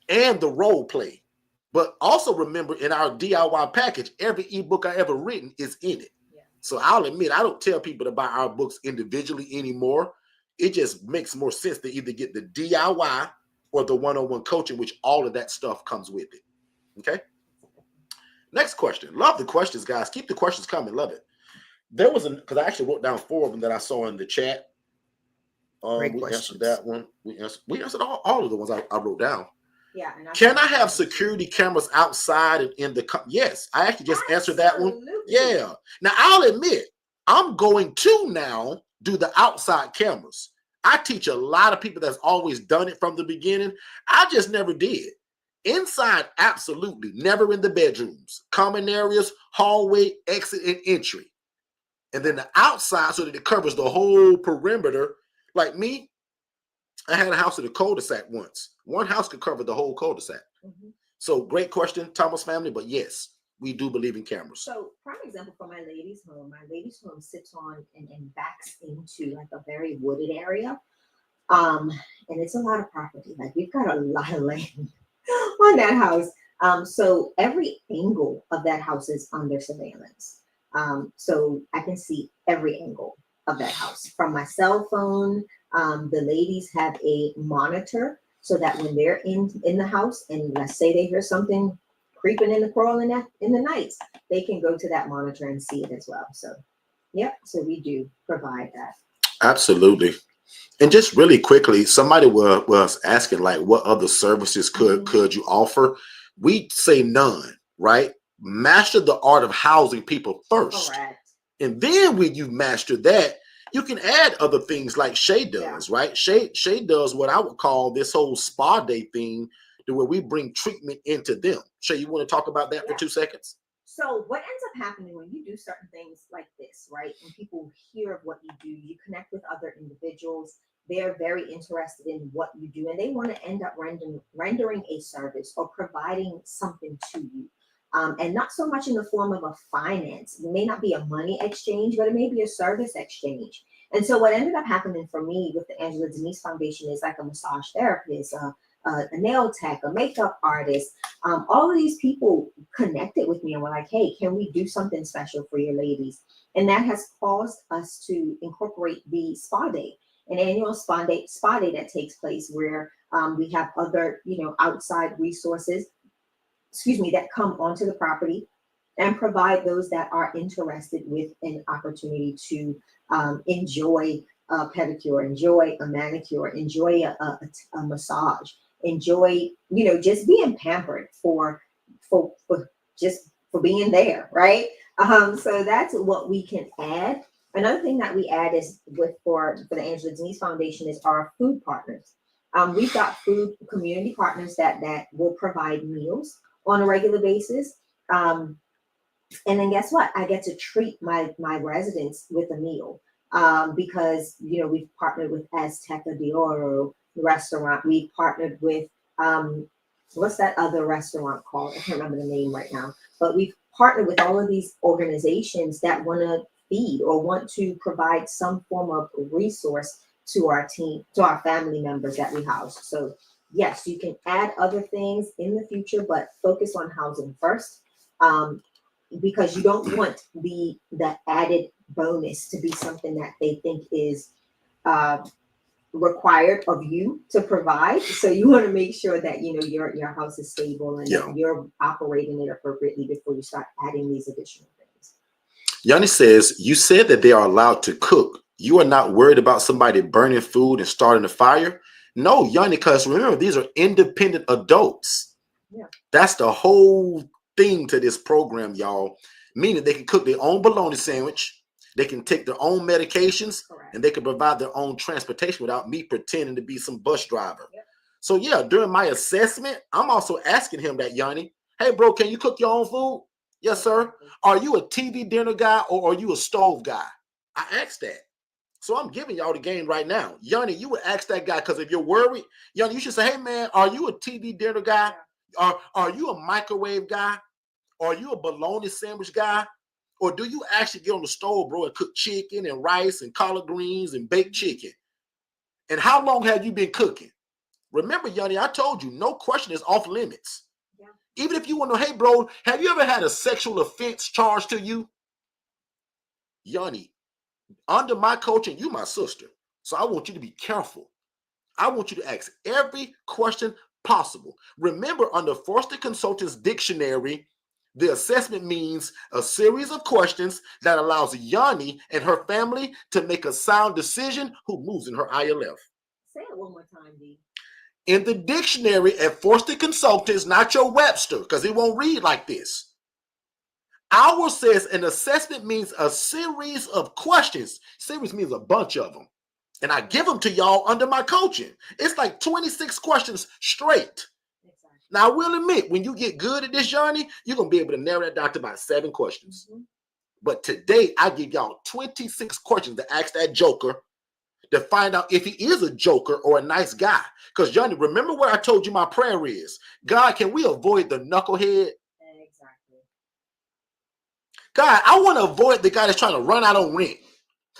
and the role play. But also remember, in our DIY package, every ebook I ever written is in it. Yeah. So I'll admit, I don't tell people to buy our books individually anymore. It just makes more sense to either get the DIY or the one-on-one coaching, which all of that stuff comes with it. Okay? Next question. Love the questions, guys. Keep the questions coming. Love it. There was because I actually wrote down 4 of them that I saw in the chat. We answered that one. We answered all of the ones I wrote down. Yeah. Can I have security cameras outside and in the yes, I actually just answered that one. Yeah. Now I'll admit, I'm going to now do the outside cameras. I teach a lot of people that's always done it from the beginning. I just never did. Inside, absolutely. Never in the bedrooms. Common areas, hallway, exit, and entry. And then the outside so that it covers the whole perimeter. Like me, I had a house in a cul-de-sac once. One house could cover the whole cul-de-sac. So great question, Thomas family. But yes, we do believe in cameras. So prime example for my ladies' home. My ladies' home sits on and backs into like a very wooded area. And it's a lot of property. Like we've got a lot of land on that house. So every angle of that house is under surveillance. So I can see every angle of that house from my cell phone. The ladies have a monitor so that when they're in the house and let's say they hear something creeping in the crawling in the nights, they can go to that monitor and see it as well. So, yep. So we do provide that. Absolutely. And just really quickly, somebody was asking like, what other services could you offer? We say none, right? Master the art of housing people first. Correct. And then when you master that, you can add other things like Shay does, right? Shay does what I would call this whole spa day thing to where we bring treatment into them. Shay, you want to talk about that for 2 seconds? So what ends up happening when you do certain things like this, right? And people hear of what you do, you connect with other individuals. They're very interested in what you do, and they want to end up rendering a service or providing something to you. And not so much in the form of a finance. It may not be a money exchange, but it may be a service exchange. And so what ended up happening for me with the Angela Denise Foundation is like a massage therapist, a nail tech, a makeup artist. All of these people connected with me and were like, hey, can we do something special for your ladies? And that has caused us to incorporate the spa day, an annual spa day that takes place where we have other, outside resources, that come onto the property and provide those that are interested with an opportunity to enjoy a pedicure, enjoy a manicure, enjoy a massage, enjoy, just being pampered for being there, right? So that's what we can add. Another thing that we add is for the Angela Denise Foundation is our food partners. We've got food community partners that will provide meals on a regular basis. And then guess what? I get to treat my residents with a meal because, we've partnered with Azteca de Oro restaurant. We've partnered with, what's that other restaurant called? I can't remember the name right now, but we've partnered with all of these organizations that want to feed or want to provide some form of resource to our team, to our family members that we house. So yes, you can add other things in the future, but focus on housing first, because you don't want the added bonus to be something that they think is required of you to provide. So you want to make sure that your house is stable and that you're operating it appropriately before you start adding these additional things. Yanni says, you said that they are allowed to cook. You are not worried about somebody burning food and starting a fire? No, Yanni, because remember, these are independent adults. Yeah. That's the whole thing to this program, y'all. Meaning they can cook their own bologna sandwich. They can take their own medications. Correct. And they can provide their own transportation without me pretending to be some bus driver. Yep. So yeah, during my assessment, I'm also asking him that, Yanni, hey bro, can you cook your own food? Yes, sir. Are you a TV dinner guy or are you a stove guy? I asked that. So I'm giving y'all the game right now. Yanni, you would ask that guy, because if you're worried, Yanni, you should say, hey man, are you a TV dinner guy? Yeah. Are you a microwave guy? Are you a bologna sandwich guy? Or do you actually get on the stove, bro, and cook chicken and rice and collard greens and baked chicken? And how long have you been cooking? Remember, Yanni, I told you, no question is off limits. Yeah. Even if you want to know, hey, bro, have you ever had a sexual offense charged to you? Yanni, under my coaching, you my sister. So I want you to be careful. I want you to ask every question possible. Remember, under Forston Consultants Dictionary, the assessment means a series of questions that allows Yanni and her family to make a sound decision who moves in her ILF. Say it one more time, D. In the dictionary at Forston Consultants, not your Webster, because it won't read like this. Ours says an assessment means a series of questions. Series means a bunch of them. And I give them to y'all under my coaching. It's like 26 questions straight. Now, I will admit, when you get good at this journey, you're going to be able to narrow that down to about 7 questions. Mm-hmm. But today, I give y'all 26 questions to ask that joker to find out if he is a joker or a nice guy. Because, Johnny, remember what I told you my prayer is? God, can we avoid the knucklehead? Exactly. God, I want to avoid the guy that's trying to run out on rent.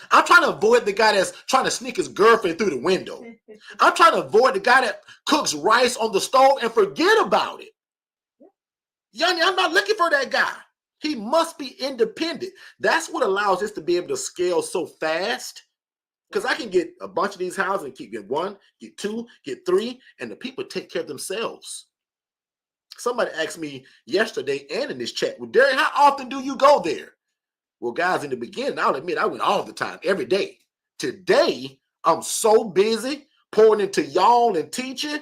I'm trying to avoid the guy that's trying to sneak his girlfriend through the window. I'm trying to avoid the guy that cooks rice on the stove and forget about it. Yanni, I'm not looking for that guy. He must be independent. That's what allows us to be able to scale so fast. Because I can get a bunch of these houses and keep getting 1, get 2, get 3, and the people take care of themselves. Somebody asked me yesterday and in this chat, well, Derek, how often do you go there? Well, guys, in the beginning, I'll admit I went all the time, every day. Today, I'm so busy pouring into y'all and teaching.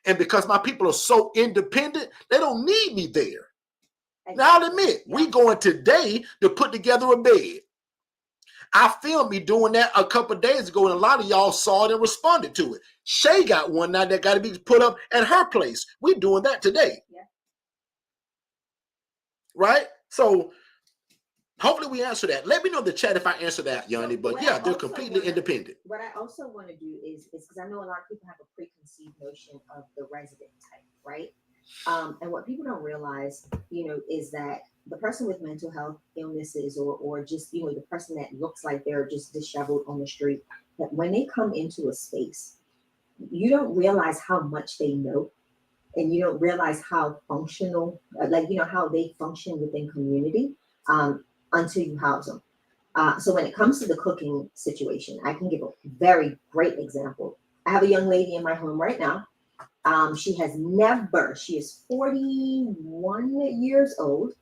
And because my people are so independent, they don't need me there. Now, I'll admit, we going today to put together a bed. I filmed me doing that a couple of days ago, and a lot of y'all saw it and responded to it. Shay got one now that got to be put up at her place. We're doing that today. Yeah. Right? So, hopefully we answer that. Let me know in the chat if I answer that, Yanni. But yeah, they're completely independent. What I also want to do is because I know a lot of people have a preconceived notion of the resident type, right? And what people don't realize, is that the person with mental health illnesses or just, the person that looks like they're just disheveled on the street, that when they come into a space, you don't realize how much they know. And you don't realize how functional, how they function within community. Until you house them. So when it comes to the cooking situation, I can give a very great example. I have a young lady in my home right now. She is 41 years old,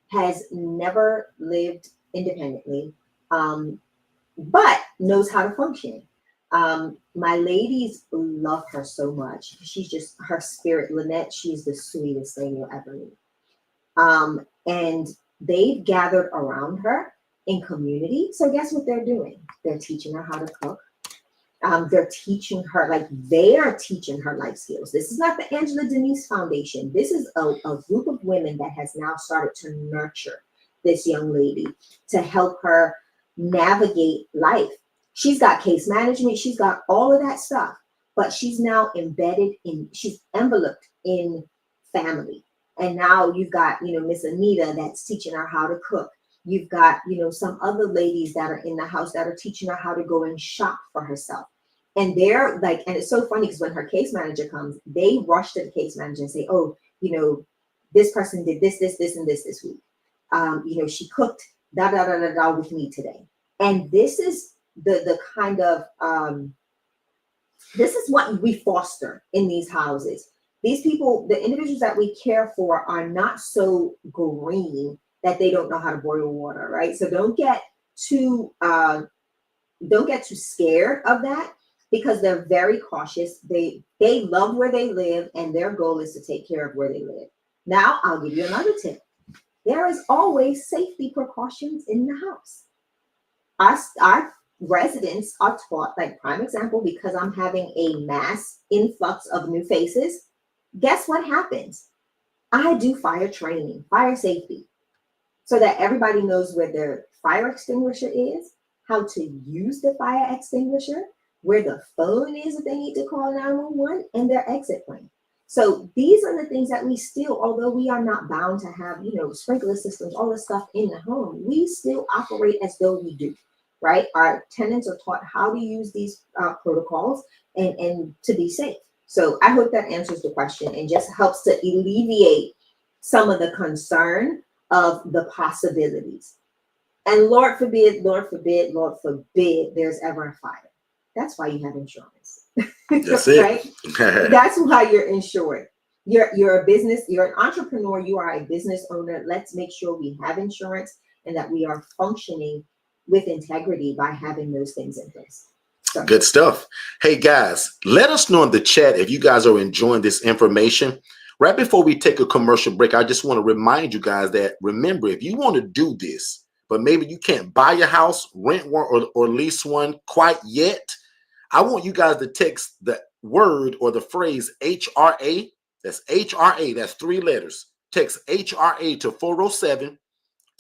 has never lived independently, but knows how to function. My ladies love her so much. She's just, her spirit, Lynette, she's the sweetest thing you'll ever meet. And they've gathered around her in community. So guess what they're doing? They're teaching her how to cook. They're teaching her life skills. This is not the Angela Denise Foundation. This is a group of women that has now started to nurture this young lady to help her navigate life. She's got case management. She's got all of that stuff, but she's now she's enveloped in family. And now you've got, Miss Anita that's teaching her how to cook. You've got, some other ladies that are in the house that are teaching her how to go and shop for herself. And they're like, and it's so funny because when her case manager comes, they rush to the case manager and say, oh, this person did this, and this week. She cooked da da da da da with me today. And this is the kind of this is what we foster in these houses. These people, the individuals that we care for, are not so green that they don't know how to boil water, right? So don't get too scared of that, because they're very cautious. They love where they live, and their goal is to take care of where they live. Now, I'll give you another tip. There is always safety precautions in the house. Our residents are taught, like prime example, because I'm having a mass influx of new faces. Guess what happens? I do fire training, fire safety, so that everybody knows where their fire extinguisher is, how to use the fire extinguisher, where the phone is if they need to call 911, and their exit plan. So these are the things that we still, although we are not bound to have, sprinkler systems, all this stuff in the home, we still operate as though we do, right? Our tenants are taught how to use these protocols and to be safe. So I hope that answers the question and just helps to alleviate some of the concern of the possibilities. And Lord forbid, there's ever a fire. That's why you have insurance. That's right? it. That's why you're insured. You're a business, you're an entrepreneur, you are a business owner. Let's make sure we have insurance and that we are functioning with integrity by having those things in place. So. Good stuff. Hey guys, let us know in the chat if you guys are enjoying this information. Right before we take a commercial break, I just want to remind you guys that, remember, if you want to do this, but maybe you can't buy a house, rent one, or lease one quite yet, I want you guys to text the word or the phrase HRA. That's HRA. That's 3 letters. Text HRA to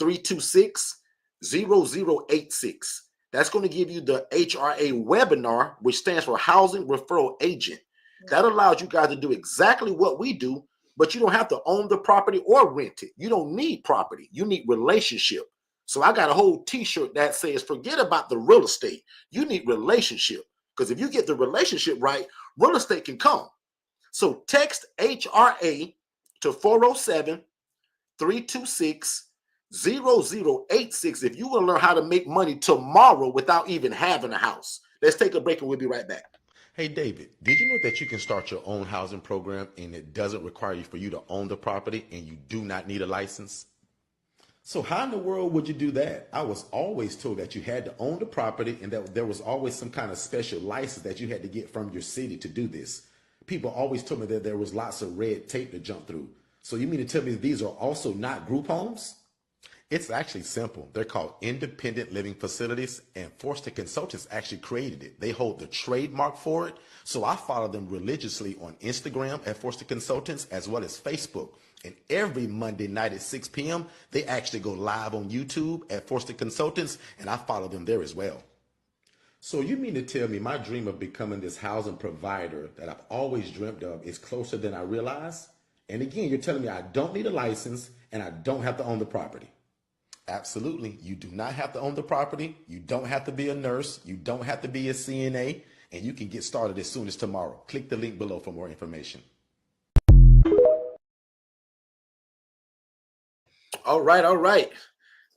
407-326-0086. That's going to give you the HRA webinar, which stands for Housing Referral Agent. That allows you guys to do exactly what we do, but you don't have to own the property or rent it. You don't need property. You need relationship. So I got a whole t-shirt that says, forget about the real estate. You need relationship. Because if you get the relationship right, real estate can come. So text HRA to 407-326-0086 if you want to learn how to make money tomorrow without even having a house. Let's take a break and we'll be right back. Hey, David, did you know that you can start your own housing program and it doesn't require you for you to own the property and you do not need a license? So how in the world would you do that? I was always told that you had to own the property and that there was always some kind of special license that you had to get from your city to do this. People always told me that there was lots of red tape to jump through. So you mean to tell me these are also not group homes? It's actually simple. They're called independent living facilities, and Forston Consultants actually created it. They hold the trademark for it. So I follow them religiously on Instagram at Forston Consultants as well as Facebook. And every Monday night at 6 p.m., they actually go live on YouTube at Forston Consultants, and I follow them there as well. So you mean to tell me my dream of becoming this housing provider that I've always dreamt of is closer than I realize? And again, you're telling me I don't need a license and I don't have to own the property. Absolutely. You do not have to own the property. You don't have to be a nurse. You don't have to be a CNA, and you can get started as soon as tomorrow. Click the link below for more information. All right.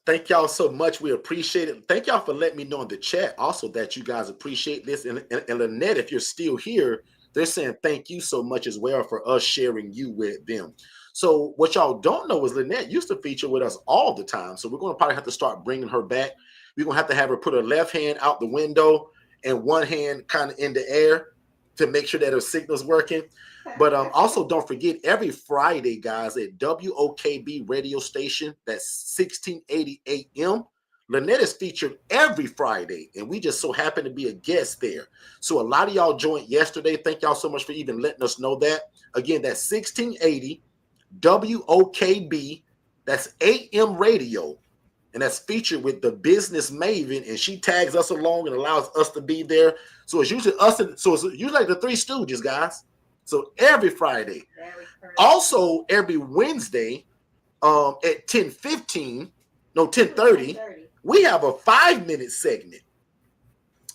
Thank y'all so much. We appreciate it. Thank y'all for letting me know in the chat also that you guys appreciate this. And Lynette, if you're still here, they're saying thank you so much as well for us sharing you with them. So what y'all don't know is Lynette used to feature with us all the time. So we're going to probably have to start bringing her back. We're going to have her put her left hand out the window and one hand kind of in the air to make sure that her signal's working. But also don't forget, every Friday, guys, at WOKB radio station, that's 1680 AM, Lynette is featured every Friday, and we just so happen to be a guest there. So a lot of y'all joined yesterday. Thank y'all so much for even letting us know that. Again, that's 1680 WOKB, that's AM radio, and that's featured with the business Maven, and she tags us along and allows us to be there. So it's usually us, so it's usually like the Three Stooges, guys. So every Friday, also every Wednesday, at 10:15. No, 10:30. We have a 5-minute segment.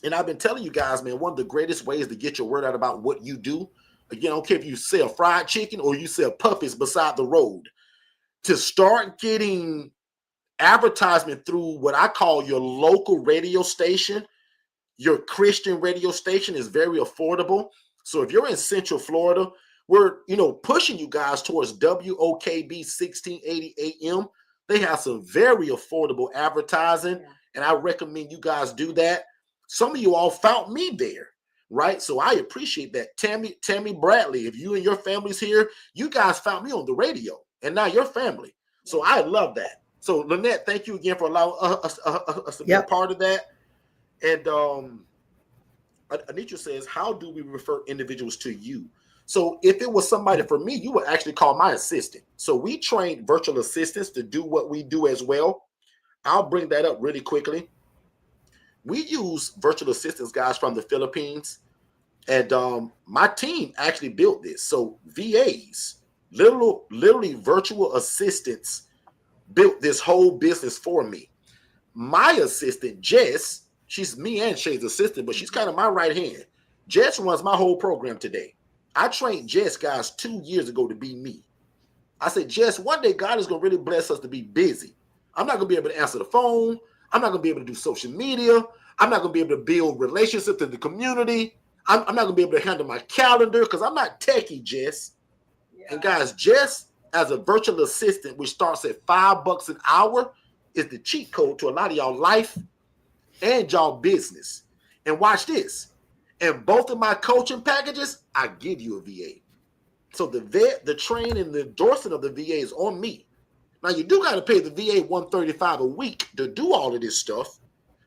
And I've been telling you guys, man, one of the greatest ways to get your word out about what you do, again, I don't care if you sell fried chicken or you sell puppies beside the road, to start getting advertisement through what I call your local radio station. Your Christian radio station is very affordable. So if you're in Central Florida, we're, pushing you guys towards WOKB 1680 AM. They have some very affordable advertising, and I recommend you guys do that. Some of you all found me there, right? So I appreciate that. Tammy Bradley, if you and your family's here, you guys found me on the radio, and now you're family. So I love that. So Lynette, thank you again for allowing us to be a part of that. And Anitra says, how do we refer individuals to you? So if it was somebody for me, you would actually call my assistant. So we train virtual assistants to do what we do as well. I'll bring that up really quickly. We use virtual assistants, guys, from the Philippines. And my team actually built this. So VAs, literally virtual assistants, built this whole business for me. My assistant, Jess, she's me and Shay's assistant, but she's kind of my right hand. Jess runs my whole program today. I trained Jess, guys, 2 years ago to be me. I said, Jess, one day God is going to really bless us to be busy. I'm not going to be able to answer the phone. I'm not going to be able to do social media. I'm not going to be able to build relationships in the community. I'm not going to be able to handle my calendar because I'm not techie, Jess. Yeah. And guys, Jess, as a virtual assistant, which starts at $5 an hour, is the cheat code to a lot of y'all life and y'all business. And watch this. And both of my coaching packages, I give you a VA. So the vet, the train, and the endorsement of the VA is on me. Now you do got to pay the VA $135 a week to do all of this stuff.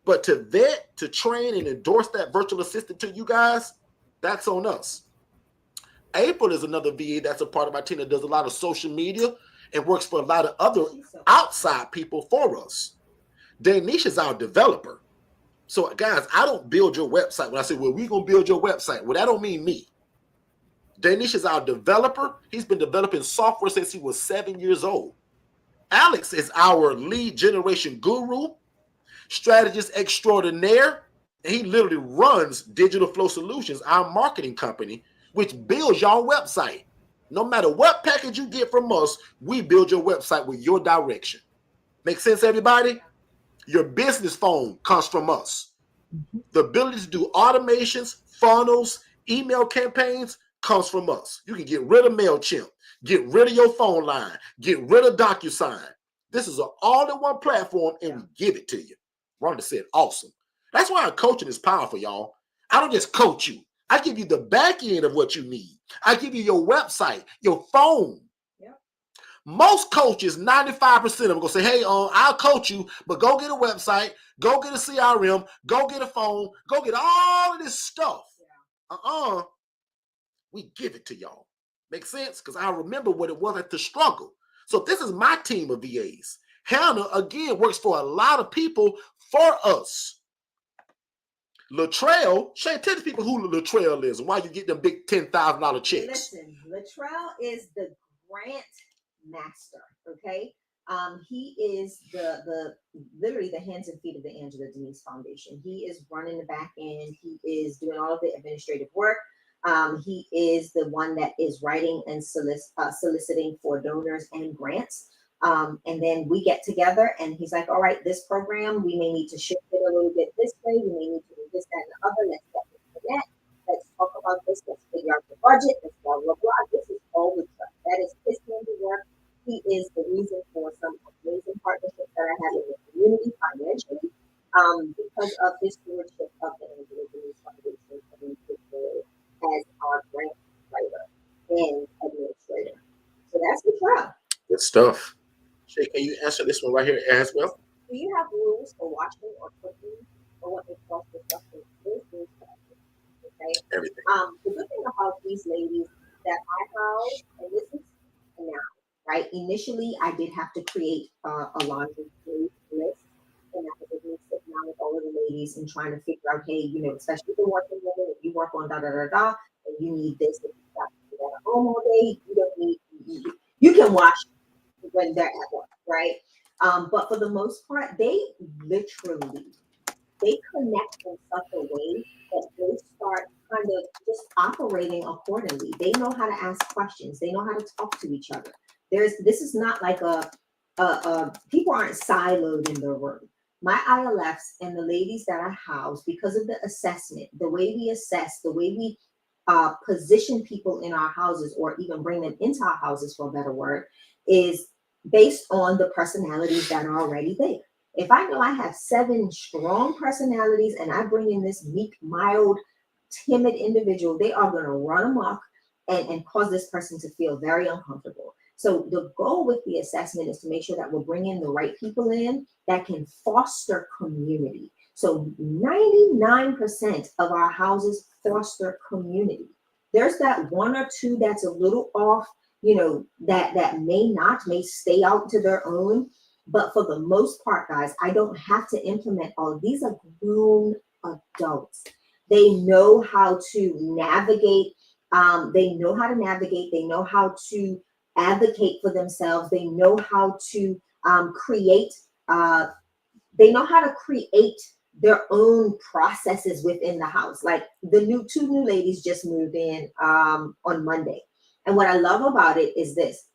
But to vet, to train, and endorse that virtual assistant to you guys, that's on us. April is another VA that's a part of my team that does a lot of social media and works for a lot of other outside people for us. Danish is our developer. So, guys, I don't build your website. When I say, well, we're going to build your website, well, that don't mean me. Danish is our developer. He's been developing software since he was 7 years old. Alex is our lead generation guru, strategist extraordinaire, and he literally runs Digital Flow Solutions, our marketing company, which builds your website. No matter what package you get from us, we build your website with your direction. Make sense, everybody? Your business phone comes from us. The ability to do automations, funnels, email campaigns comes from us. You can get rid of MailChimp, get rid of your phone line, get rid of DocuSign. This is an all-in-one platform, and we give it to you. Rhonda said, awesome. That's why our coaching is powerful, y'all. I don't just coach you. I give you the back end of what you need. I give you your website, your phone. Most coaches, 95% of them, going to say, hey, I'll coach you, but go get a website, go get a CRM, go get a phone, go get all of this stuff. We give it to y'all. Make sense? Because I remember what it was at the struggle. So this is my team of VAs. Hannah, again, works for a lot of people for us. Latrell, Shay, tell the people who Latrell is and why you get them big $10,000 checks. Listen, Latrell is the grant master, okay? He is the literally the hands and feet of the Angela Denise Foundation. He is running the back end. He is doing all of the administrative work. He is the one that is writing and soliciting for donors and grants. And then we get together and he's like, all right, this program, we may need to shift it a little bit this way. We may need to do this, that, and the other. Let's get into that. Let's talk about this. Let's figure out the budget. Let's blah, blah, blah. This is all the stuff. That is his handiwork. He is the reason for some amazing partnerships that I have in the community financially because of his stewardship of the Angela Denise Foundation as our grant writer and administrator. So that's the trial. Good stuff. Shay, can you answer this one right here as well? Do you have rules for washing or cooking or what they call the stuff? Okay. Everything. The good thing about these ladies that I house, and this is now, right? Initially, I did have to create a laundry list, and that was me sitting down with all of the ladies and trying to figure out, hey, especially the working women, if you work on and you need this, and you got to do that at home all day, you don't need, you can wash when they're at work, right? But for the most part, they literally they connect in such a way that they start kind of just operating accordingly. They know how to ask questions. They know how to talk to each other. This is not like people aren't siloed in their room. My ILFs and the ladies that I house, because of the assessment, the way we assess, the way we position people in our houses or even bring them into our houses, for a better word, is based on the personalities that are already there. If I know I have 7 strong personalities and I bring in this meek, mild, timid individual, they are going to run amok and cause this person to feel very uncomfortable. So the goal with the assessment is to make sure that we're bringing the right people in that can foster community. So 99% of our houses foster community. There's that 1 or 2 that's a little off, that may stay out to their own. But for the most part, guys, I don't have to implement all of these. Are grown adults. They know how to navigate. They know how to navigate. They know how to advocate for themselves. They know how to create. They know how to create their own processes within the house. Like the 2 new ladies just moved in on Monday. And what I love about it is this.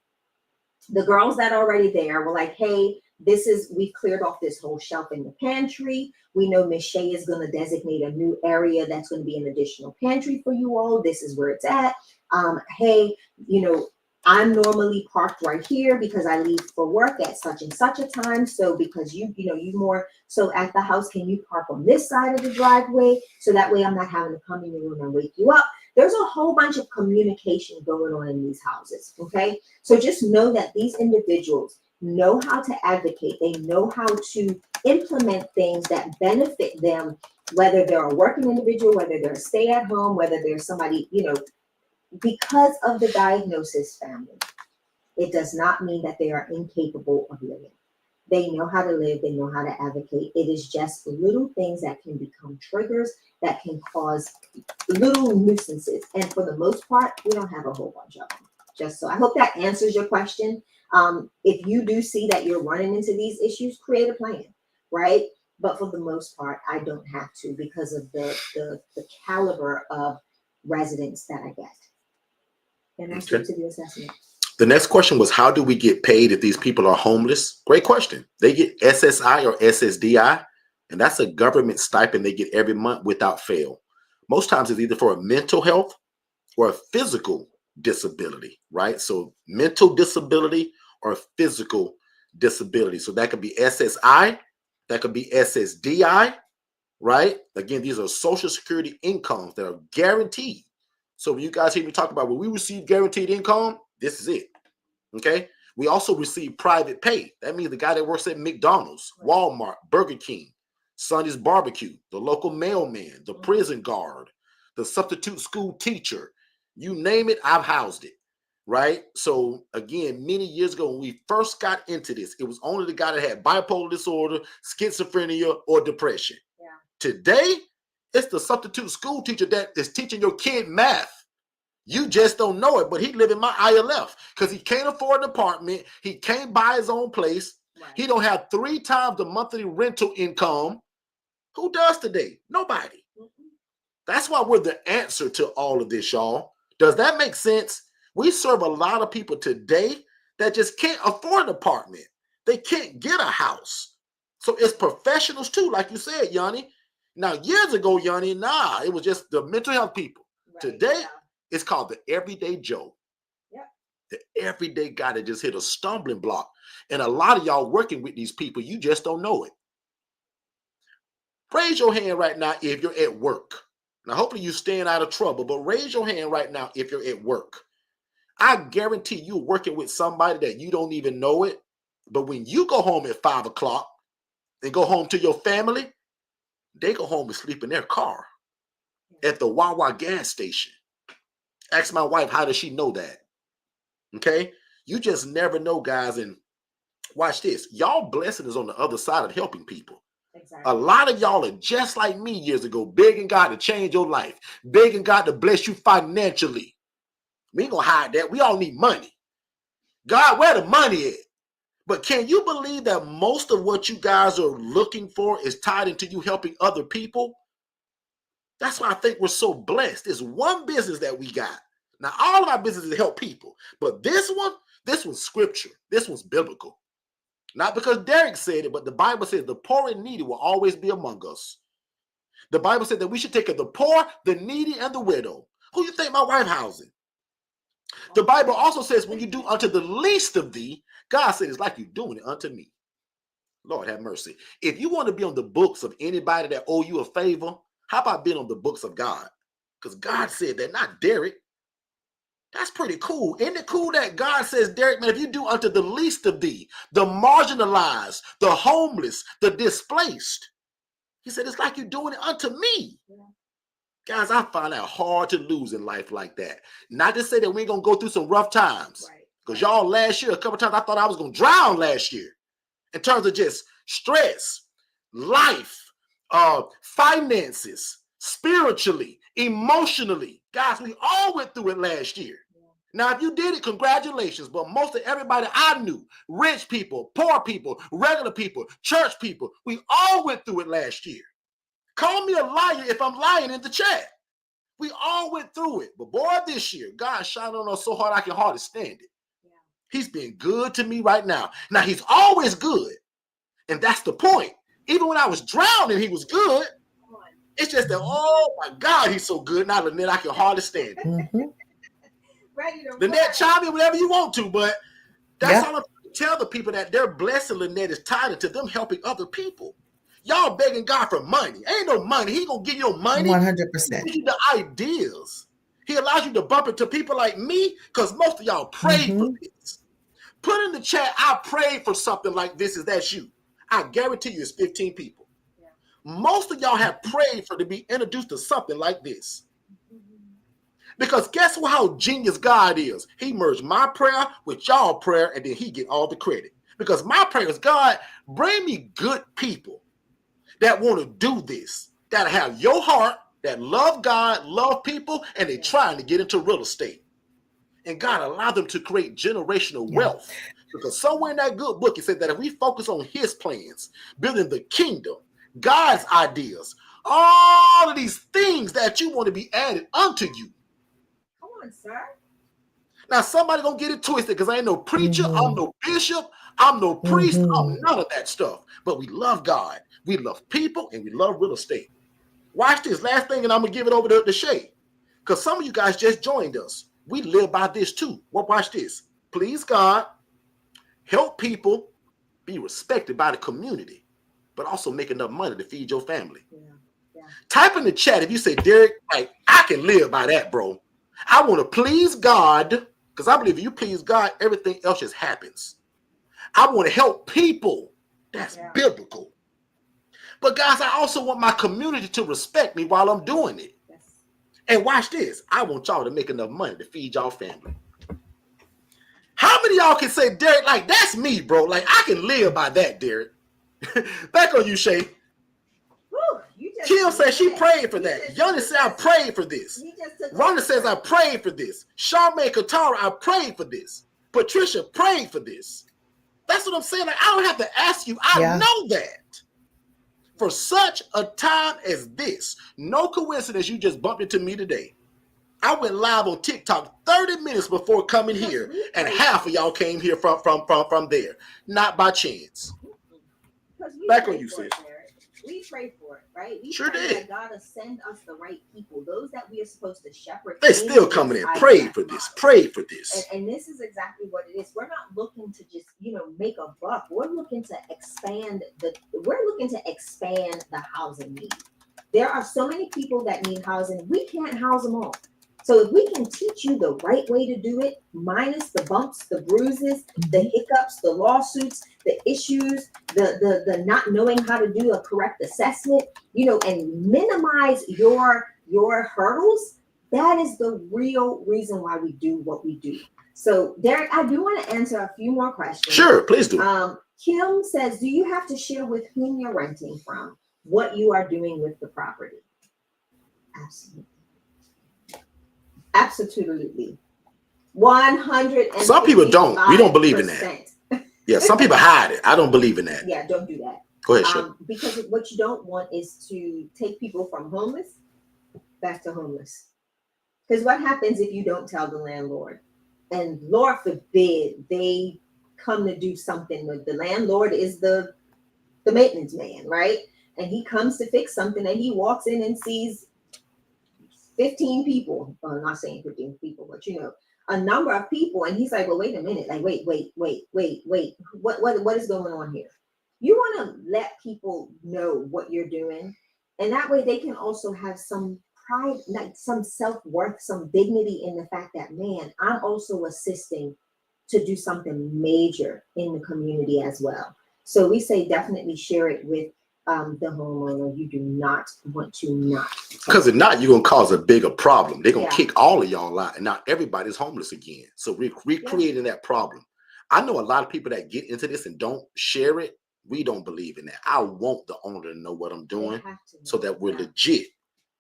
The girls that are already there were like, hey, we've cleared off this whole shelf in the pantry. We know Miss Shay is going to designate a new area that's going to be an additional pantry for you all. This is where it's at. Hey, I'm normally parked right here because I leave for work at such and such a time. So because you more so at the house, can you park on this side of the driveway? So that way I'm not having to come in your room and wake you up. There's a whole bunch of communication going on in these houses. Okay. So just know that these individuals know how to advocate. They know how to implement things that benefit them, whether they're a working individual, whether they're a stay at home, whether they're somebody, because of the diagnosis, family, it does not mean that they are incapable of living. They know how to live. They know how to advocate. It is just little things that can become triggers that can cause little nuisances. And for the most part, we don't have a whole bunch of them. Just so I hope that answers your question. If you do see that you're running into these issues, create a plan, right? But for the most part, I don't have to because of the caliber of residents that I get. And I speak to the assessment. The next question was, how do we get paid if these people are homeless? Great question. They get SSI or SSDI, and that's a government stipend they get every month without fail. Most times it's either for a mental health or a physical disability, right? So mental disability or physical disability. So that could be SSI, that could be SSDI, right? Again, these are Social Security incomes that are guaranteed. So when you guys hear me talk about when we receive guaranteed income, this is it. Okay. We also receive private pay. That means the guy that works at McDonald's, Walmart, Burger King, Sonny's Barbecue, the local mailman, the prison guard, the substitute school teacher, you name it, I've housed it. Right. So again, many years ago, when we first got into this, it was only the guy that had bipolar disorder, schizophrenia, or depression. Yeah. Today, it's the substitute school teacher that is teaching your kid math. You just don't know it, but he live in my ILF because he can't afford an apartment. He can't buy his own place. Right. He don't have 3 times the monthly rental income. Who does today? Nobody. Mm-hmm. That's why we're the answer to all of this, y'all. Does that make sense? We serve a lot of people today that just can't afford an apartment. They can't get a house. So it's professionals too, like you said, Yanni. Now, years ago, Yanni, it was just the mental health people. Right. Today, it's called the everyday Joe. Yep. The everyday guy that just hit a stumbling block. And a lot of y'all working with these people, you just don't know it. Raise your hand right now if you're at work. Now, hopefully you're staying out of trouble, but raise your hand right now if you're at work. I guarantee you're working with somebody that you don't even know it. But when you go home at 5 o'clock and go home to your family, they go home and sleep in their car at the Wawa gas station. Ask my wife, how does she know that? Okay? You just never know, guys. And watch this. Y'all blessing is on the other side of helping people. Exactly. A lot of y'all are just like me years ago, begging God to change your life, begging God to bless you financially. We ain't gonna hide that. We all need money. God, where the money at? But can you believe that most of what you guys are looking for is tied into you helping other people? That's why I think we're so blessed. It's one business that we got. Now, all of our businesses help people, but this one's scripture. This one's biblical. Not because Derek said it, but the Bible says the poor and needy will always be among us. The Bible said that we should take care of the poor, the needy, and the widow. Who you think my wife housing? The Bible also says when you do unto the least of thee, God said it's like you doing it unto me. Lord have mercy. If you want to be on the books of anybody that owe you a favor, how about being on the books of God? Because God said that, not Derek. That's pretty cool. Isn't it cool that God says, Derek, man, if you do unto the least of thee, the marginalized, the homeless, the displaced, he said, it's like you're doing it unto me. Yeah. Guys, I find that hard to lose in life like that. Not to say that we ain't going to go through some rough times. Because y'all last year, a couple times I thought I was going to drown last year. In terms of just stress, life, finances, spiritually, emotionally. Guys, we all went through it last year. Yeah. Now, if you did it, congratulations. But most of everybody I knew, rich people, poor people, regular people, church people, we all went through it last year. Call me a liar if I'm lying in the chat. We all went through it. But boy, this year, God shined on us so hard I can hardly stand it. Yeah. He's been good to me right now. Now, he's always good. And that's the point. Even when I was drowning, he was good. It's just that, oh my God, he's so good. Now, Lynette, I can hardly stand it. Mm-hmm. Lynette, chime in whatever you want to, but that's all I'm trying to tell the people, that their blessing, Lynette, is tied into them helping other people. Y'all begging God for money. Ain't no money. He ain't going to give you no money. 100%. He gives you the ideas. He allows you to bump into people like me because most of y'all prayed for this. Put in the chat, I prayed for something like this. Is that you? I guarantee you it's 15 people. Most of y'all have prayed for to be introduced to something like this. Because guess how genius God is? He merged my prayer with y'all prayer, and then he get all the credit. Because my prayer is, God, bring me good people that want to do this, that have your heart, that love God, love people, and they're trying to get into real estate. And God allowed them to create generational wealth. Because somewhere in that good book, it said that if we focus on his plans, building the kingdom, God's ideas, all of these things that you want to be added unto you. Come on, sir. Now, somebody gonna get it twisted because I ain't no preacher, I'm no bishop, I'm no priest, I'm none of that stuff. But we love God, we love people, and we love real estate. Watch this last thing, and I'm gonna give it over to Shay. Because some of you guys just joined us. We live by this too. Well, watch this. Please God, help people be respected by the community, but also make enough money to feed your family. Yeah. Type in the chat if you say, Derek, like, I can live by that, bro. I want to please God, because I believe if you please God, everything else just happens. I want to help people. That's biblical. But guys, I also want my community to respect me while I'm doing it. Yes. And watch this. I want y'all to make enough money to feed y'all family. How many of y'all can say, Derek, like, that's me, bro. Like, I can live by that, Derek. Back on you, Shay. Kim says she prayed for that. Yoni said, I prayed for this. Rhonda says, I prayed for this. Charmaine Katara, I prayed for this. Patricia prayed for this. That's what I'm saying. Like, I don't have to ask you. I know that. For such a time as this, no coincidence you just bumped into me today. I went live on TikTok 30 minutes before coming here, and half of y'all came here from there. Not by chance. Back on you, sis. We pray for it, right? We sure pray did. that God will send us the right people, those that we are supposed to shepherd. They still coming in. Pray for this. Pray for this. And this is exactly what it is. We're not looking to just, make a buck. We're looking to expand the housing need. There are so many people that need housing. We can't house them all. So if we can teach you the right way to do it, minus the bumps, the bruises, the hiccups, the lawsuits, the issues, the not knowing how to do a correct assessment, and minimize your hurdles, that is the real reason why we do what we do. So Derek, I do want to answer a few more questions. Sure, please do. Kim says, do you have to share with whom you're renting from what you are doing with the property? Absolutely. Absolutely. 100%. Some people don't. We don't believe in that. Yeah, some people hide it. I don't believe in that. Yeah, don't do that. Go ahead, Shep. Because what you don't want is to take people from homeless back to homeless. Because what happens if you don't tell the landlord? And Lord forbid they come to do something with the landlord is the maintenance man, right? And he comes to fix something and he walks in and sees 15 people. Well, I'm not saying 15 people, but a number of people. And he's like, well, wait a minute. Like, wait. What is going on here? You want to let people know what you're doing. And that way they can also have some pride, like some self-worth, some dignity in the fact that, man, I'm also assisting to do something major in the community as well. So we say definitely share it with the homeowner. You do not want to not. Because if not, you're going to cause a bigger problem. They're going to kick all of y'all out, and now everybody's homeless again. So we're recreating that problem. I know a lot of people that get into this and don't share it. We don't believe in that. I want the owner to know what I'm doing so that we're legit.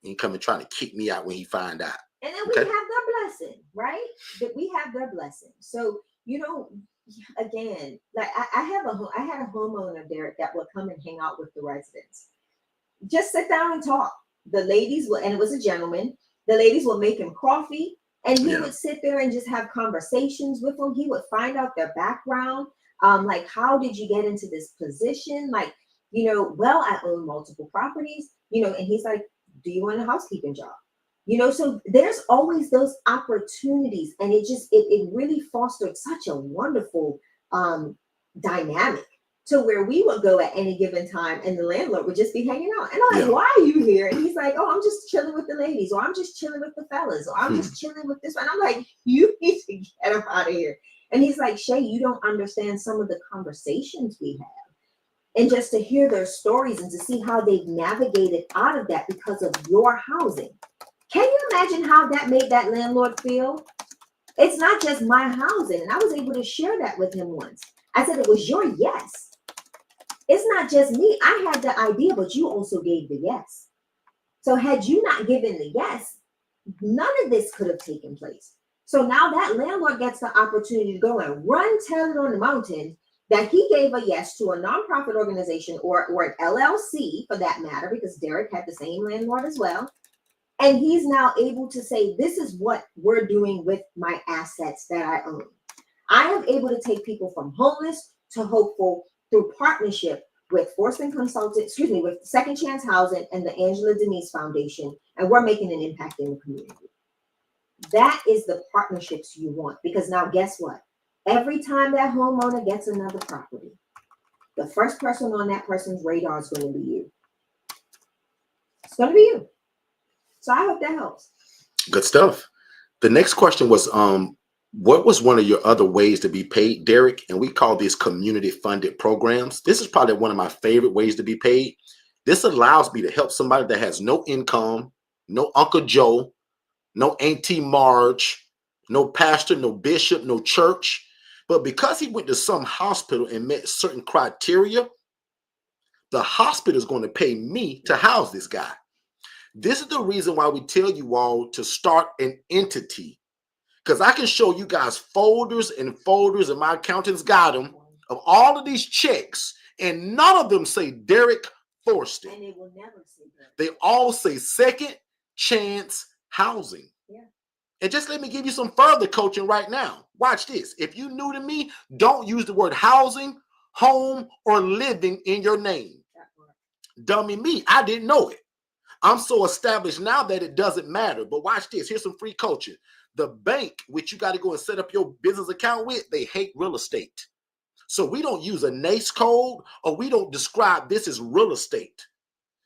He come and trying to kick me out when he find out. And then we have their blessing, right? That we have their blessing. So, again, like I had a homeowner, Derek, that would come and hang out with the residents. Just sit down and talk. The ladies will, and it was a gentleman, the ladies will make him coffee and he would sit there and just have conversations with them. He would find out their background. Like, how did you get into this position? Like, well, I own multiple properties, and he's like, do you want a housekeeping job? So there's always those opportunities, and it really fostered such a wonderful dynamic to where we would go at any given time and the landlord would just be hanging out. And I'm like, why are you here? And he's like, oh, I'm just chilling with the ladies, or I'm just chilling with the fellas, or I'm just chilling with this one. I'm like, you need to get him out of here. And he's like, Shay, you don't understand some of the conversations we have. And just to hear their stories and to see how they've navigated out of that because of your housing. Can you imagine how that made that landlord feel? It's not just my housing. And I was able to share that with him once. I said, it was your yes. It's not just me. I had the idea, but you also gave the yes. So had you not given the yes, none of this could have taken place. So now that landlord gets the opportunity to go and tell it on the mountain that he gave a yes to a nonprofit organization or an LLC for that matter, because Derek had the same landlord as well. And he's now able to say, this is what we're doing with my assets that I own. I am able to take people from homeless to hopeful through partnership with Forston Consultants, with Second Chance Housing and the Angela Denise Foundation. And we're making an impact in the community. That is the partnerships you want, because now guess what? Every time that homeowner gets another property, the first person on that person's radar is going to be you. It's going to be you. So I hope that helps. Good stuff. The next question was, what was one of your other ways to be paid, Derek? And we call these community funded programs. This is probably one of my favorite ways to be paid. This allows me to help somebody that has no income, no Uncle Joe, no Auntie Marge, no pastor, no bishop, no church. But because he went to some hospital and met certain criteria, the hospital is going to pay me to house this guy. This is the reason why we tell you all to start an entity, because I can show you guys folders and folders, and my accountants got them, of all of these checks, and none of them say Derek Forston. And they will never say that. They all say Second Chance Housing. Yeah. And just let me give you some further coaching right now. Watch this. If you're new to me, don't use the word housing, home, or living in your name. Dummy me, I didn't know it. I'm so established now that it doesn't matter. But watch this. Here's some free coaching. The bank, which you got to go and set up your business account with, they hate real estate. So we don't use a NACE code, or we don't describe this as real estate.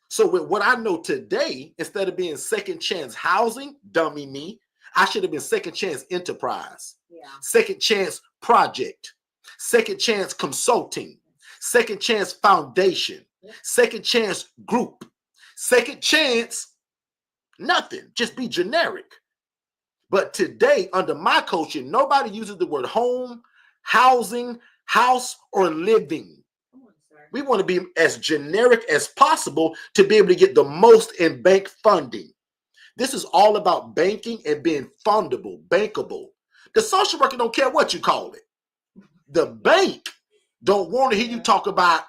So with what I know today, instead of being Second Chance Housing, dummy me, I should have been Second Chance Enterprise, Second Chance Project, Second Chance Consulting, Second Chance Foundation, Second Chance Group, Second Chance, nothing, just be generic. But today, under my coaching, nobody uses the word home, housing, house, or living. We want to be as generic as possible to be able to get the most in bank funding. This is all about banking and being fundable, bankable. The social worker don't care what you call it. The bank don't want to hear you talk about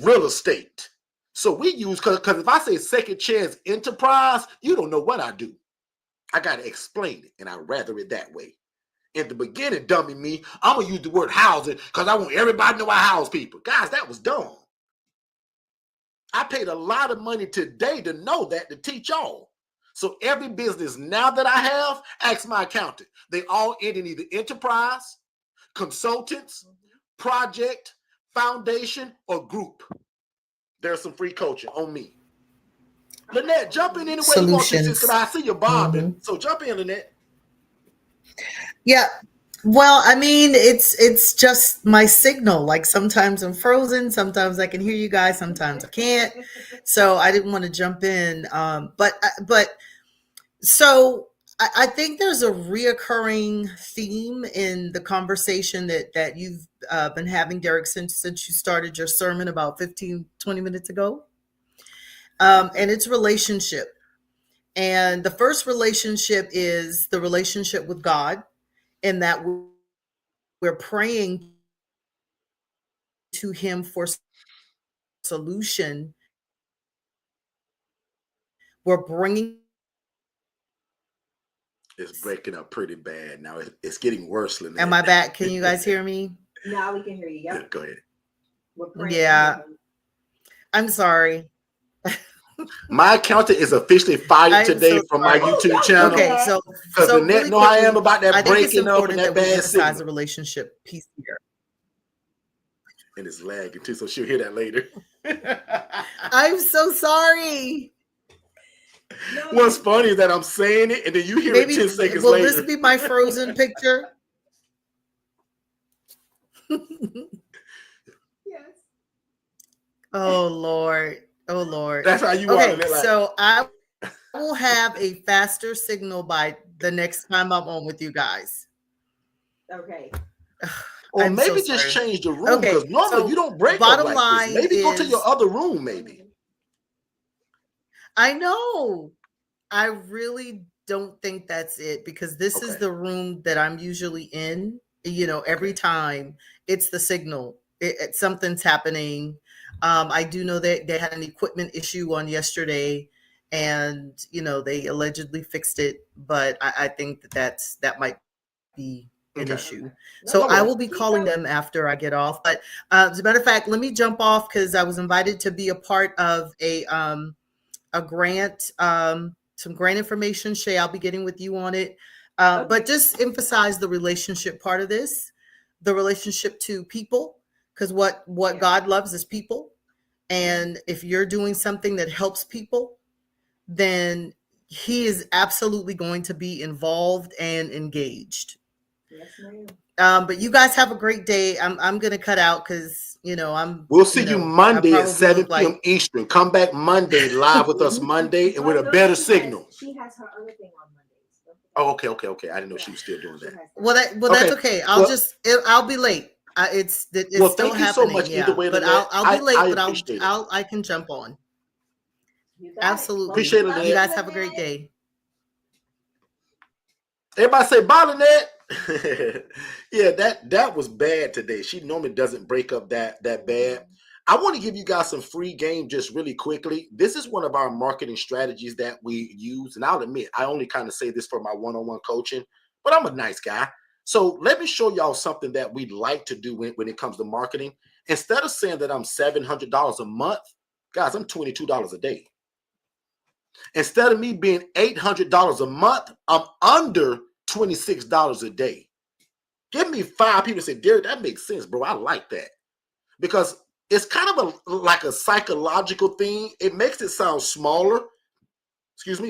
real estate. So we use, because if I say second chance enterprise, you don't know what I do. I got to explain it, and I'd rather it that way. In the beginning, dummy me, I'm going to use the word housing because I want everybody to know I house people. Guys, that was dumb. I paid a lot of money today to know that, to teach y'all. So every business now that I have, ask my accountant. They all end in either enterprise, consultants, project, foundation, or group. There's some free coaching on me. Lynette, jump in any way you want to, because I see you bobbing. So jump in, Lynette. Yeah. Well, I mean, it's just my signal. Like sometimes I'm frozen, sometimes I can hear you guys, sometimes I can't. So I didn't want to jump in. But so I think there's a reoccurring theme in the conversation that you've been having, Derek, since you started your sermon about 15, 20 minutes ago. And it's relationship. And the first relationship is the relationship with God, in that we're praying to him for solution. We're bringing. It's breaking up pretty bad now. It's getting worse, Lynette. Am I back? Can you guys hear me? Now we can hear you. Yep. Yeah, go ahead. We're praying. Yeah. I'm sorry. My accountant is officially fired today from my YouTube channel. Okay, so Lynette really know how I quickly, am about that I think it's breaking up and important that that we bad emphasize signal. the relationship piece here. And it's lagging too, so she'll hear that later. I'm so sorry. What's funny is that I'm saying it and then you hear it 10 seconds will later. Will this be my frozen picture? Yes. Oh Lord. Oh Lord. That's how you okay, are. Like, so I will have a faster signal by the next time I'm on with you guys. Okay. or I'm maybe so just sorry. change the room, because Okay, normally so you don't break up bottom like line this. Maybe go to is- your other room, maybe. I know. I really don't think that's it, because this is the room that I'm usually in. You know, every time it's the signal. Something's happening. I do know that they had an equipment issue on yesterday, and you know they allegedly fixed it, but I think that might be an issue. So I will be calling them after I get off. But as a matter of fact, let me jump off because I was invited to be a part of a grant, some grant information. Shay, I'll be getting with you on it. But just emphasize the relationship part of this, the relationship to people, because what God loves is people. And if you're doing something that helps people, then he is absolutely going to be involved and engaged. Yes, ma'am. But you guys have a great day. I'm going to cut out because, you know, we'll see you Monday at 7 p.m. Eastern. Come back Monday live with us Monday and with a better signal. She has her other thing on Mondays. Oh, okay. I didn't know she was still doing that. That's okay. I'll be late. It's still thank happening. You so much. Yeah, either way, but I'll be late. But I can jump on. Absolutely. Appreciate it. You guys have a great day. Everybody say bye, Lynette. Yeah, that was bad today. She normally doesn't break up that bad. I want to give you guys some free game just really quickly. This is one of our marketing strategies that we use. And I'll admit, I only kind of say this for my one-on-one coaching, but I'm a nice guy. So let me show y'all something that we like to do when it comes to marketing. Instead of saying that I'm $700 a month, guys, I'm $22 a day. Instead of me being $800 a month, I'm under $26 a day. Give me 5 people say, Derek, that makes sense, bro. I like that. Because it's kind of like a psychological thing. It makes it sound smaller,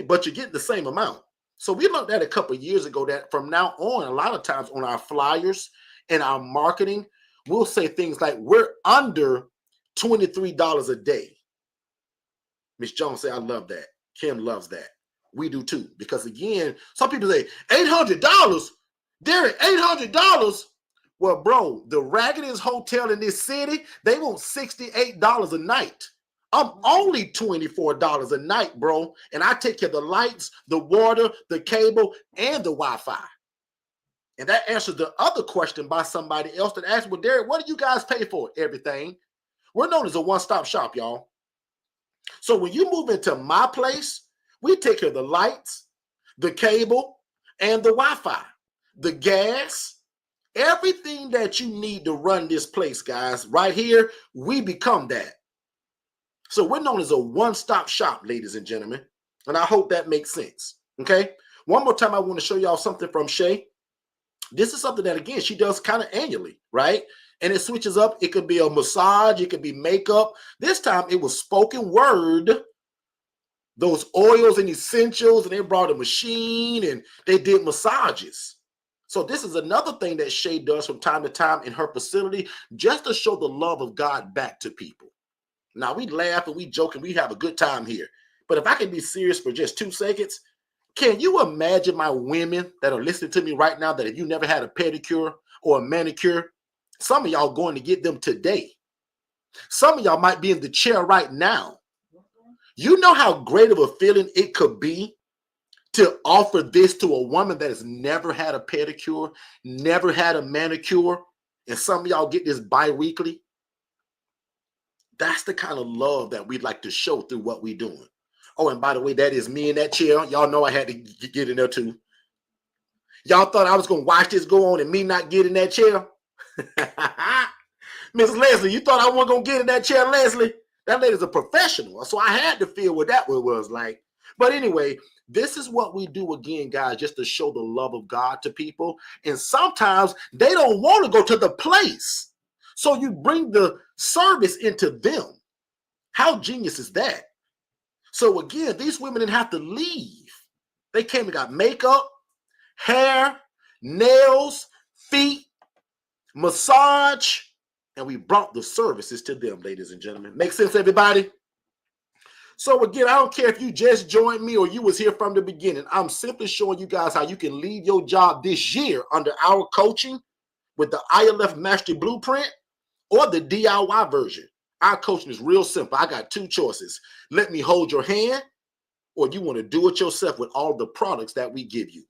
but you're getting the same amount. So we learned that a couple of years ago, that from now on, a lot of times on our flyers and our marketing, we'll say things like, we're under $23 a day. Miss Jones say, I love that. Kim loves that. We do too. Because again, some people say, $800? Derek, $800? Well, bro, the raggediest hotel in this city, they want $68 a night. I'm only $24 a night, bro. And I take care of the lights, the water, the cable, and the Wi-Fi. And that answers the other question by somebody else that asked, well, Derek, what do you guys pay for? Everything. We're known as a one-stop shop, y'all. So when you move into my place, we take care of the lights, the cable, and the Wi-Fi, the gas, everything that you need to run this place, guys. Right here, we become that. So we're known as a one-stop shop, ladies and gentlemen. And I hope that makes sense. Okay. One more time, I want to show y'all something from Shay. This is something that, again, she does kind of annually, right? And it switches up. It could be a massage. It could be makeup. This time it was spoken word, those oils and essentials, and they brought a machine and they did massages. So this is another thing that Shay does from time to time in her facility, just to show the love of God back to people. Now, we laugh and we joke and we have a good time here. But if I can be serious for just 2 seconds, can you imagine my women that are listening to me right now that if you never had a pedicure or a manicure, some of y'all going to get them today. Some of y'all might be in the chair right now. You know how great of a feeling it could be to offer this to a woman that has never had a pedicure, never had a manicure, and some of y'all get this bi-weekly? That's the kind of love that we'd like to show through what we're doing. Oh, and by the way, that is me in that chair. Y'all know I had to get in there too. Y'all thought I was going to watch this go on and me not get in that chair? Miss Leslie, you thought I wasn't going to get in that chair, Leslie? That lady's a professional, so I had to feel what that was like. But anyway, this is what we do again, guys, just to show the love of God to people. And sometimes they don't want to go to the place. So you bring the service into them. How genius is that? So again, these women didn't have to leave. They came and got makeup, hair, nails, feet, massage, and we brought the services to them, ladies and gentlemen. Make sense, everybody? So again, I don't care if you just joined me or you was here from the beginning. I'm simply showing you guys how you can leave your job this year under our coaching with the ILF Mastery Blueprint or the DIY version. Our coaching is real simple. I got 2 choices. Let me hold your hand, or you want to do it yourself with all the products that we give you.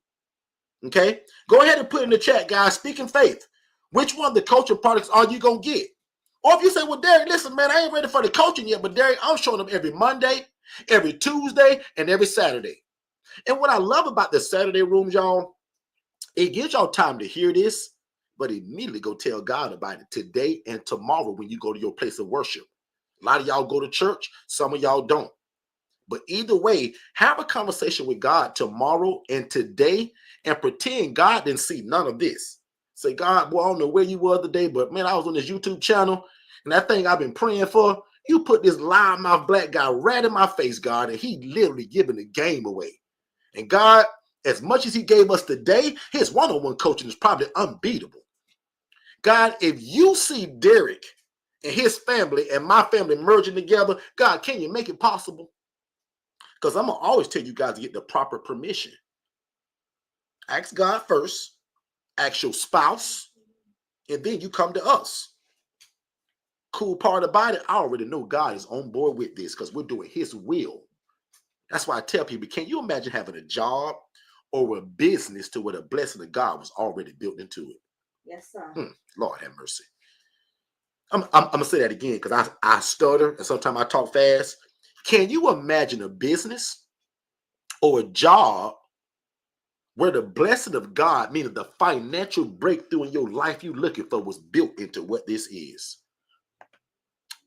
Okay? Go ahead and put in the chat, guys. Speaking faith. Which one of the coaching products are you going to get? Or if you say, well, Derek, listen, man, I ain't ready for the coaching yet, but Derek, I'm showing up every Monday, every Tuesday, and every Saturday. And what I love about the Saturday rooms, y'all, it gives y'all time to hear this, but immediately go tell God about it today and tomorrow when you go to your place of worship. A lot of y'all go to church. Some of y'all don't. But either way, have a conversation with God tomorrow and today and pretend God didn't see none of this. Say, God, boy, I don't know where you were today, but man, I was on this YouTube channel and that thing I've been praying for, you put this loudmouth black guy right in my face, God, and he literally giving the game away. And God, as much as he gave us today, his one-on-one coaching is probably unbeatable. God, if you see Derek and his family and my family merging together, God, can you make it possible? Because I'm going to always tell you guys to get the proper permission. Ask God first, ask your spouse, and then you come to us. Cool part about it, I already know God is on board with this because we're doing his will. That's why I tell people, can you imagine having a job or a business to where the blessing of God was already built into it? Yes, sir. Lord have mercy. I'm going to say that again because I stutter and sometimes I talk fast. Can you imagine a business or a job where the blessing of God, meaning the financial breakthrough in your life you're looking for, was built into what this is?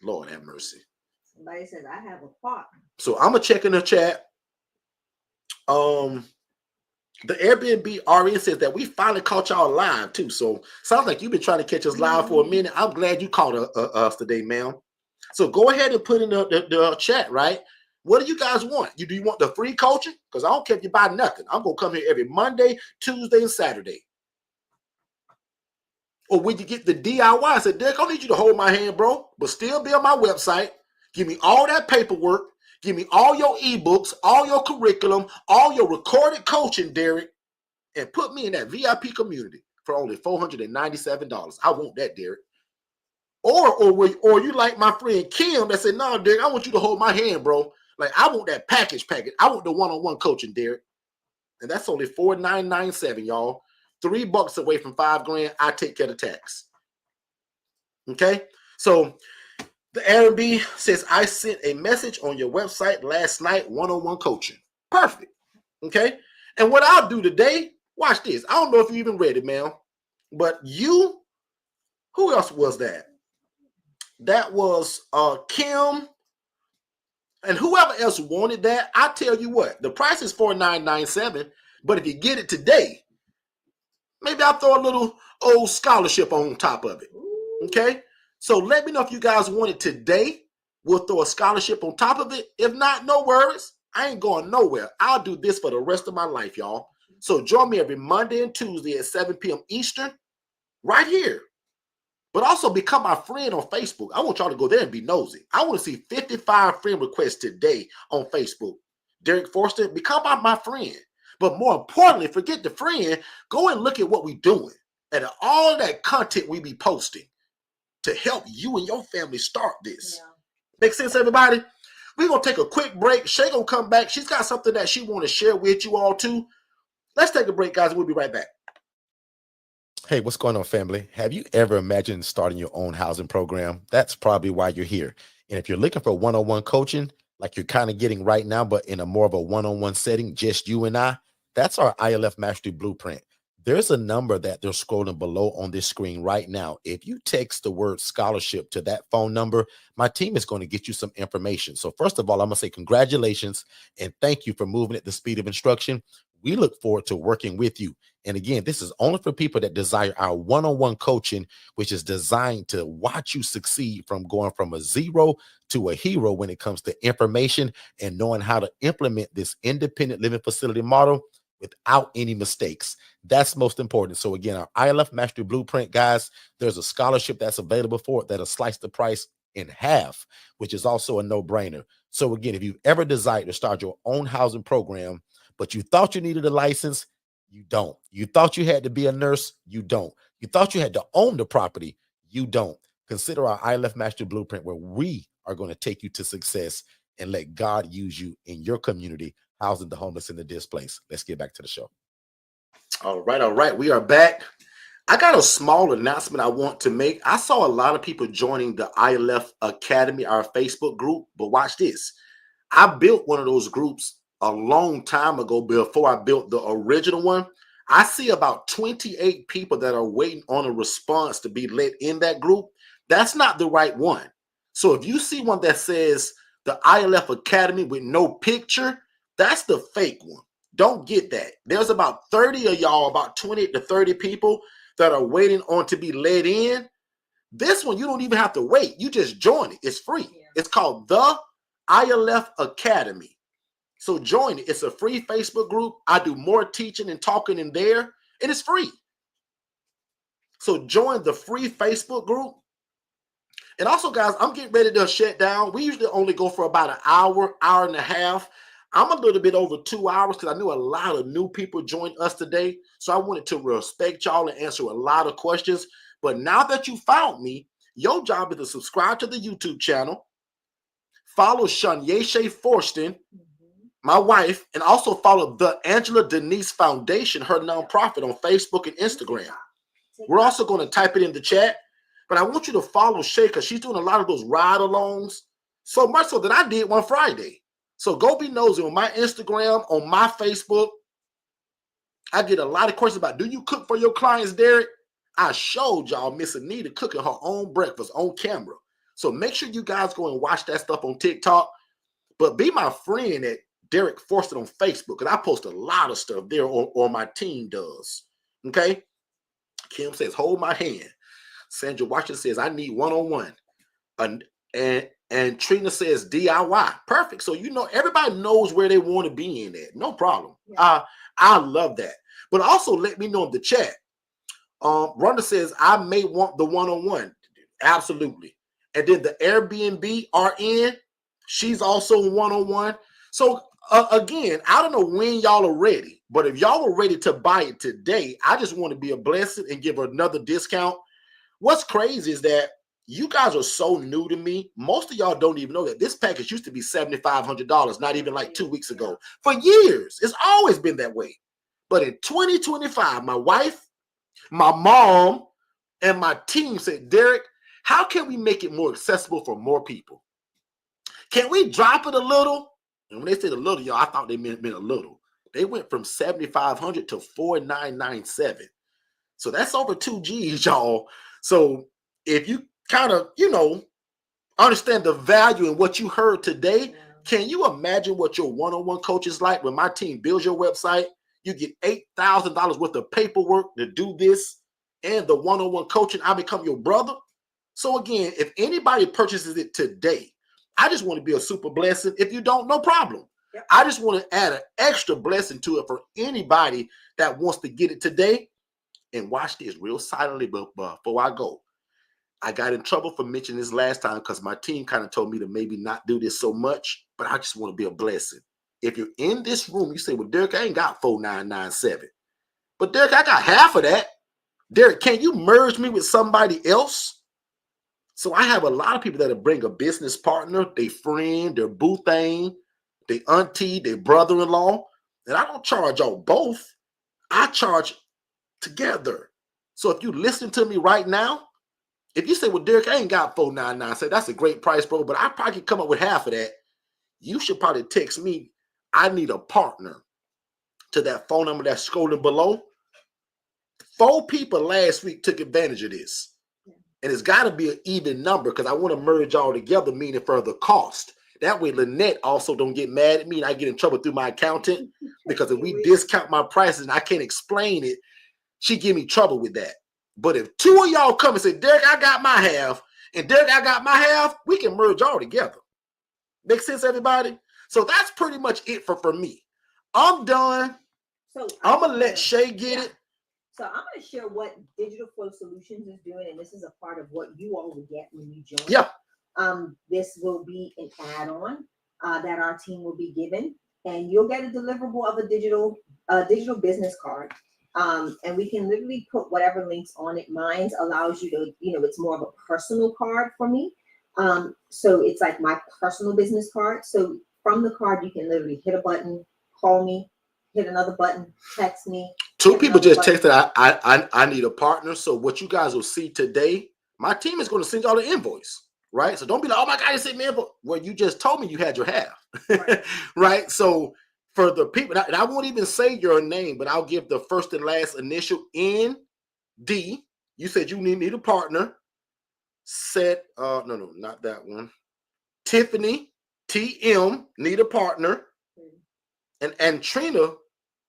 Lord have mercy. Somebody says, I have a partner. So I'm going to check in the chat. The Airbnb RN says that we finally caught y'all live too. So sounds like you've been trying to catch us live for a minute. I'm glad you caught us today, ma'am. So go ahead and put in the chat, right? What do you guys want? Do you want the free coaching? Because I don't care if you buy nothing. I'm going to come here every Monday, Tuesday, and Saturday. Or when you get the DIY, I said, Derek, I don't need you to hold my hand, bro, but still be on my website. Give me all that paperwork. Give me all your ebooks, all your curriculum, all your recorded coaching, Derek, and put me in that VIP community for only $497. I want that, Derek. Or you like my friend Kim that said, no, Derek, I want you to hold my hand, bro. Like, I want that package. I want the one-on-one coaching, Derek. And that's only $4,997, y'all. $3 away from $5,000. I take care of the tax. Okay, so the Airbnb says, I sent a message on your website last night, one-on-one coaching. Perfect. Okay, and what I'll do today, watch this. I don't know if you even read it, man, but who else was that? That was Kim and whoever else wanted that. I tell you what, the price is $4,997, but if you get it today, maybe I'll throw a little old scholarship on top of it. Okay, so let me know if you guys want it today. We'll throw a scholarship on top of it. If not, no worries. I ain't going nowhere. I'll do this for the rest of my life, y'all. So join me every Monday and Tuesday at 7 p.m. Eastern, right here. But also become my friend on Facebook. I want y'all to go there and be nosy. I want to see 55 friend requests today on Facebook. Derek Forston, become my friend. But more importantly, forget the friend. Go and look at what we're doing and all that content we be posting to help you and your family start this. Yeah. Make sense, everybody? We're going to take a quick break. Shay going to come back. She's got something that she want to share with you all too. Let's take a break, guys. We'll be right back. Hey, what's going on, family? Have you ever imagined starting your own housing program? That's probably why you're here. And if you're looking for one-on-one coaching, like you're kind of getting right now, but in a more of a one-on-one setting, just you and I, that's our ILF Mastery Blueprint. There's a number that they're scrolling below on this screen right now. If you text the word scholarship to that phone number, my team is going to get you some information. So first of all, I'm going to say congratulations and thank you for moving at the speed of instruction. We look forward to working with you. And again, this is only for people that desire our one-on-one coaching, which is designed to watch you succeed from going from a zero to a hero when it comes to information and knowing how to implement this independent living facility model without any mistakes. That's most important. So again, our ILF Mastery Blueprint, guys, there's a scholarship that's available for it that'll slice the price in half, which is also a no-brainer. So again, if you've ever desired to start your own housing program, but you thought you needed a license, you don't. You thought you had to be a nurse, you don't. You thought you had to own the property, you don't. Consider our ILF Mastery Blueprint, where we are going to take you to success and let God use you in your community, housing the homeless and the displaced. Let's get back to the show. All right. We are back. I got a small announcement I want to make. I saw a lot of people joining the ILF Academy, our Facebook group, but watch this. I built one of those groups a long time ago before I built the original one. I see about 28 people that are waiting on a response to be let in that group. That's not the right one. So if you see one that says the ILF Academy with no picture, that's the fake one. Don't get that. There's about 30 of y'all, about 20 to 30 people that are waiting on to be let in. This one, you don't even have to wait. You just join it. It's free. Yeah. It's called the ILF Academy. So join it. It's a free Facebook group. I do more teaching and talking in there, and it's free. So join the free Facebook group. And also, guys, I'm getting ready to shut down. We usually only go for about an hour, hour and a half. I'm a little bit over 2 hours because I knew a lot of new people joined us today. So I wanted to respect y'all and answer a lot of questions. But now that you found me, your job is to subscribe to the YouTube channel, follow Shanyeshe Forston, my wife, and also follow the Angela Denise Foundation, her nonprofit, on Facebook and Instagram. We're also going to type it in the chat. But I want you to follow Shay because she's doing a lot of those ride-alongs, so much so that I did one Friday. So go be nosy on my Instagram, on my Facebook. I get a lot of questions about, do you cook for your clients, Derek? I showed y'all Miss Anita cooking her own breakfast on camera. So make sure you guys go and watch that stuff on TikTok. But be my friend at Derek Forston on Facebook, because I post a lot of stuff there, or my team does. Okay? Kim says, hold my hand. Sandra Washington says, I need one-on-one. And Trina says DIY. Perfect. So, you know, everybody knows where they want to be in at. No problem. Yeah. I love that. But also let me know in the chat. Rhonda says, I may want the one-on-one. Absolutely. And then the Airbnb RN, she's also one-on-one. So, again, I don't know when y'all are ready. But if y'all are ready to buy it today, I just want to be a blessing and give another discount. What's crazy is that you guys are so new to me. Most of y'all don't even know that this package used to be $7,500, not even like 2 weeks ago. For years, it's always been that way. But in 2025, my wife My mom and my team said, Derek, how can we make it more accessible for more people? Can we drop it a little? And when they said a little, y'all, I thought they meant a little. They went from 7,500 to 4,997. So that's over 2 G's, y'all. So if you kind of, understand the value in what you heard today, can you imagine what your one-on-one coach is like? When my team builds your website, you get $8,000 worth of paperwork to do this and the one-on-one coaching. I become your brother. So again, if anybody purchases it today, I just want to be a super blessing. If you don't, no problem. Yep. I just want to add an extra blessing to it for anybody that wants to get it today. And watch this real silently before I go. I got in trouble for mentioning this last time because my team kind of told me to maybe not do this so much, but I just want to be a blessing. If you're in this room, you say, well, Derek, I ain't got 4,997. But Derek, I got half of that. Derek, can you merge me with somebody else? So I have a lot of people that'll bring a business partner, their friend, their boo thing, their auntie, their brother-in-law. And I don't charge on both. I charge together. So if you listen to me right now, if you say, well, Derek, I ain't got 499, say that's a great price, bro, but I probably can come up with half of that. You should probably text me, I need a partner, to that phone number that's scrolling below. 4 people last week took advantage of this. And it's got to be an even number because I want to merge all together, meaning for the cost. That way, Lynette also don't get mad at me and I get in trouble through my accountant because if we discount my prices and I can't explain it, she give me trouble with that. But if 2 of y'all come and say, Derek, I got my half, and Derek, I got my half, we can merge all together. Make sense, everybody? So that's pretty much it for me. I'm done. So I'm going to let Shay get it. So I'm going to share what Digital Flow Solutions is doing, and this is a part of what you all will get when you join. Yeah. This will be an add-on that our team will be given, and you'll get a deliverable of a digital business card. And we can literally put whatever links on it. Mine allows you to, it's more of a personal card for me. So it's like my personal business card. So from the card, you can literally hit a button, call me, hit another button, text me. 2 people just texted, I need a partner. So what you guys will see today, my team is going to send y'all the invoice, right? So don't be like, oh my God, you sent me an invoice. Well, you just told me you had your half, Right. right? So for the people, and I won't even say your name, but I'll give the first and last initial ND. You said you need a partner. Said, no, not that one. Tiffany, TM, need a partner. And Trina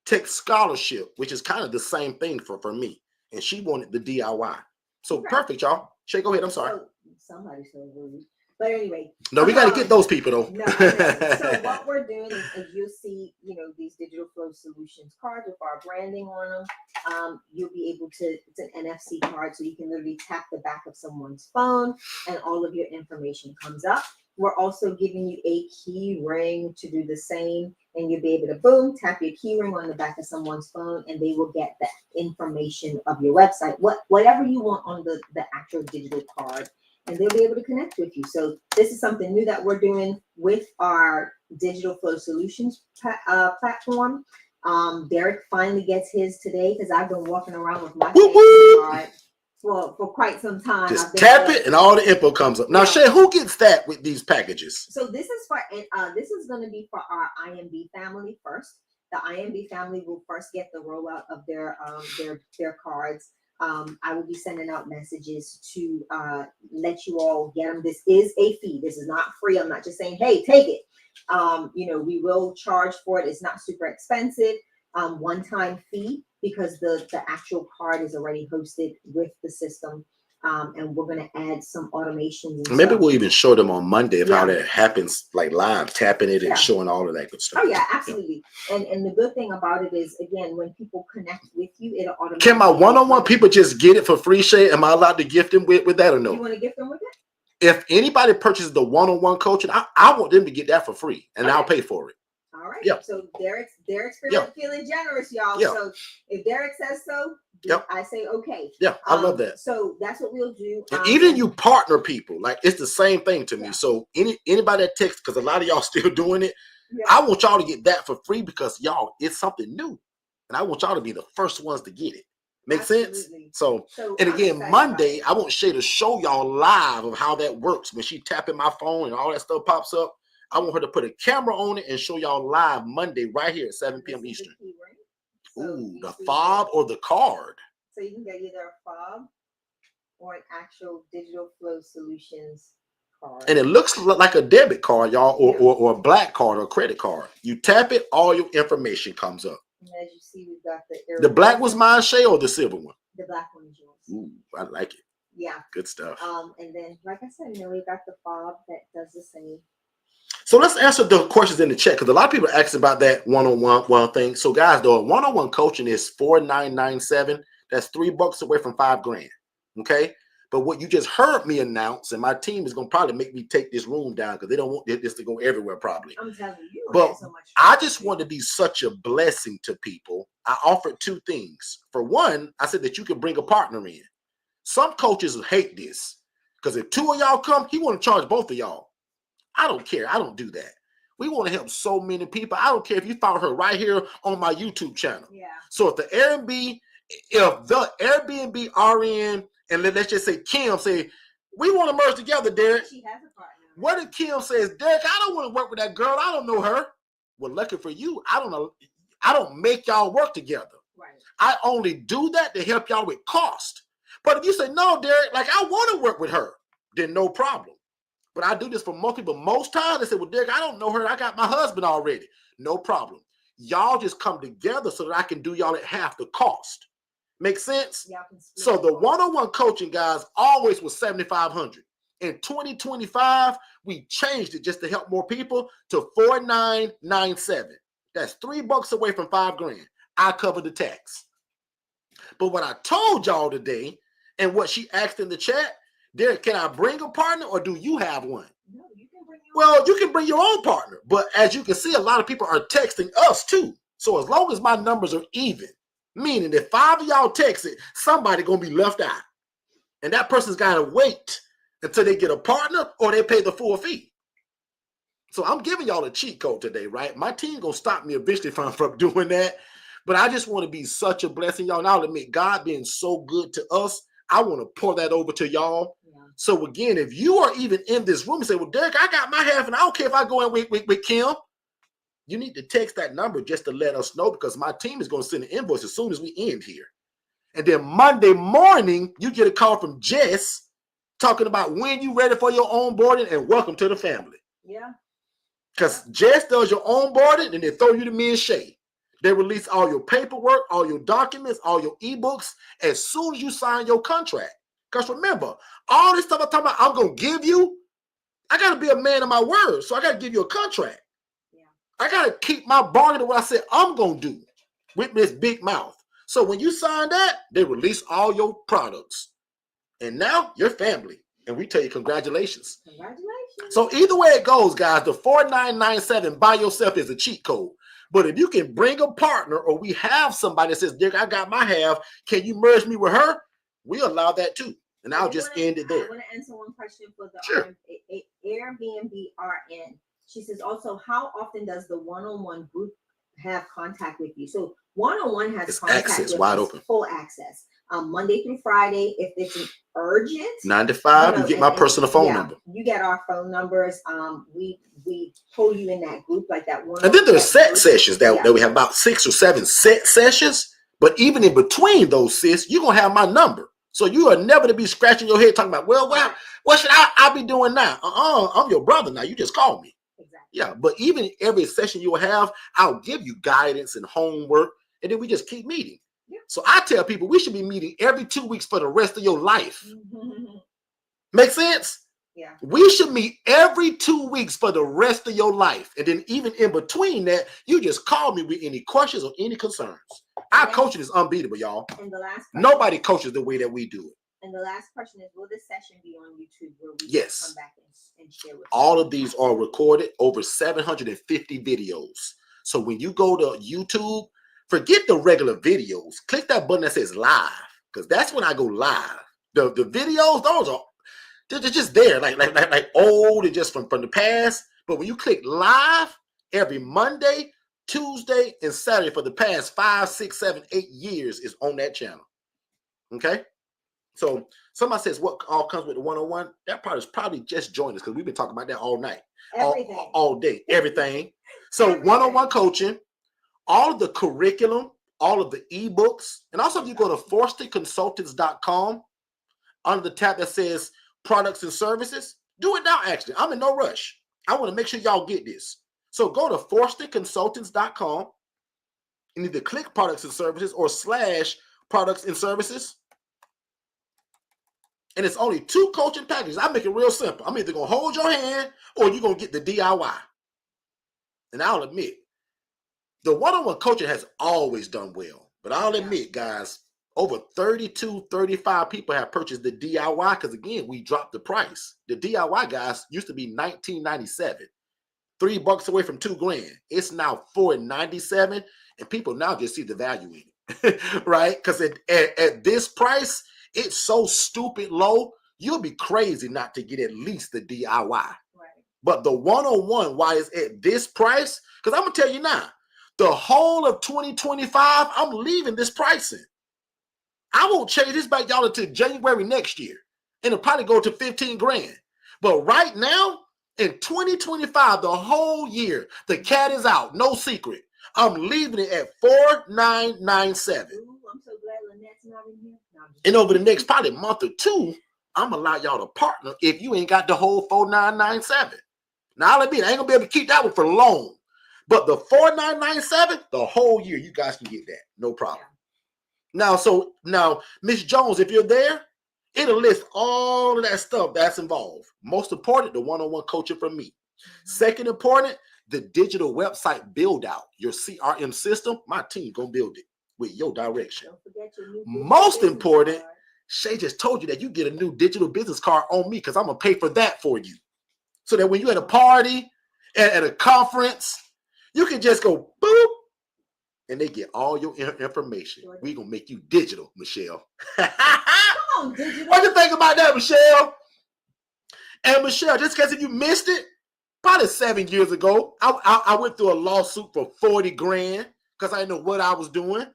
takes scholarship, which is kind of the same thing for me. And she wanted the DIY. So perfect, y'all. Shay, go ahead. I'm sorry. Somebody's so rude. But anyway. No, we got to get those people, though. No, so what we're doing is you'll see, these Digital Flow Solutions cards with our branding on them. You'll be able to, it's an NFC card, so you can literally tap the back of someone's phone and all of your information comes up. We're also giving you a key ring to do the same, and you'll be able to boom, tap your key ring on the back of someone's phone, and they will get the information of your website, whatever you want on the actual digital card, and they'll be able to connect with you. So this is something new that we're doing with our Digital Flow Solutions platform. Derek finally gets his today because I've been walking around with my card for quite some time. Just tap it and all the info comes up. Now, Shay, who gets that with these packages? So this is going to be for our IMB family first. The IMB family will first get the rollout of their cards. I will be sending out messages to let you all get them. This is a fee. This is not free. I'm not just saying, hey, take it. We will charge for it. It's not super expensive. One-time fee because the actual card is already hosted with the system. And we're going to add some automations. Maybe we'll even show them on Monday of how that happens, like live, tapping it and showing all of that good stuff. Oh, yeah, absolutely. Yeah. And the good thing about it is, again, when people connect with you, it'll automatically. Can my one-on-one people just get it for free, Shay? Am I allowed to gift them with that or no? You want to gift them with it? If anybody purchases the one-on-one coaching, I want them to get that for free, and I'll pay for it. All right. Yep. So Derek's feeling generous, y'all. Yep. So if Derek says so, I say okay. Yeah, I love that. So that's what we'll do. And even you partner people, like it's the same thing to me. So anybody that texts, because a lot of y'all still doing it, I want y'all to get that for free because y'all, it's something new, and I want y'all to be the first ones to get it. Make sense? Absolutely. So, So and I'm again, excited Monday, about I want Shay to show y'all live of how that works. When she tapping my phone and all that stuff pops up, I want her to put a camera on it and show y'all live Monday right here at 7 p.m. This is the Eastern. key ring. So Ooh, you the see fob that- or the card. So you can get either a fob or an actual Digital Flow Solutions card. And it looks like a debit card, y'all, or, Yeah. or a black card or a credit card. You tap it, all your information comes up. And as you see, we've got the The black was mine, Shay, or the silver one? The black one is yours. Ooh, I like it. Yeah. Good stuff. And then, like I said, we got the fob that does the same. So let's answer the questions in the chat, because a lot of people ask about that one-on-one thing. So guys, the one-on-one coaching is $4,997. That's $3 away from $5,000. Okay. But what you just heard me announce, and my team is going to probably make me take this room down because they don't want this to go everywhere probably. I'm telling you, But so much I just want to be such a blessing to people. I offered two things. For one, I said that you can bring a partner in. Some coaches hate this because if two of y'all come, he want to charge both of y'all. I don't care. I don't do that. We want to help so many people. I don't care if you follow her right here on my YouTube channel. Yeah. So if the Airbnb RN and let's just say Kim say, we want to merge together, Derek. She has a partner. What if Kim says, Derek, I don't want to work with that girl. I don't know her. Well, lucky for you, I don't know. I don't make y'all work together. Right. I only do that to help y'all with cost. But if you say, no, Derek, like I want to work with her, then no problem. But I do this for most people. Most times they say, well, Derek, I don't know her. I got my husband already. No problem. Y'all just come together so that I can do y'all at half the cost. Make sense? Yeah, so the one-on-one coaching, guys, always was $7,500. In 2025, we changed it just to help more people to $4,997. That's $3 away from $5,000. I cover the tax. But what I told y'all today, and what she asked in the chat, Derek, can I bring a partner or do you have one? No, you can bring your Well, you can bring your own partner. But as you can see, a lot of people are texting us too. So as long as my numbers are even, meaning if 5 of y'all text it, somebody going to be left out. And that person's got to wait until they get a partner or they pay the full fee. So I'm giving y'all a cheat code today, right? My team going to stop me eventually from doing that. But I just want to be such a blessing, y'all. And I'll admit, God being so good to us, I want to pour that over to y'all. Yeah. So again, if you are even in this room and say, well, Derek, I got my half and I don't care if I go in with Kim. You need to text that number just to let us know, because my team is going to send an invoice as soon as we end here. And then Monday morning, you get a call from Jess talking about when you ready for your onboarding and welcome to the family. Yeah. Because Jess does your onboarding and they throw you to me and Shay. They release all your paperwork, all your documents, all your ebooks as soon as you sign your contract. Because remember, all this stuff I'm talking about, I'm going to give you, I got to be a man of my word. So I got to give you a contract. Yeah. I got to keep my bargain to what I said I'm going to do with this big mouth. So when you sign that, they release all your products. And now you're family. And we tell you congratulations. Congratulations. So either way it goes, guys, the 4997 by yourself is a cheat code. But if you can bring a partner or we have somebody that says, Dick, I got my half, can you merge me with her? We allow that too. And I'll just end it there. I want to answer one question for the sure. Airbnb RN. She says also, how often does the one-on-one group have contact with you? So one-on-one has it's contact access, with wide us, open. Full access. Monday through Friday, if it's an urgent 9 to 5, you get my personal phone number. You get our phone numbers. We pull you in that group like that one. And then there's set sessions that we have about 6 or 7 set sessions. But even in between those, sis, you're gonna have my number. So you are never to be scratching your head talking about, well, what should I be doing now? I'm your brother now. You just call me. Exactly. Yeah, but even every session you'll have, I'll give you guidance and homework, and then we just keep meeting. Yeah. So I tell people we should be meeting every 2 weeks for the rest of your life. Make sense? Yeah. We should meet every 2 weeks for the rest of your life. And then even in between that, you just call me with any questions or any concerns. Our coaching is unbeatable, y'all. And the last nobody coaches the way that we do it. And the last question is, will this session be on YouTube where we yes. come back and share with all of these are recorded, over 750 videos. So when you go to YouTube, forget the regular videos. Click that button that says live, because that's when I go live. The videos, those are they're just there, like old and just from the past. But when you click live, every Monday, Tuesday, and Saturday for the past 5, 6, 7, 8 years is on that channel. Okay. So somebody says, what all comes with the one-on-one? That part is probably just joined us because we've been talking about that all night, all day, everything. So one-on-one coaching, all of the curriculum, all of the ebooks, and also if you go to forstonconsultants.com under the tab that says products and services, do it now. Actually, I'm in no rush. I want to make sure y'all get this. So go to forstonconsultants.com and either click products and services or / products and services. And it's only 2 coaching packages. I make it real simple. I'm either going to hold your hand or you're going to get the DIY. And I'll admit, the one-on-one coaching has always done well. But I'll admit, guys, over 32, 35 people have purchased the DIY because, again, we dropped the price. The DIY, guys, used to be $19.97, $3 away from $2,000. It's now $4.97, and people now just see the value in it, right? Because at this price, it's so stupid low, you'll be crazy not to get at least the DIY. Right. But the one-on-one, why it's at this price? Because I'm going to tell you now, the whole of 2025, I'm leaving this pricing. I won't change this back, y'all, until January next year. And it'll probably go to $15,000. But right now, in 2025, the whole year, the cat is out. No secret. I'm leaving it at $4,997. Ooh, I'm so glad Lynette's not in here. No, and over the next probably month or two, I'm going to allow y'all to partner if you ain't got the whole $4,997. Now, I'll admit, I ain't going to be able to keep that one for long. But the $4,997, the whole year, you guys can get that. No problem. Yeah. Now, Miss Jones, if you're there, it'll list all of that stuff that's involved. Most important, the one-on-one coaching from me. Second important, the digital website build out, your CRM system. My team gonna build it with your direction. Don't forget your new most important, Shay just told you that you get a new digital business card on me because I'm gonna pay for that for you. So that when you're at a party, at a conference, you can just go boop, and they get all your information. We're gonna make you digital, Michelle. Come on, digital. What you think about that, Michelle? And Michelle, just because if you missed it, probably 7 years ago, I went through a lawsuit for $40,000 because I didn't know what I was doing.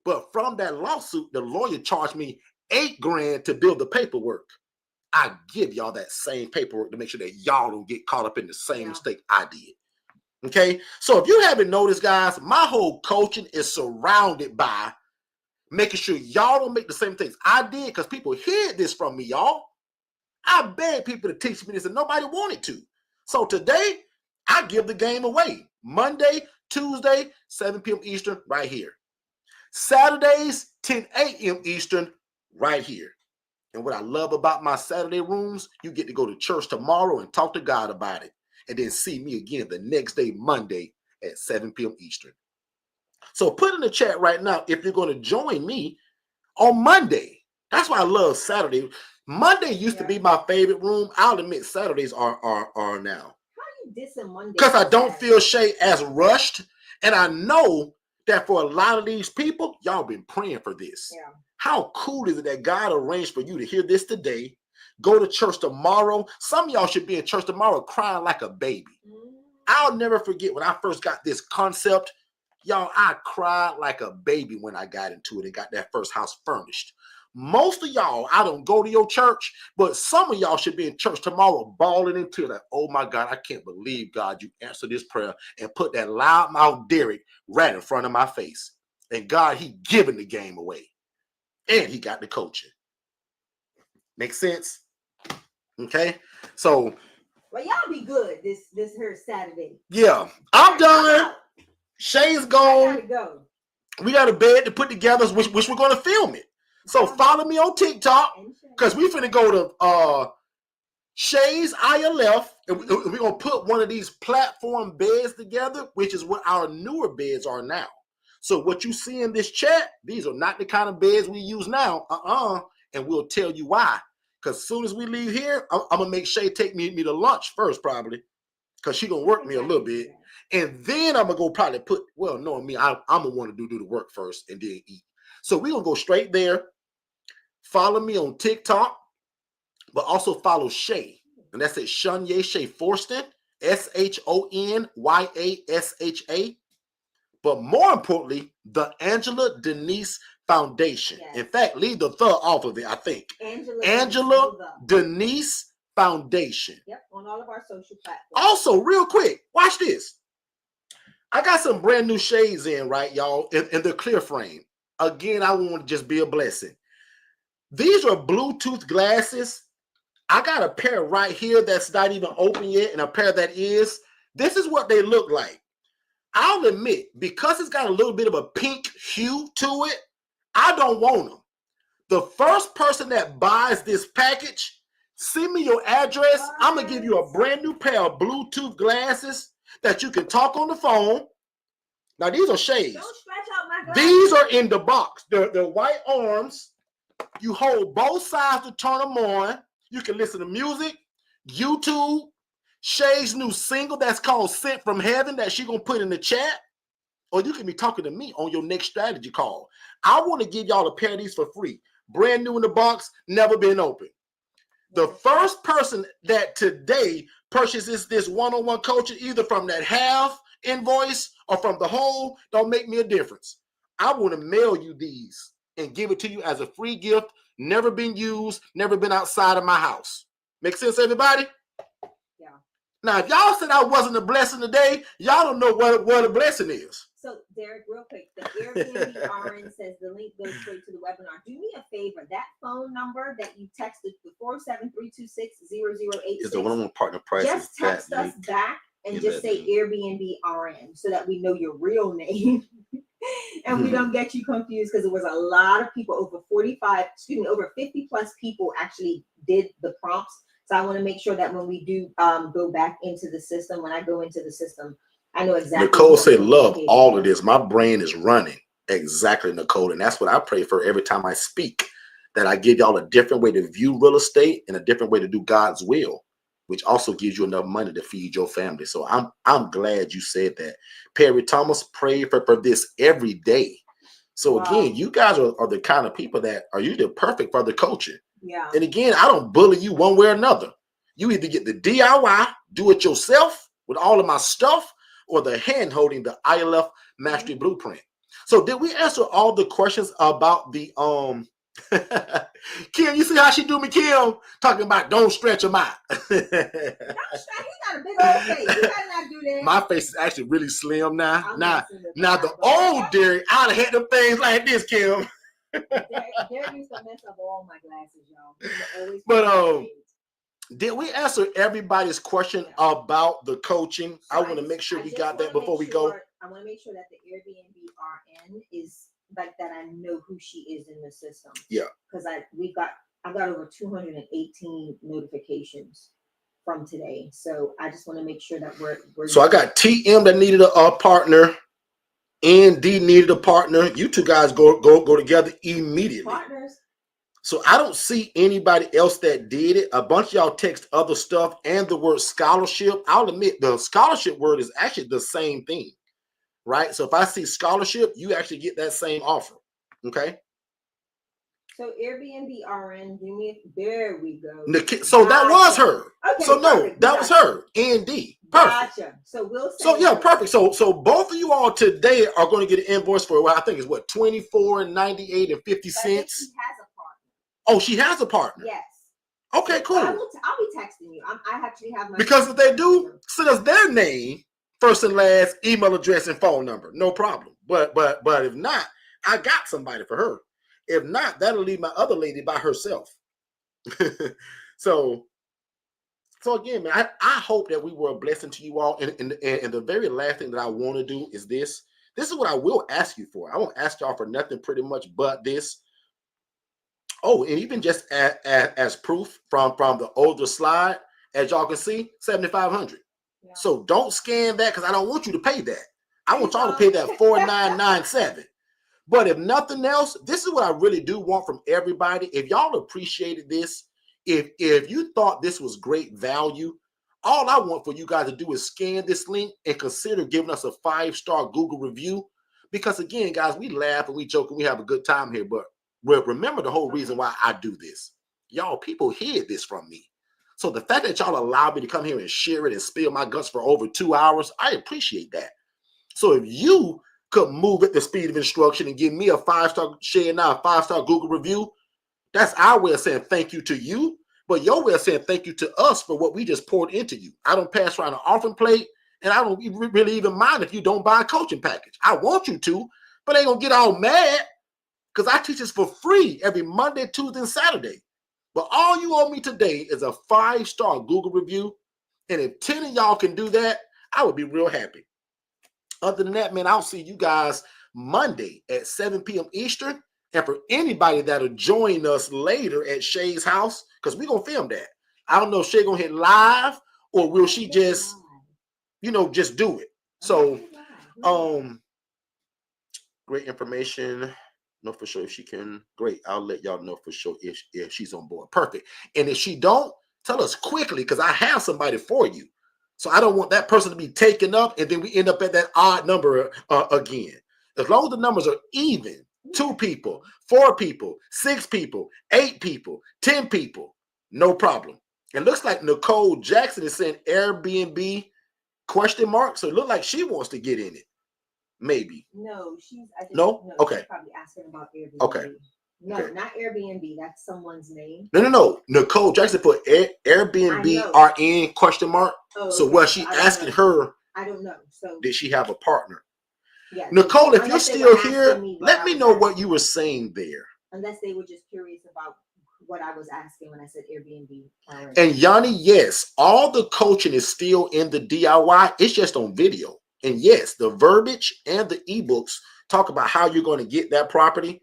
But from that lawsuit, the lawyer charged me $8,000 to build the paperwork. I give y'all that same paperwork to make sure that y'all don't get caught up in the same mistake I did. Okay, so if you haven't noticed, guys, my whole coaching is surrounded by making sure y'all don't make the same things I did because people hid this from me, y'all. I begged people to teach me this and nobody wanted to. So today, I give the game away. Monday, Tuesday, 7 p.m. Eastern, right here. Saturdays, 10 a.m. Eastern, right here. And what I love about my Saturday rooms, you get to go to church tomorrow and talk to God about it. And then see me again the next day, Monday at 7 p.m. Eastern. So put in the chat right now if you're going to join me on Monday. That's why I love Saturday. Monday used to be my favorite room. I'll admit Saturdays are now. How you dissing Monday? Because I don't feel Shay as rushed. And I know that for a lot of these people, y'all been praying for this. Yeah. How cool is it that God arranged for you to hear this today? Go to church tomorrow. Some of y'all should be in church tomorrow crying like a baby. I'll never forget when I first got this concept. Y'all, I cried like a baby when I got into it and got that first house furnished. Most of y'all, I don't go to your church, but some of y'all should be in church tomorrow bawling into it like, oh my God, I can't believe, God, you answered this prayer and put that loudmouth Derek right in front of my face. And God, he giving the game away. And he got the coaching. Make sense? Okay, so well, y'all be good this here Saturday. Yeah, I'm done. Shay's gone. Go. We got a bed to put together, which we're going to film it. So follow me on TikTok because we finna go to Shay's ILF, and we're gonna put one of these platform beds together, which is what our newer beds are now. So what you see in this chat, these are not the kind of beds we use now. And we'll tell you why. Because as soon as we leave here, I'm going to make Shay take me to lunch first, probably. Because she's going to work me a little bit. And then I'm going to go probably put, well, knowing me, I'm going to want to do the work first and then eat. So we're going to go straight there. Follow me on TikTok, but also follow Shay. And that's at Shanya Shay Forston, ShonyasHa. but more importantly, the Angela Denise Foundation. Yes. In fact, leave the "the" off of it, I think. Angela Denise Foundation. Yep, on all of our social platforms. Also, real quick, watch this. I got some brand new shades in, right, y'all, in the clear frame. Again, I want to just be a blessing. These are Bluetooth glasses. I got a pair right here that's not even open yet, and a pair that is. This is what they look like. I'll admit, because it's got a little bit of a pink hue to it, I don't want them. The first person that buys this package, send me your address. I'm going to give you a brand new pair of Bluetooth glasses that you can talk on the phone. Now, these are shades. Don't stretch out my glasses. These are in the box. They're white arms. You hold both sides to turn them on. You can listen to music, YouTube, Shay's new single that's called Sent from Heaven that she going to put in the chat. Or you can be talking to me on your next strategy call. I want to give y'all a pair of these for free. Brand new in the box, never been open. The first person that today purchases this one-on-one coaching, either from that half invoice or from the whole, don't make me a difference. I want to mail you these and give it to you as a free gift. Never been used, never been outside of my house. Make sense, everybody? Yeah. Now, if y'all said I wasn't a blessing today, y'all don't know what a blessing is. So, Derek, real quick, the Airbnb RN says the link goes straight to the webinar. Do me a favor. That phone number that you texted, the 473260086, Is the one-on-one partner price. just text us back and just say Airbnb RN so that we know your real name. And we don't get you confused, because it was a lot of people, over 50 plus people actually did the prompts. So I want to make sure that when we do go back into the system, when I go into the system, I know exactly. Nicole said, love all of this. My brain is running. Exactly, Nicole. And that's what I pray for every time I speak, that I give y'all a different way to view real estate and a different way to do God's will, which also gives you enough money to feed your family. So I'm glad you said that. Perry Thomas, pray for this every day. So again, you guys are the kind of people that are usually perfect for the coaching. Yeah. And again, I don't bully you one way or another. You either get the DIY, do it yourself with all of my stuff, or the hand holding the ILF Mastery Blueprint. So did we answer all the questions about the Kim, you see how she do me, Kim? Talking about don't stretch them out. Don't stretch. He got a big old face. You gotta not do that. My face is actually really slim now. I'm Now the old Derek, I'd have had them things like this, Kim. Derek used to mess up all my glasses, y'all. But did we answer everybody's question about the coaching? So I want to make sure we got that before we go. I want to make sure that the Airbnb RN is like that. I know who she is in the system. Yeah. Because I got over 218 notifications from today. So I just want to make sure that we're So I got TM that needed a partner. ND needed a partner. You two guys go together immediately. partners. So I don't see anybody else that did it. A bunch of y'all text other stuff and the word scholarship. I'll admit the scholarship word is actually the same thing, right? So if I see scholarship, you actually get that same offer. Okay. So Airbnb RN, there we go. So that was her. Okay, so no, perfect. that was her. ND. Perfect. Gotcha. So we'll say So yeah, perfect. So both of you all today are going to get an invoice for, well, I think it's what, $24.98 and 50 cents. She has a partner. Oh, she has a partner. Yes. Okay, cool. I'll be texting you. I actually have my. Because if they do, send us their name, first and last, email address, and phone number. No problem. But if not, I got somebody for her. If not, that'll leave my other lady by herself. So again, man, I hope that we were a blessing to you all. And the very last thing that I want to do is this. This is what I will ask you for. I won't ask y'all for nothing pretty much but this. Oh, and even just as proof from the older slide, as y'all can see, $7,500. Yeah. So don't scan that, because I don't want you to pay that. I want y'all to pay that $4,997. But if nothing else, this is what I really do want from everybody. If y'all appreciated this, if you thought this was great value, all I want for you guys to do is scan this link and consider giving us a 5-star Google review. Because again, guys, we laugh and we joke and we have a good time here. But remember the whole reason why I do this. Y'all, people hid this from me. So the fact that y'all allowed me to come here and share it and spill my guts for over 2 hours, I appreciate that. So if you could move at the speed of instruction and give me a 5-star share now, a 5-star Google review, that's our way of saying thank you to you. But your way of saying thank you to us for what we just poured into you. I don't pass around an offering plate, and I don't really even mind if you don't buy a coaching package. I want you to, but they gonna get all mad because I teach this for free every Monday, Tuesday, and Saturday. But all you owe me today is a 5-star Google review. And if 10 of y'all can do that, I would be real happy. Other than that, man, I'll see you guys Monday at 7 p.m. Eastern. And for anybody that'll join us later at Shay's house, because we're going to film that. I don't know if Shay going to hit live or will she just, just do it. So, great information. Know for sure if she can. Great. I'll let y'all know for sure if she's on board. Perfect. And if she don't, tell us quickly because I have somebody for you. So I don't want that person to be taken up and then we end up at that odd number again. As long as the numbers are even, 2 people, 4 people, 6 people, 8 people, 10 people, no problem. It looks like Nicole Jackson is saying Airbnb ? So it looks like she wants to get in it. Maybe. No, no? Okay. She's probably asking about Airbnb. Okay. No, okay. Not Airbnb. That's someone's name. No. Nicole Jackson put Airbnb RN ? Oh, so okay. was she asking her? I don't know. So did she have a partner? Yeah. Nicole, if you're still here, let me know what you were saying there. Unless they were just curious about what I was asking when I said Airbnb. And Yanni, yes, all the coaching is still in the DIY. It's just on video. And yes, the verbiage and the ebooks talk about how you're going to get that property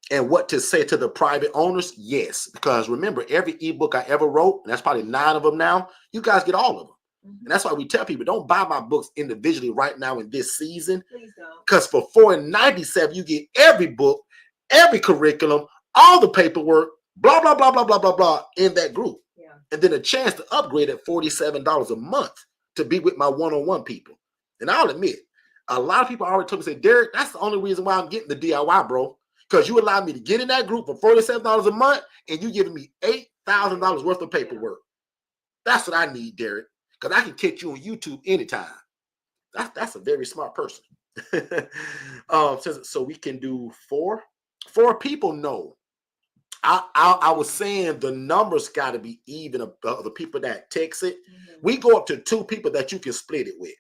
and what to say to the private owners. Yes, because remember, every ebook I ever wrote, and that's probably 9 of them now, you guys get all of them. And that's why we tell people, don't buy my books individually right now in this season. Please don't. Because for $4.97, you get every book, every curriculum, all the paperwork, blah, blah, blah, blah, blah, blah, blah, in that group. Yeah. And then a chance to upgrade at $47 a month to be with my one-on-one people. And I'll admit, a lot of people already told me, say, Derek, that's the only reason why I'm getting the DIY, bro. Because you allowed me to get in that group for $47 a month, and you giving me $8,000 worth of paperwork. That's what I need, Derek. Because I can catch you on YouTube anytime. That's a very smart person. So we can do 4. 4 people, no. I was saying the numbers got to be even of the people that text it. We go up to 2 people that you can split it with.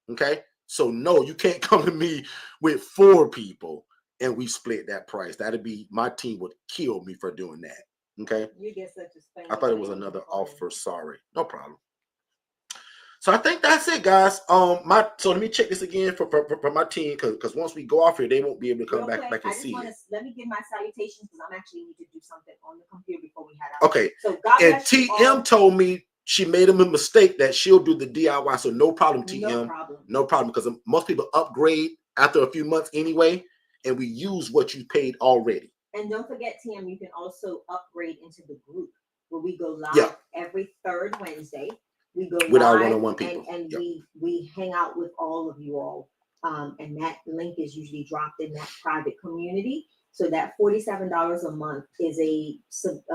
Okay. So no, you can't come to me with 4 people and we split that price. That'd be, my team would kill me for doing that. Okay. You get such a spend. I thought it was another offer. Sorry. No problem. So I think that's it, guys. So let me check this again for my team because once we go off here, they won't be able to come back and see it. Let me give my salutations because I'm actually need to do something on the computer before we head out. Okay. So God and bless you TM all. told me she made him a mistake that she'll do the DIY. So no problem, TM. No problem because most people upgrade after a few months anyway, and we use what you paid already. And don't forget, TM, you can also upgrade into the group where we go live every 3rd Wednesday. We go with live our one-on-one people, and we hang out with all of you all, and that link is usually dropped in that private community. So that $47 a month is a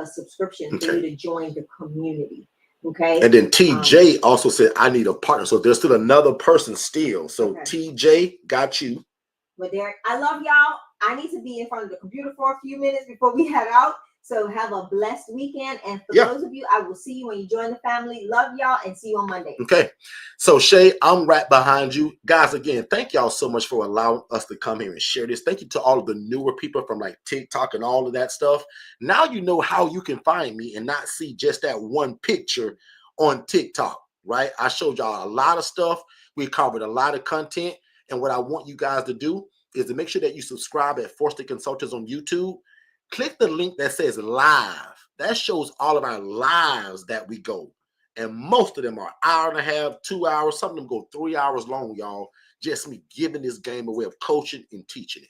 subscription for you to join the community. Okay. And then TJ also said, I need a partner. So there's still another person still. So TJ got you. But Derek, I love y'all. I need to be in front of the computer for a few minutes before we head out. So have a blessed weekend. And for those of you, I will see you when you join the family. Love y'all and see you on Monday. Okay. So Shay, I'm right behind you. Guys, again, thank y'all so much for allowing us to come here and share this. Thank you to all of the newer people from like TikTok and all of that stuff. Now you know how you can find me and not see just that one picture on TikTok, right? I showed y'all a lot of stuff. We covered a lot of content. And what I want you guys to do is to make sure that you subscribe at Forston Consultants on YouTube. Click the link that says live. That shows all of our lives that we go. And most of them are 1.5 hours, 2 hours. Some of them go 3 hours long, y'all. Just me giving this game away of coaching and teaching it.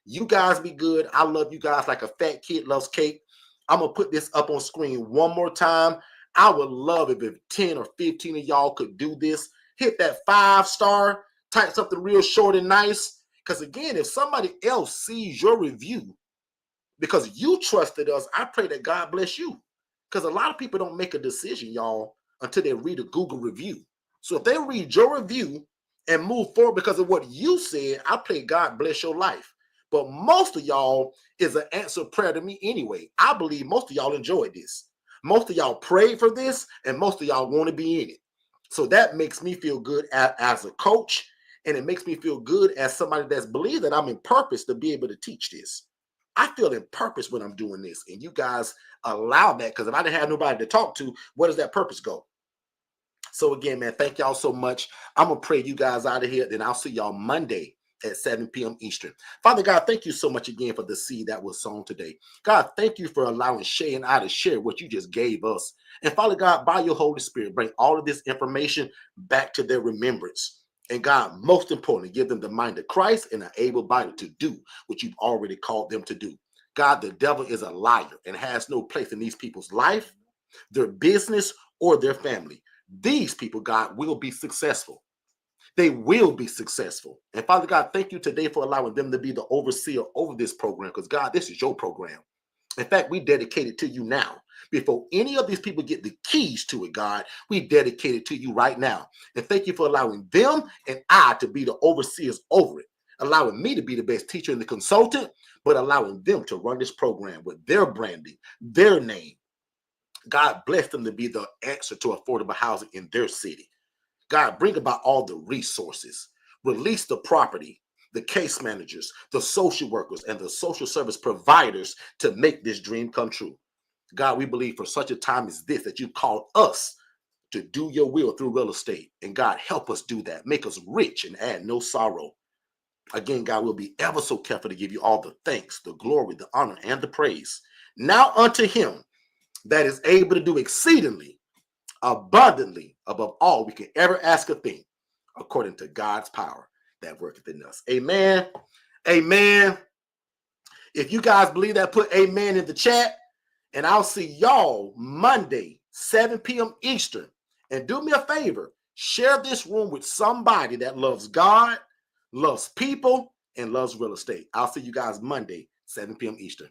You guys be good. I love you guys like a fat kid loves cake. I'm going to put this up on screen one more time. I would love it if 10 or 15 of y'all could do this. Hit that 5-star. Type something real short and nice. Because again, if somebody else sees your review, because you trusted us, I pray that God bless you. Because a lot of people don't make a decision, y'all, until they read a Google review. So if they read your review and move forward because of what you said. I pray God bless your life. But most of y'all is an answered prayer to me anyway. I believe most of y'all enjoyed this. Most of y'all prayed for this, and most of y'all want to be in it. So that makes me feel good as a coach, and it makes me feel good as somebody that's believed that I'm in purpose to be able to teach this. I feel in purpose when I'm doing this, and you guys allow that, because if I didn't have nobody to talk to, where does that purpose go? So again, man, thank y'all so much. I'm going to pray you guys out of here. Then I'll see y'all Monday at 7 p.m. Eastern. Father God, thank you so much again for the seed that was sown today. God, thank you for allowing Shay and I to share what you just gave us. And Father God, by your Holy Spirit, bring all of this information back to their remembrance. And God, most importantly, give them the mind of Christ and an able body to do what you've already called them to do. God, the devil is a liar and has no place in these people's life, their business, or their family. These people, God, will be successful. They will be successful. And Father God, thank you today for allowing them to be the overseer over this program, because God, this is your program. In fact, we dedicate it to you now. Before any of these people get the keys to it, God, we dedicate it to you right now. And thank you for allowing them and I to be the overseers over it, allowing me to be the best teacher and the consultant, but allowing them to run this program with their branding, their name. God bless them to be the answer to affordable housing in their city. God, bring about all the resources, release the property, the case managers, the social workers, and the social service providers to make this dream come true. God, we believe for such a time as this that you called us to do your will through real estate. And God, help us do that. Make us rich and add no sorrow. Again, God, will be ever so careful to give you all the thanks, the glory, the honor, and the praise. Now unto him that is able to do exceedingly abundantly above all we can ever ask a thing, according to God's power that worketh in us. Amen. Amen. If you guys believe that, put amen in the chat, and I'll see y'all Monday, 7 p.m. Eastern. And do me a favor, share this room with somebody that loves God, loves people, and loves real estate. I'll see you guys Monday, 7 p.m. Eastern.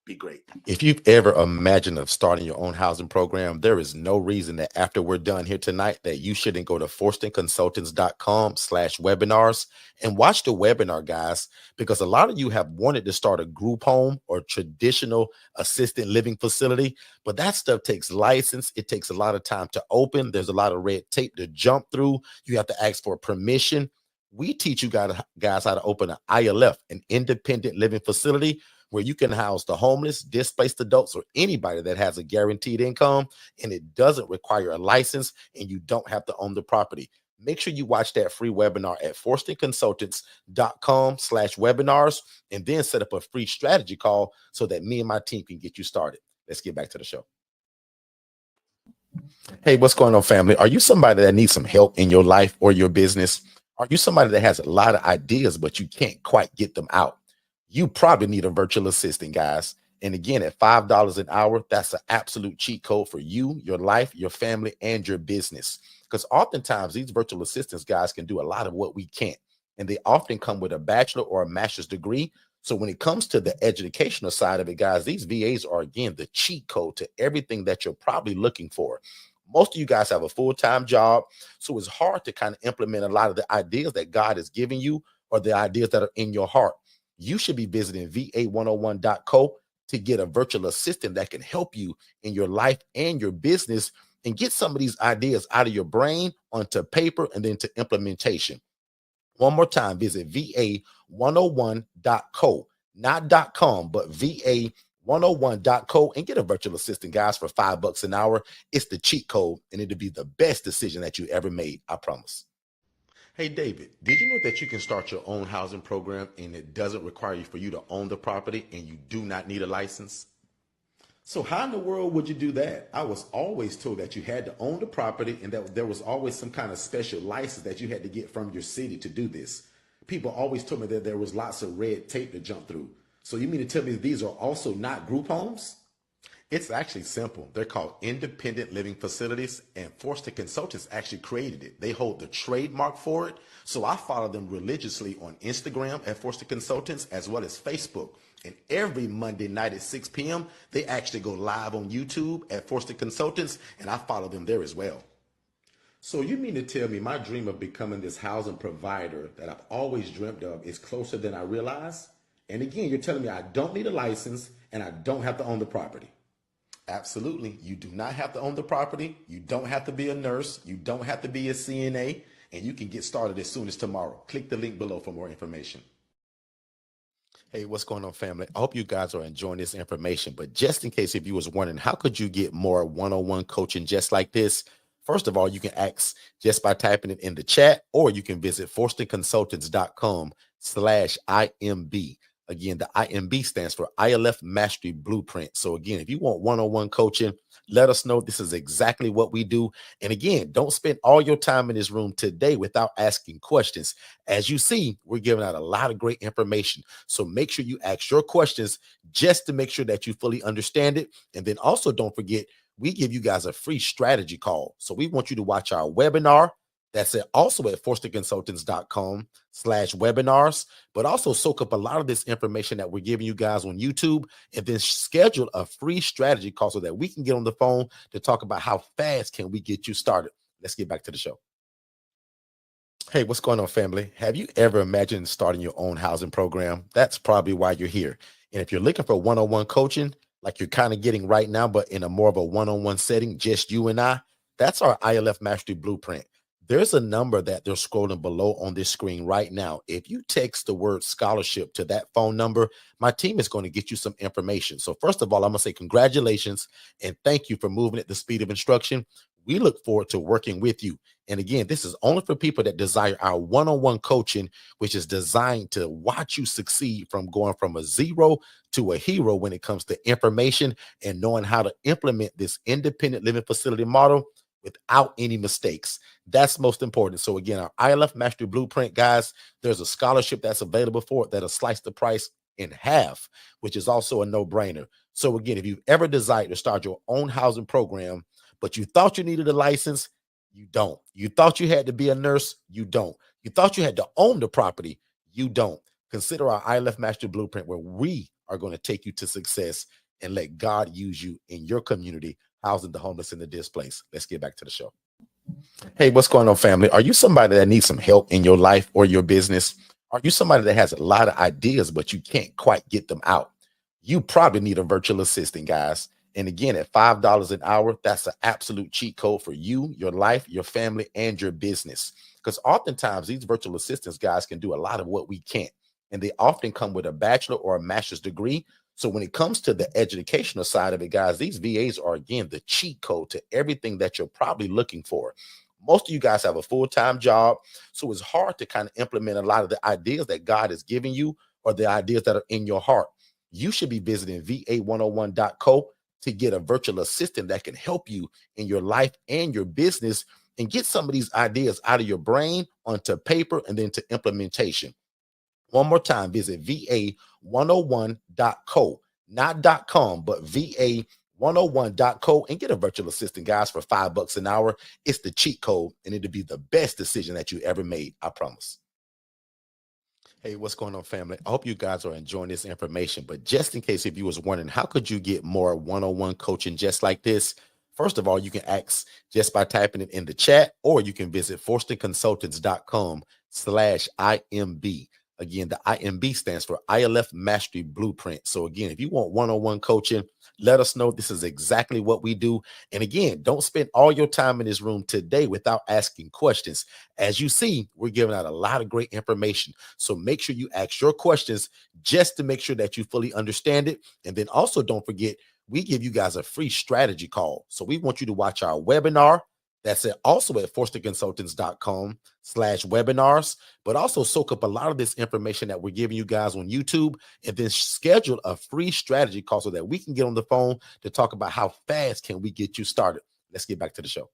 Be great. If you've ever imagined of starting your own housing program, there is no reason that after we're done here tonight that you shouldn't go to forstonconsultants.com/webinars and watch the webinar, guys, because a lot of you have wanted to start a group home or traditional assisted living facility, but that stuff takes license. It takes a lot of time to open. There's a lot of red tape to jump through. You have to ask for permission. We teach you guys how to open an ILF, an independent living facility, where you can house the homeless, displaced adults, or anybody that has a guaranteed income, and it doesn't require a license, and you don't have to own the property. Make sure you watch that free webinar at forstonconsultants.com/webinars, and then set up a free strategy call so that me and my team can get you started. Let's get back to the show. Hey, what's going on, family? Are you somebody that needs some help in your life or your business? Are you somebody that has a lot of ideas, but you can't quite get them out? You probably need a virtual assistant, guys. And again, at $5 an hour, that's an absolute cheat code for you, your life, your family, and your business. Because oftentimes these virtual assistants, guys, can do a lot of what we can't. And they often come with a bachelor or a master's degree. So when it comes to the educational side of it, guys, these VAs are, again, the cheat code to everything that you're probably looking for. Most of you guys have a full-time job, so it's hard to kind of implement a lot of the ideas that God has given you or the ideas that are in your heart. You should be visiting va101.co to get a virtual assistant that can help you in your life and your business and get some of these ideas out of your brain onto paper and then to implementation. One more time, visit va101.co, not .com, but va101.co, and get a virtual assistant, guys, for $5 an hour. It's the cheat code, and it'll be the best decision that you ever made. I promise. Hey, David, did you know that you can start your own housing program and it doesn't require you for you to own the property and you do not need a license? So how in the world would you do that? I was always told that you had to own the property and that there was always some kind of special license that you had to get from your city to do this. People always told me that there was lots of red tape to jump through. So you mean to tell me these are also not group homes? It's actually simple. They're called independent living facilities, and Forston Consultants actually created it. They hold the trademark for it. So I follow them religiously on Instagram at Forston Consultants as well as Facebook. And every Monday night at 6 p.m., they actually go live on YouTube at Forston Consultants, and I follow them there as well. So you mean to tell me my dream of becoming this housing provider that I've always dreamt of is closer than I realize? And again, you're telling me I don't need a license and I don't have to own the property. Absolutely. You do not have to own the property. You don't have to be a nurse. You don't have to be a CNA. And you can get started as soon as tomorrow. Click the link below for more information. Hey, what's going on, family? I hope you guys are enjoying this information. But just in case if you was wondering, how could you get more one-on-one coaching just like this? First of all, you can ask just by typing it in the chat, or you can visit forstonconsultants.com/IMB. Again, the IMB stands for ILF Mastery Blueprint. So again, if you want one-on-one coaching, let us know. This is exactly what we do. And again, don't spend all your time in this room today without asking questions. As you see, we're giving out a lot of great information. So make sure you ask your questions just to make sure that you fully understand it. And then also don't forget, we give you guys a free strategy call. So we want you to watch our webinar. That's also at forstonconsultants.com/webinars, but also soak up a lot of this information that we're giving you guys on YouTube, and then schedule a free strategy call so that we can get on the phone to talk about how fast can we get you started. Let's get back to the show. Hey, what's going on, family? Have you ever imagined starting your own housing program? That's probably why you're here. And if you're looking for one-on-one coaching, like you're kind of getting right now, but in a more of a one-on-one setting, just you and I, that's our ILF Mastery Blueprint. There's a number that they're scrolling below on this screen right now. If you text the word scholarship to that phone number, my team is going to get you some information. So first of all, I'm going to say congratulations and thank you for moving at the speed of instruction. We look forward to working with you. And again, this is only for people that desire our one-on-one coaching, which is designed to watch you succeed from going from a zero to a hero when it comes to information and knowing how to implement this independent living facility model without any mistakes. That's most important. So again, our ILF Mastery Blueprint, guys, there's a scholarship that's available for it that'll slice the price in half, which is also a no-brainer. So again, if you've ever desired to start your own housing program, but you thought you needed a license, you don't. You thought you had to be a nurse, you don't. You thought you had to own the property, you don't. Consider our ILF Mastery Blueprint, where we are going to take you to success and let God use you in your community, housing the homeless and the displaced. Let's get back to the show. Hey, what's going on, family? Are you somebody that needs some help in your life or your business? Are you somebody that has a lot of ideas, but you can't quite get them out? You probably need a virtual assistant, guys. And again, at $5 an hour, that's an absolute cheat code for you, your life, your family, and your business. Because oftentimes these virtual assistants, guys, can do a lot of what we can't. And they often come with a bachelor or a master's degree. So when it comes to the educational side of it, guys, these VAs are, again, the cheat code to everything that you're probably looking for. Most of you guys have a full-time job, so it's hard to kind of implement a lot of the ideas that God is giving you or the ideas that are in your heart. You should be visiting va101.co to get a virtual assistant that can help you in your life and your business and get some of these ideas out of your brain onto paper and then to implementation. One more time, visit va101.co, not .com, but va101.co, and get a virtual assistant, guys, for $5 an hour. It's the cheat code, and it'll be the best decision that you ever made, I promise. Hey, what's going on, family? I hope you guys are enjoying this information. But just in case if you was wondering, how could you get more one-on-one coaching just like this? First of all, you can ask just by typing it in the chat, or you can visit forstonconsultants.com/IMB. Again, the IMB stands for ILF Mastery Blueprint. So again, if you want one-on-one coaching, let us know. This is exactly what we do. And again, don't spend all your time in this room today without asking questions. As you see, we're giving out a lot of great information. So make sure you ask your questions just to make sure that you fully understand it. And then also don't forget, we give you guys a free strategy call. So we want you to watch our webinar. That's also at forstonconsultants.com/webinars, but also soak up a lot of this information that we're giving you guys on YouTube, and then schedule a free strategy call so that we can get on the phone to talk about how fast can we get you started. Let's get back to the show.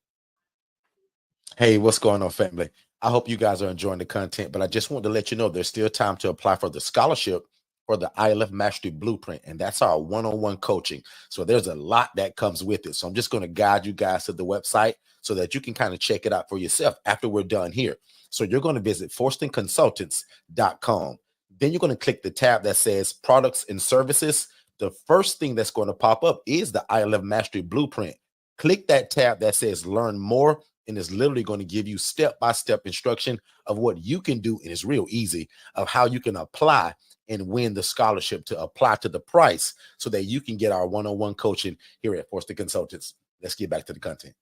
Hey, what's going on, family? I hope you guys are enjoying the content, but I just want to let you know there's still time to apply for the scholarship for the ILF Mastery Blueprint, and that's our one-on-one coaching. So there's a lot that comes with it. So I'm just going to guide you guys to the website so that you can kind of check it out for yourself after we're done here. So you're going to visit forstonconsultants.com. Then you're going to click the tab that says products and services. The first thing that's going to pop up is the ILF Mastery Blueprint. Click that tab that says learn more, and it's literally going to give you step-by-step instruction of what you can do, and it's real easy, of how you can apply and win the scholarship to apply to the price so that you can get our one-on-one coaching here at Forston Consultants. Let's get back to the content.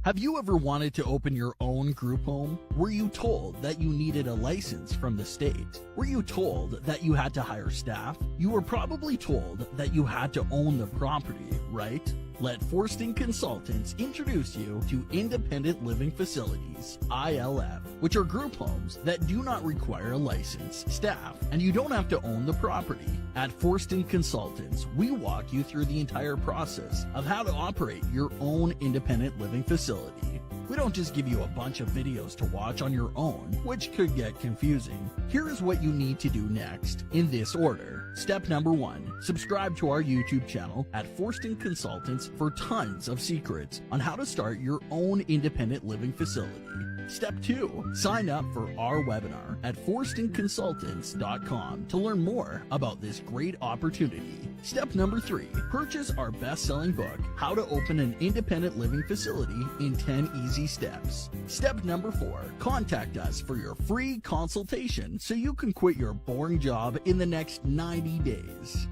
Have you ever wanted to open your own group home? Were you told that you needed a license from the state? Were you told that you had to hire staff? You were probably told that you had to own the property, right? Let Forston Consultants introduce you to Independent Living Facilities, ILF, which are group homes that do not require a license, staff, and you don't have to own the property. At Forston Consultants, we walk you through the entire process of how to operate your own independent living facility. We don't just give you a bunch of videos to watch on your own, which could get confusing. Here is what you need to do next, in this order. Step number 1, subscribe to our YouTube channel at Forston Consultants for tons of secrets on how to start your own independent living facility. Step 2, sign up for our webinar at forstonconsultants.com to learn more about this great opportunity. Step number 3, purchase our best-selling book, How to Open an Independent Living Facility in 10 Easy Steps. Step number 4, contact us for your free consultation so you can quit your boring job in the next 90 days.